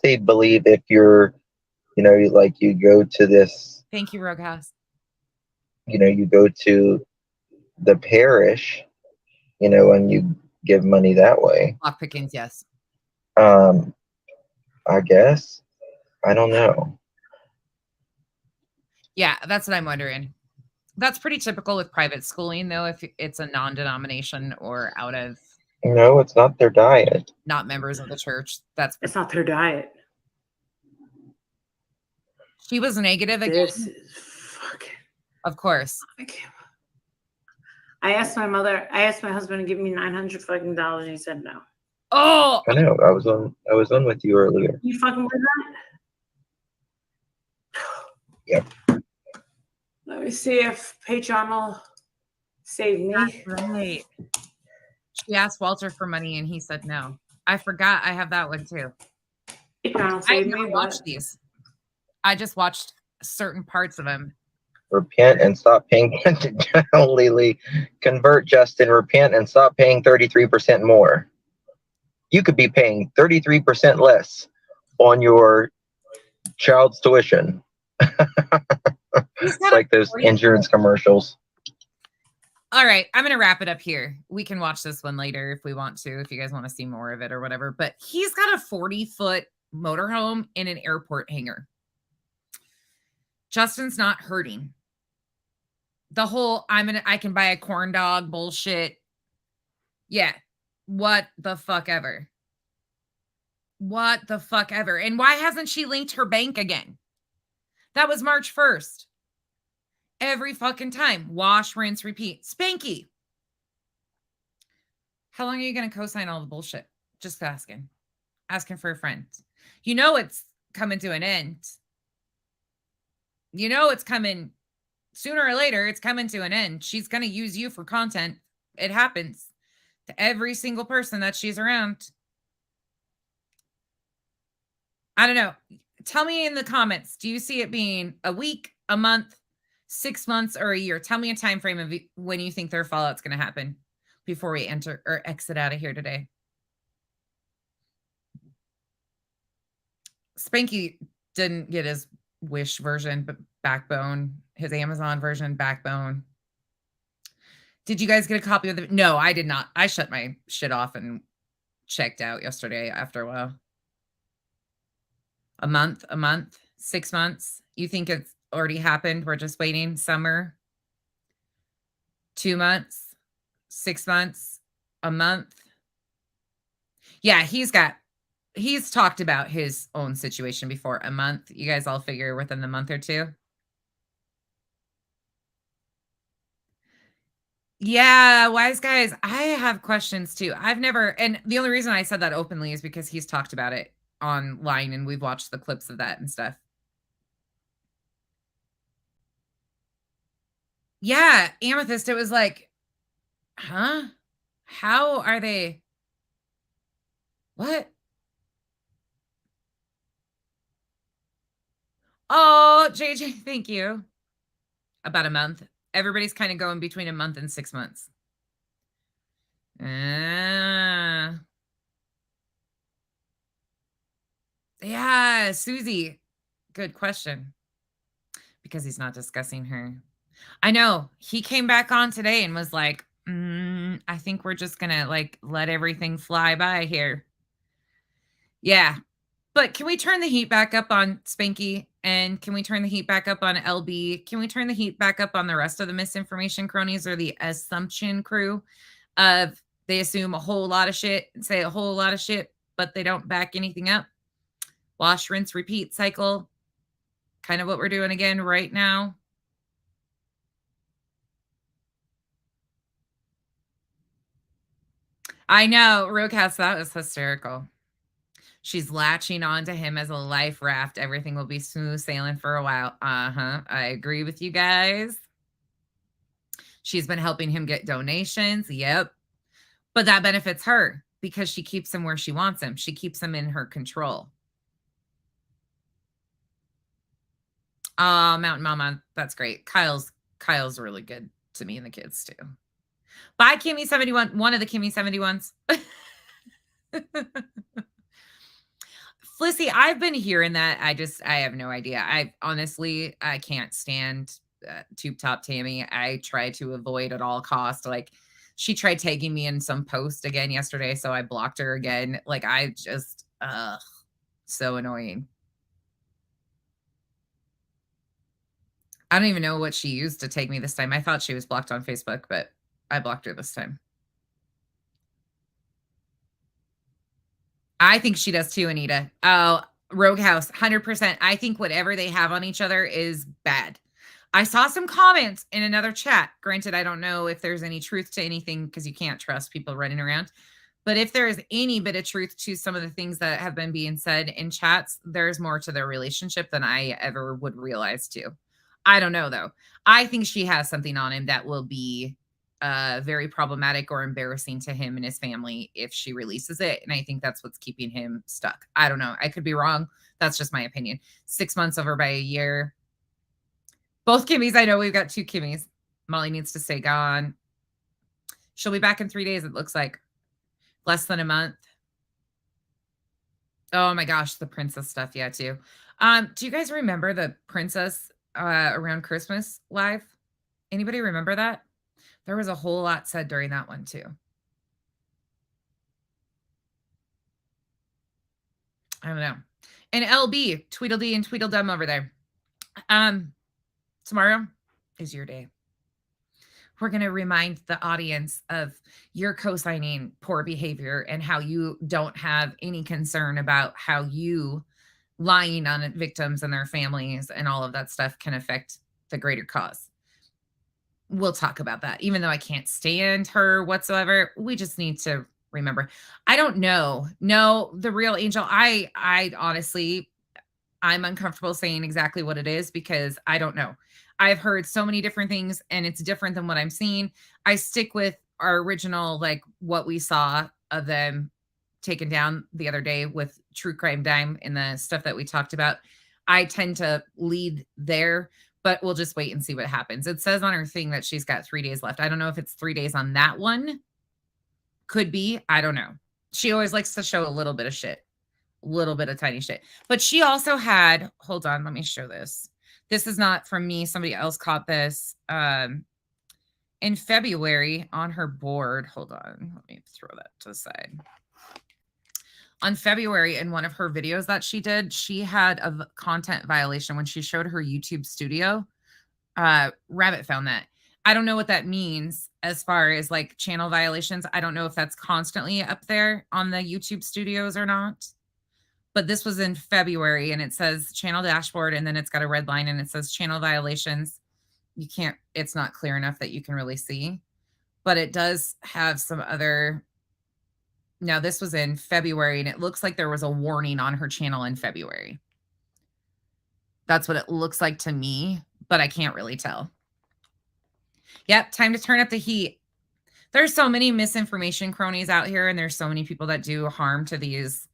Speaker 3: they believe if you're, you go to this.
Speaker 1: Thank you, Roadhouse.
Speaker 3: You go to the parish, and you give money that way.
Speaker 1: Lockpickings, yes.
Speaker 3: I guess. I don't know.
Speaker 1: Yeah, that's what I'm wondering. That's pretty typical with private schooling, though, if it's a non-denomination or out of...
Speaker 3: No, it's not their diet.
Speaker 1: Not members of the church.
Speaker 8: It's not their diet.
Speaker 1: She was negative again.
Speaker 8: This is fucking...
Speaker 1: Of course.
Speaker 8: I asked my husband to give me $900 fucking dollars, and he said no.
Speaker 1: Oh!
Speaker 3: I know. I was on with you earlier.
Speaker 8: You fucking with that?
Speaker 3: Yep.
Speaker 8: Let me see if Patreon will save me.
Speaker 1: That's right. She asked Walter for money and he said no. I forgot I have that one too. I never watched these. I just watched certain parts of them.
Speaker 3: Repent and stop paying. Lily, convert, Justin. Repent and stop paying 33% more. You could be paying 33% less on your child's tuition. It's like those insurance commercials.
Speaker 1: All right, I'm going to wrap it up here. We can watch this one later if we want to, if you guys want to see more of it or whatever. But he's got a 40-foot motorhome in an airport hangar. Justin's not hurting. The whole I can buy a corn dog bullshit. Yeah. What the fuck ever. What the fuck ever. And why hasn't she linked her bank again? That was March 1st. Every fucking time. Wash, rinse, repeat. Spanky. How long are you going to co-sign all the bullshit? Just asking for a friend. You know it's coming to an end. You know it's coming sooner or later. It's coming to an end. She's going to use you for content. It happens to every single person that she's around. I don't know. Tell me in the comments. Do you see it being a week, a month, 6 months, or a year? Tell me a time frame of when you think their fallout's going to happen before we enter or exit out of here today. Spanky didn't get his Wish version, but Backbone, his Amazon version, Backbone. Did you guys get a copy of the? No, I did not. I shut my shit off and checked out yesterday after a while. A month, 6 months. You think it's already happened? We're just waiting. Summer, 2 months, 6 months, a month. Yeah, he's talked about his own situation before. A month. You guys all figure within the month or two. Yeah, wise guys. I have questions too. I've never, and the only reason I said that openly is because he's talked about it online and we've watched the clips of that and stuff. Yeah, Amethyst, it was like, huh? How are they? What? Oh, JJ, thank you. About a month. Everybody's kind of going between a month and 6 months. Yeah, Susie. Good question. Because he's not discussing her. I know. He came back on today and was like, I think we're just going to like let everything fly by here. Yeah. But can we turn the heat back up on Spanky? And can we turn the heat back up on LB? Can we turn the heat back up on the rest of the misinformation cronies or the assumption crew of they assume a whole lot of shit and say a whole lot of shit, but they don't back anything up? Wash, rinse, repeat cycle. Kind of what we're doing again right now. I know, Roadcast, that was hysterical. She's latching onto him as a life raft. Everything will be smooth sailing for a while. I agree with you guys. She's been helping him get donations. Yep. But that benefits her because she keeps him where she wants him. She keeps him in her control. Mountain Mama, that's great. Kyle's really good to me and the kids too. Bye, Kimmy71. One of the Kimmy71s. Flissy, I've been hearing that. I have no idea. I can't stand Tube Top Tammy. I try to avoid at all cost. Like, she tried tagging me in some post again yesterday, so I blocked her again. Like, I just, so annoying. I don't even know what she used to tag me this time. I thought she was blocked on Facebook, but I blocked her this time. I think she does too, Anita. Oh, Rogue House, 100%. I think whatever they have on each other is bad. I saw some comments in another chat. Granted, I don't know if there's any truth to anything because you can't trust people running around. But if there is any bit of truth to some of the things that have been being said in chats, there's more to their relationship than I ever would realize too. I don't know, though. I think she has something on him that will be very problematic or embarrassing to him and his family if she releases it. And I think that's what's keeping him stuck. I don't know. I could be wrong. That's just my opinion. 6 months over by a year. Both Kimmys. I know we've got 2 Kimmys. Molly needs to stay gone. She'll be back in 3 days, it looks like. Less than a month. Oh my gosh, the princess stuff. Yeah, too. Do you guys remember the princess around Christmas live? Anybody remember that? There was a whole lot said during that one too. I don't know. And LB, Tweedledee and Tweedledum over there. Tomorrow is your day. We're going to remind the audience of your co-signing poor behavior and how you don't have any concern about how you lying on victims and their families and all of that stuff can affect the greater cause. we'll talk about that. Even though I can't stand her whatsoever, we just need to remember. I don't know. No, the real Angel. I honestly, I'm uncomfortable saying exactly what it is because I don't know. I've heard so many different things and it's different than what I'm seeing. I stick with our original, like what we saw of them taken down the other day with True Crime Dime and the stuff that we talked about. I tend to lead there, but we'll just wait and see what happens. It says on her thing that she's got 3 days left. I don't know if it's 3 days on that one. Could be. I don't know. She always likes to show a little bit of shit, a little bit of tiny shit. But she also had, hold on, let me show this. This is not from me. Somebody else caught this in February on her board. Hold on. Let me throw that to the side. On February, in one of her videos that she did, she had a content violation when she showed her YouTube studio. Rabbit found that. I don't know what that means as far as like channel violations. I don't know if that's constantly up there on the YouTube studios or not. But this was in February and it says channel dashboard and then it's got a red line and it says channel violations. You can't, it's not clear enough that you can really see, but it does have some other. Now this was in February and it looks like there was a warning on her channel in February. That's what it looks like to me, but I can't really tell. Yep, time to turn up the heat. There's so many misinformation cronies out here and there's so many people that do harm to these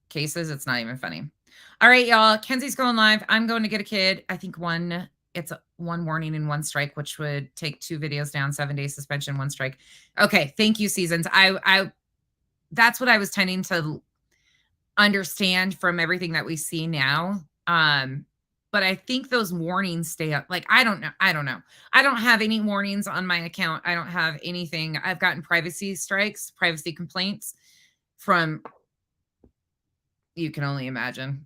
Speaker 1: cases. It's not even funny. All right, y'all. Kenzie's going live. I'm going to get a kid. I think it's one warning and one strike, which would take 2 videos down, 7 days suspension, 1 strike. Okay. Thank you, Seasons. That's what I was tending to understand from everything that we see now. But I think those warnings stay up. Like, I don't know. I don't have any warnings on my account. I don't have anything. I've gotten privacy strikes, privacy complaints from, you can only imagine.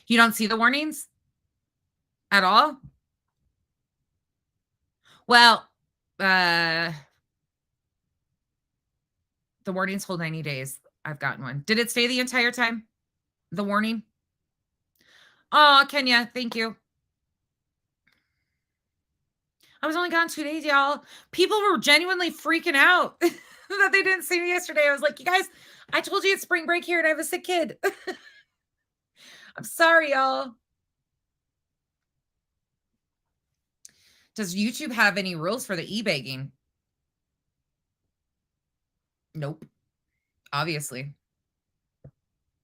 Speaker 1: You don't see the warnings at all? Well, the warnings hold 90 days. I've gotten one. Did it stay the entire time? The warning? Oh, Kenya, thank you. I was only gone 2 days, y'all. People were genuinely freaking out that they didn't see me yesterday. I was like, you guys, I told you it's spring break here and I have a sick kid. I'm sorry, y'all. Does YouTube have any rules for the e-begging? Nope. Obviously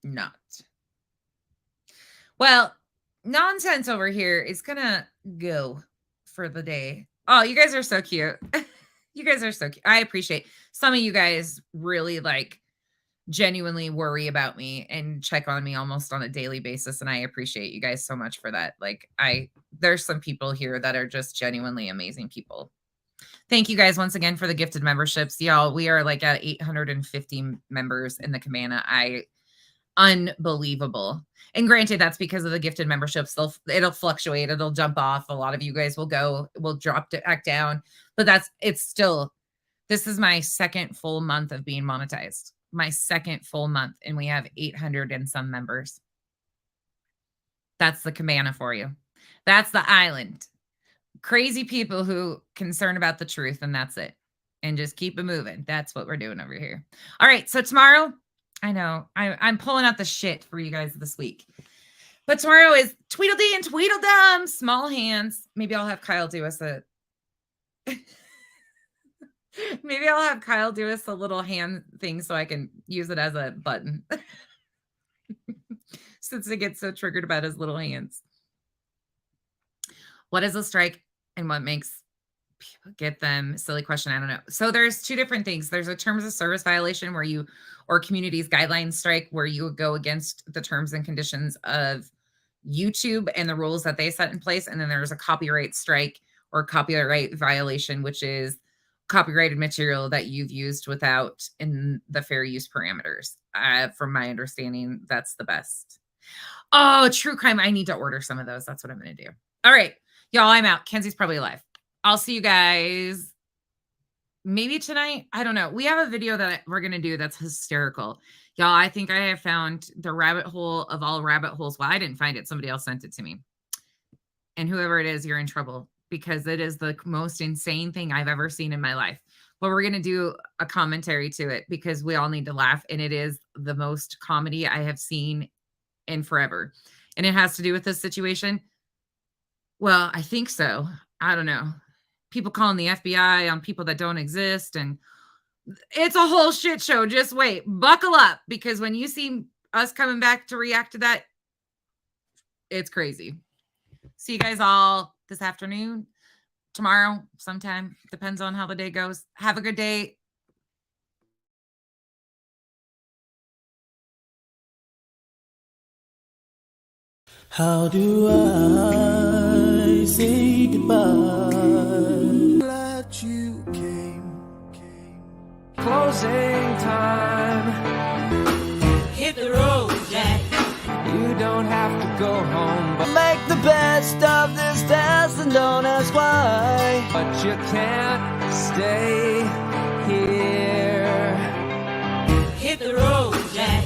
Speaker 1: not. Well, nonsense over here is gonna go for the day. Oh, you guys are so cute. You guys are so cute. I appreciate some of you guys really like genuinely worry about me and check on me almost on a daily basis. And I appreciate you guys so much for that. Like there's some people here that are just genuinely amazing people. Thank you guys once again for the gifted memberships. Y'all, we are like at 850 members in the Cabana. Unbelievable. And granted, that's because of the gifted memberships. It'll fluctuate. It'll jump off. A lot of you guys will drop it back down. But it's still, this is my second full month of being monetized. My second full month. And we have 800 and some members. That's the Cabana for you. That's the island. Crazy people who concern about the truth, and that's it. And just keep it moving. That's what we're doing over here. All right. So tomorrow, I know I'm pulling out the shit for you guys this week. But tomorrow is Tweedledee and Tweedledum, small hands. Maybe I'll have Kyle do us a little hand thing so I can use it as a button. Since it gets so triggered about his little hands. What is a strike and what makes people get them? Silly question. I don't know. So there's 2 different things. There's a terms of service violation or communities guidelines strike where you would go against the terms and conditions of YouTube and the rules that they set in place. And then there's a copyright strike or copyright violation, which is copyrighted material that you've used without in the fair use parameters. From my understanding, that's the best. Oh, true crime. I need to order some of those. That's what I'm going to do. All right. Y'all, I'm out. Kenzie's probably live. I'll see you guys maybe tonight. I don't know. We have a video that we're going to do that's hysterical. Y'all, I think I have found the rabbit hole of all rabbit holes. Well, I didn't find it. Somebody else sent it to me. And whoever it is, you're in trouble because it is the most insane thing I've ever seen in my life. But we're going to do a commentary to it because we all need to laugh. And it is the most comedy I have seen in forever. And it has to do with this situation. Well, I think so. I don't know. People calling the FBI on people that don't exist. And it's a whole shit show. Just wait. Buckle up. Because when you see us coming back to react to that, it's crazy. See you guys all this afternoon, tomorrow, sometime. Depends on how the day goes. Have a good day.
Speaker 6: How do I say goodbye? Glad you came. Closing time. Hit the road, Jack. You don't have to go home, but make the best of this test and don't ask why. But you can't stay here. Hit the road, Jack.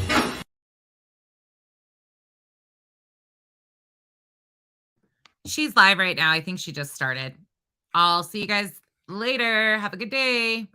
Speaker 1: She's live right now. I think she just started. I'll see you guys later. Have a good day.